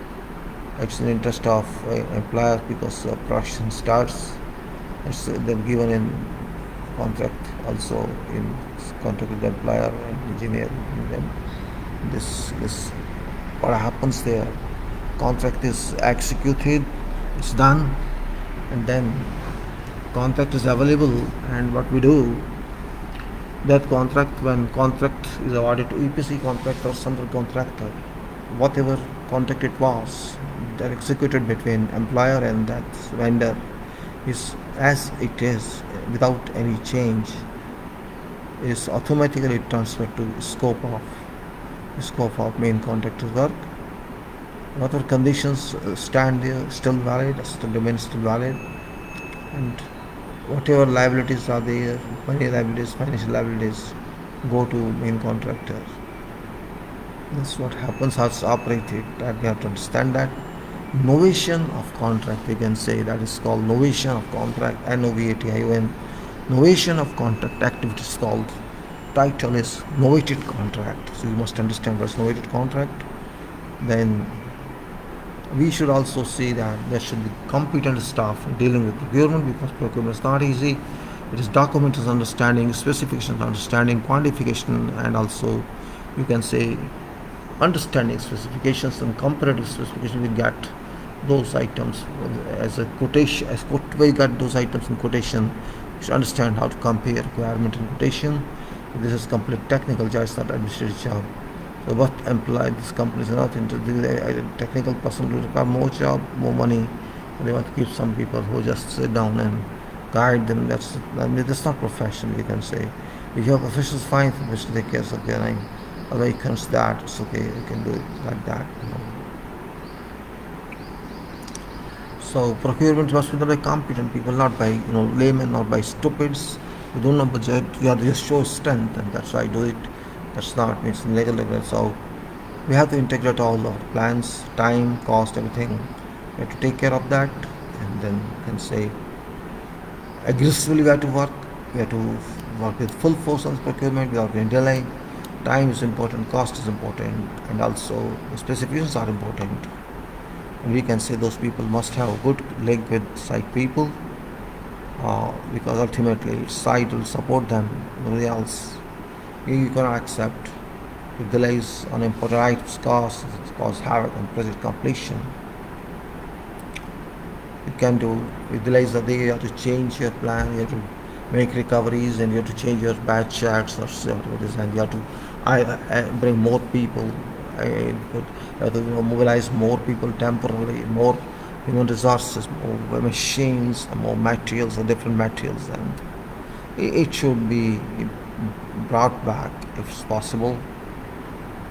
S1: It's in the interest of employer, because production starts. It's then given in contract, also in contract with the employer and engineer. And then this what happens there? Contract is executed, it's done, and then contract is available, and what we do, that contract, when contract is awarded to EPC contractor or some other contractor, whatever contract it was that executed between employer and that vendor is as it is, without any change, is automatically transferred to scope of main contractor's work. Whatever conditions stand there still valid, still remain valid, and whatever liabilities are there, money liabilities, financial liabilities, go to main contractor. That's what happens, how it's operated. That we have to understand that. Novation of contract, we can say, that is called novation of contract, NOVATION. Novation of contract activity is called. Title is novated contract. So you must understand what's novated contract. Then we should also see that there should be competent staff dealing with procurement, because procurement is not easy. It is document is understanding, specifications understanding, quantification, and also you can say understanding specifications and comparative specifications. We get those items as a quotation, we got those items in quotation. You should understand how to compare requirement and quotation. This is complete technical job, it's not administrative job. what employ these companies are not into the technical person will require more job, more money. They want to keep some people who just sit down and guide them. That's not professional, you can say. If you're professionals, fine, professional take care of their name. Although it comes to that, it's okay, you can do it like that. So procurement must be done by competent people, not by laymen, not by stupids who don't know budget. We have to just show strength, and that's why I do it. That's not means legal level. So we have to integrate all our plans, time, cost, everything. We have to take care of that, and then you can say aggressively we have to work. We have to work with full force on procurement without any delay. Time is important, cost is important, and also the specifications are important. And we can say those people must have a good link with site people, because ultimately site will support them, nobody else. You cannot accept if delays on important items cause havoc on project completion. You can do with delays that you have to change your plan, you have to make recoveries, and you have to change your batch checks or whatever it is, and you have to bring more people. You have to mobilize more people temporarily, more human resources, more machines, more materials, or different materials, and it should be brought back if it's possible.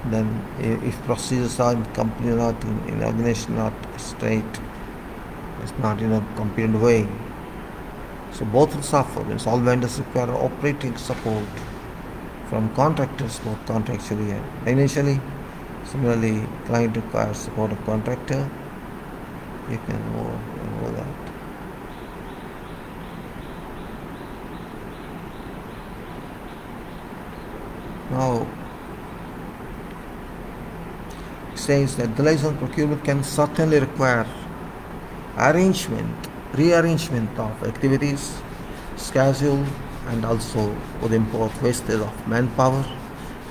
S1: Then if procedures are in company, not in organization, not straight, it's not in a competent way, so both will suffer. Means all vendors require operating support from contractors, both contractually and financially. Similarly, client requires support of contractor. You can know that. Now, it says that delays on procurement can certainly require rearrangement of activities, schedule, and also would import wastage of manpower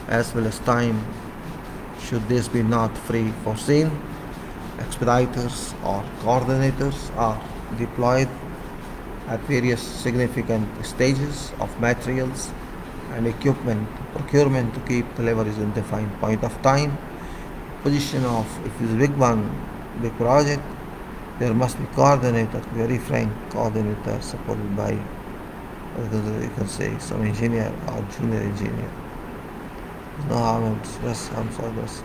S1: as well as time. Should this be not foreseen, expeditors or coordinators are deployed at various significant stages of materials and equipment procurement to keep deliveries in defined point of time. Position of, if it's a big project, there must be coordinator, very frank coordinator supported by, you can say, some engineer or junior engineer. There's no harm in stress, I'm sorry, there's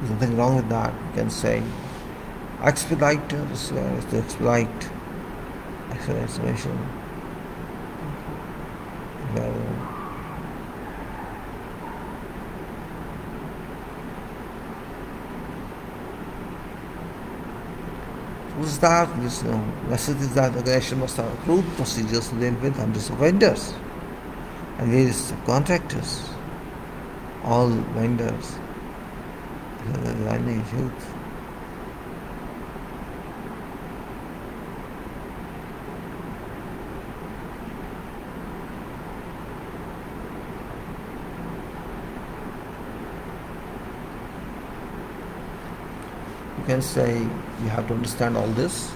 S1: nothing wrong with that. You can say expediter is to expedite explanation. What's that? This message is that the organization must have approved procedures to deal with hundreds of vendors and various contractors. All vendors. I need youth. You can say you have to understand all this.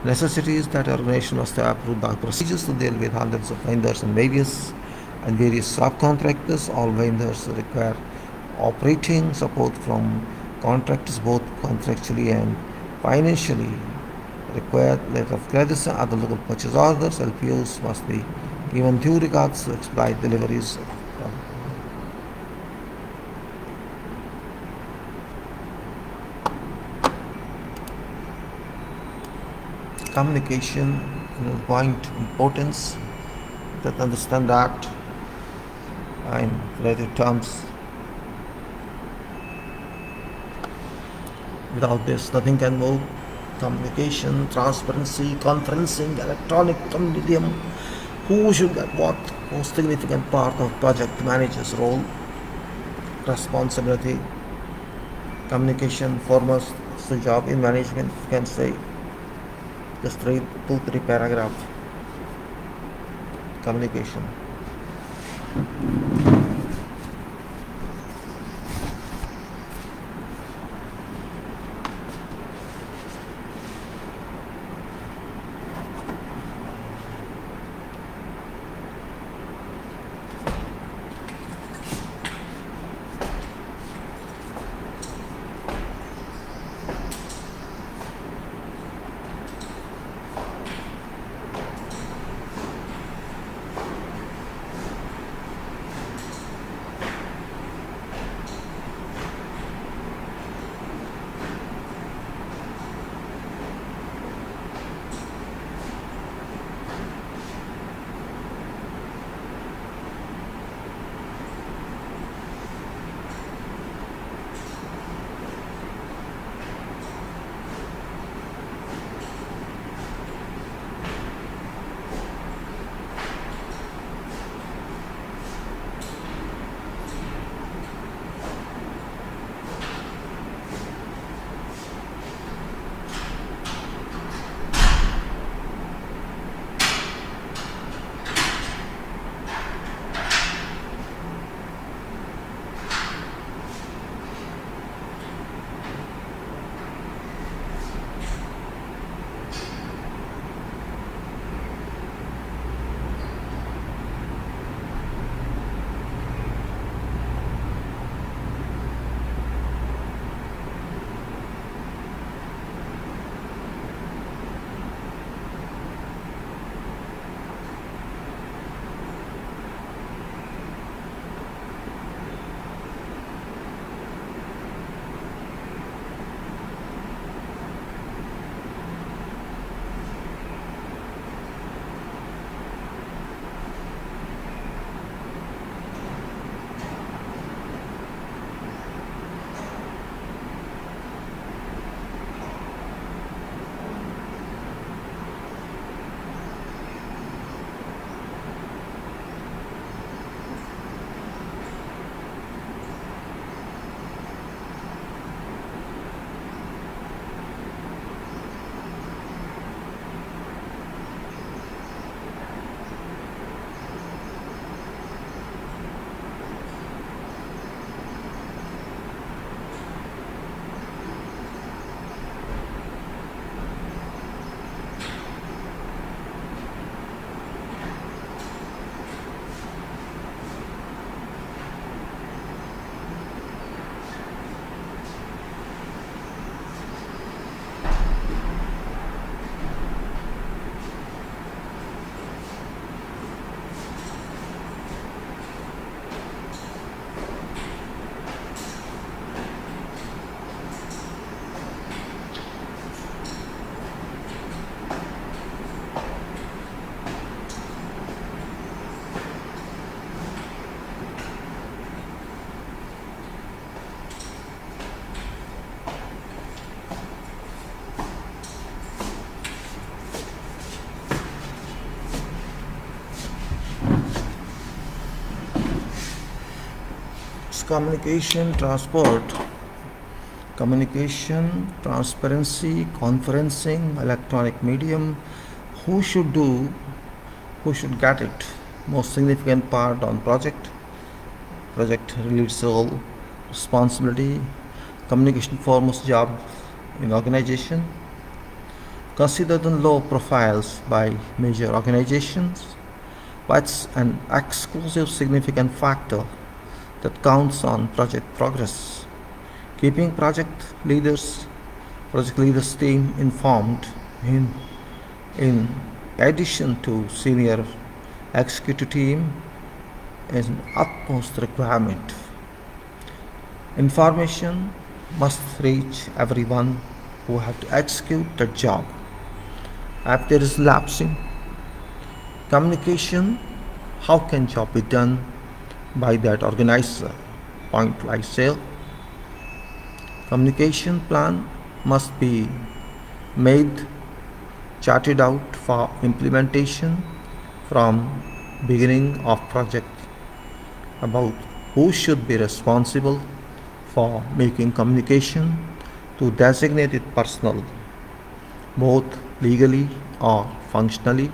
S1: Necessity is that organization must have approved the procedures to deal with hundreds of vendors and various subcontractors. All vendors require operating support from contractors, both contractually and financially. Required letter of credit and other local purchase orders, LPOs must be given due regards to expedite deliveries. Communication, point importance, that understand that in relative terms. Without this, nothing can move. Communication, transparency, conferencing, electronic medium. Who should get what? Most significant part of project manager's role, responsibility. Communication, foremost, is the job in management. You can say, just read 2-3 paragraphs. Communication. Communication, transport, communication, transparency, conferencing, electronic medium. Who should do? Who should get it? Most significant part on project relates role, responsibility, communication foremost job in organization. Consider the low profiles by major organizations, but it's an exclusive significant factor that counts on project progress. Keeping project leaders team informed in addition to senior executive team is an utmost requirement. Information must reach everyone who have to execute the job. If there is lapsing communication, how can job be done by that organizer? Point like sale. Communication plan must be made, charted out for implementation from beginning of project about who should be responsible for making communication to designated personnel, both legally or functionally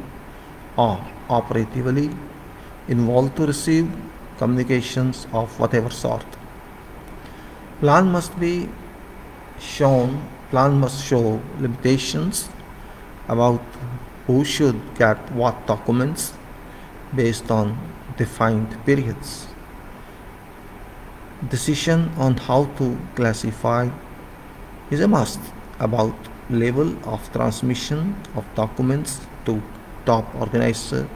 S1: or operatively involved to receive communications of whatever sort. Plan must show limitations about who should get what documents based on defined periods. Decision on how to classify is a must about level of transmission of documents to top organization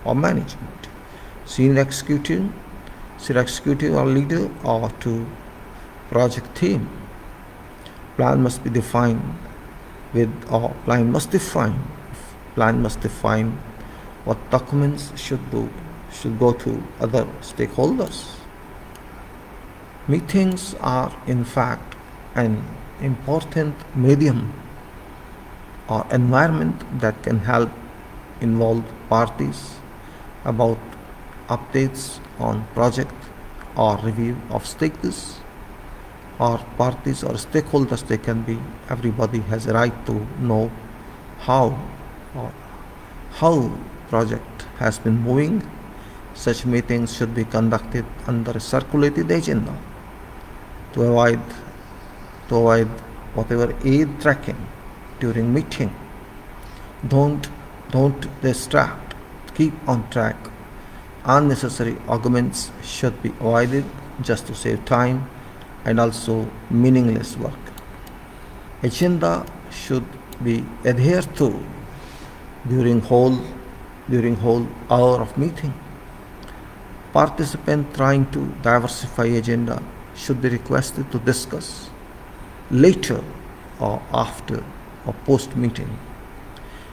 S1: or management, senior executive or leader, or to project team. Plan must define what documents should go to other stakeholders. Meetings are in fact an important medium or environment that can help involved parties about updates on project or review of status, or parties or stakeholders. Everybody has a right to know how project has been moving. Such meetings should be conducted under a circulated agenda to avoid whatever aid tracking during meeting. Don't distract. Keep on track. Unnecessary arguments should be avoided just to save time and also meaningless work. Agenda should be adhered to during whole hour of meeting. Participant trying to diversify agenda should be requested to discuss later or after or post meeting.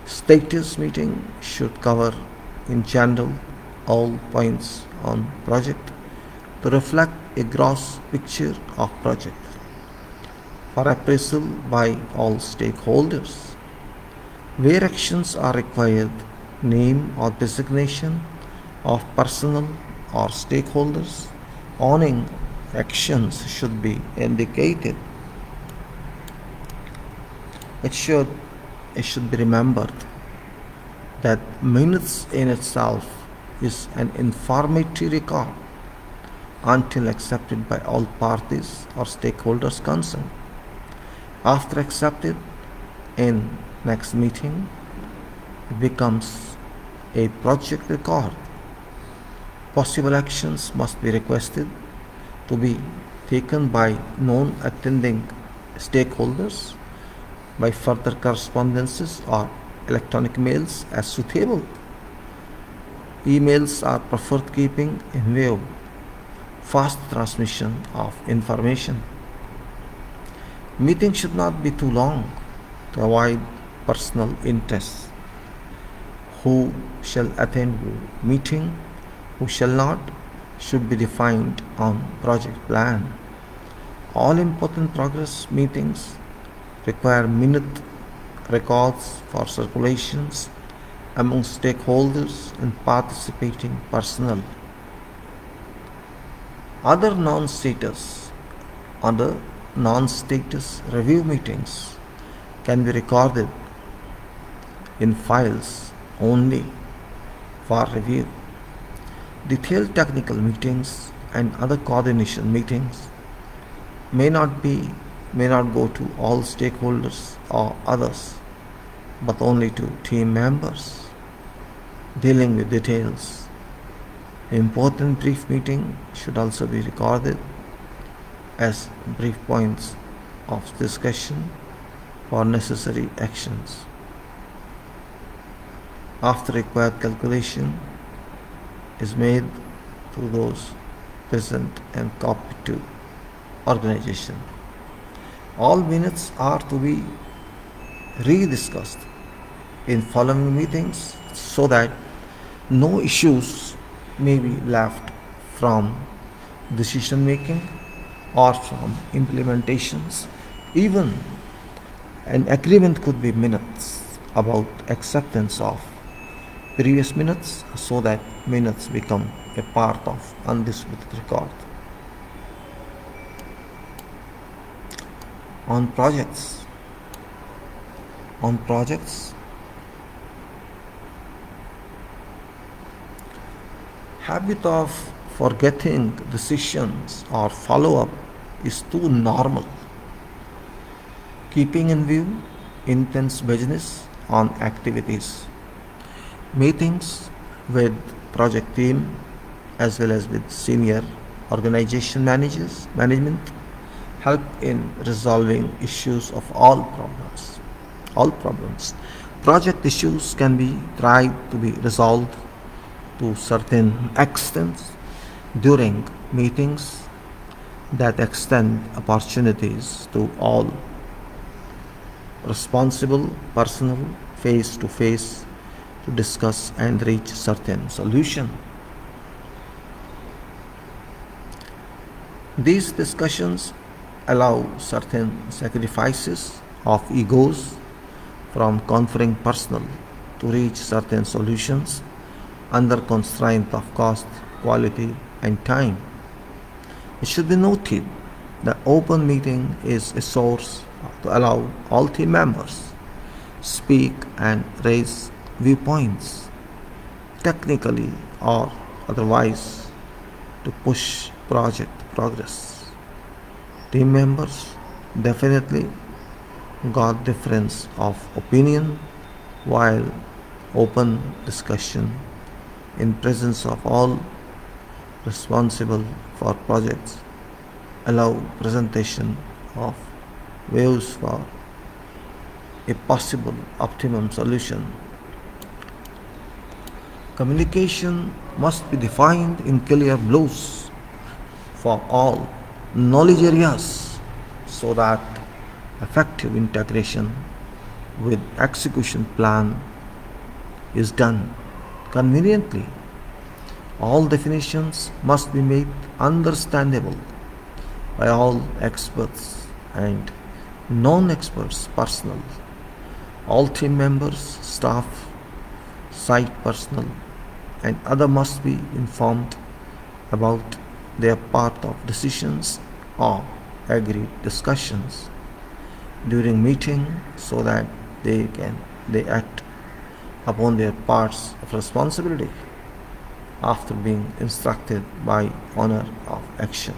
S1: Status meeting should cover in general all points on project to reflect a gross picture of project for appraisal by all stakeholders. Where actions are required, name or designation of personnel or stakeholders owning actions should be indicated. It should be remembered that minutes in itself is an informative record until accepted by all parties or stakeholders concerned. After accepted in next meeting, it becomes a project record. Possible actions must be requested to be taken by non-attending stakeholders by further correspondences or electronic mails as suitable. Emails are preferred keeping in view fast transmission of information. Meeting should not be too long to avoid personal interests. Who shall attend meeting, who shall not, should be defined on project plan. All important progress meetings require minute records for circulations among stakeholders and participating personnel. Other other non-status review meetings can be recorded in files only for review. Detailed technical meetings and other coordination meetings may not be may not go to all stakeholders or others, but only to team members dealing with details. Important brief meeting should also be recorded as brief points of discussion for necessary actions. After required calculation is made to those present and copied to organization. All minutes are to be rediscussed in following meetings so that no issues may be left from decision making or from implementations. Even an agreement could be minutes about acceptance of previous minutes so that minutes become a part of undisputed record. On projects, on projects, habit of forgetting decisions or follow-up is too normal, keeping in view intense business on activities. Meetings with project team as well as with senior organization management help in resolving issues of all problems. Project issues can be tried to be resolved to certain extents during meetings that extend opportunities to all responsible personnel face to face to discuss and reach certain solution. These discussions allow certain sacrifices of egos from conferring personnel to reach certain solutions under constraint of cost, quality, and time. It should be noted that open meeting is a source to allow all team members speak and raise viewpoints, technically or otherwise, to push project progress. Team members definitely got difference of opinion while open discussion in presence of all responsible for projects allow presentation of views for a possible optimum solution. Communication must be defined in clear blues for all knowledge areas so that effective integration with execution plan is done conveniently. All definitions must be made understandable by all experts and non-experts personnel, all team members, staff, site personnel, and other must be informed about their part of decisions or agreed discussions during meeting so that they act upon their parts of responsibility after being instructed by honor of action.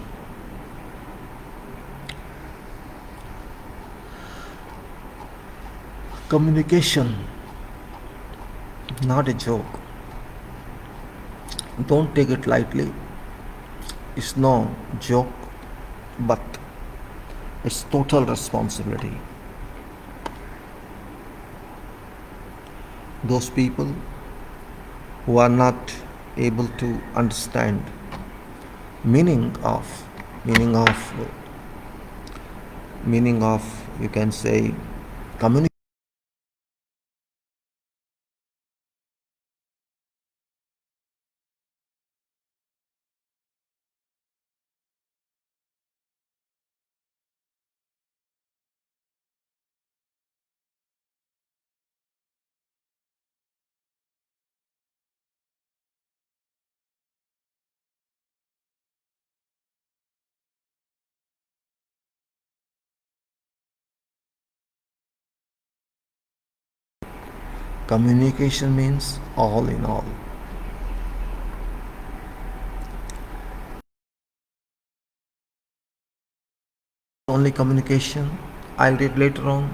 S1: Communication, not a joke. Don't take it lightly. It's no joke, but it's total responsibility. Those people who are not able to understand meaning of meaning of meaning of you can say communication Communication means all in all. Only communication, I'll read later on.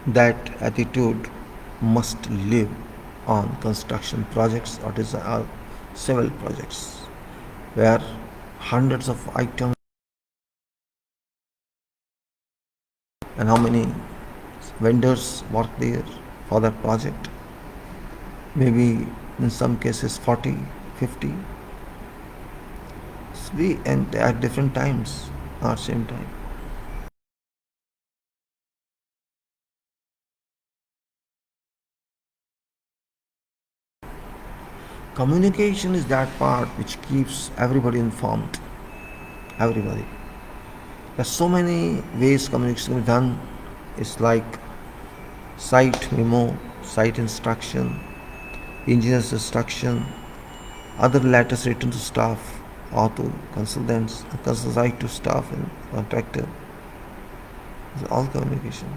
S1: That attitude must live on construction projects or civil projects where hundreds of items and how many vendors work there for that project. Maybe in some cases 40, 50. And at different times, not same time. Communication is that part which keeps everybody informed. Everybody. There's so many ways communication can be done. It's like site memo, site instruction, engineer's instruction, other letters written to staff or to consultants, site to staff and contractor. It's all communication.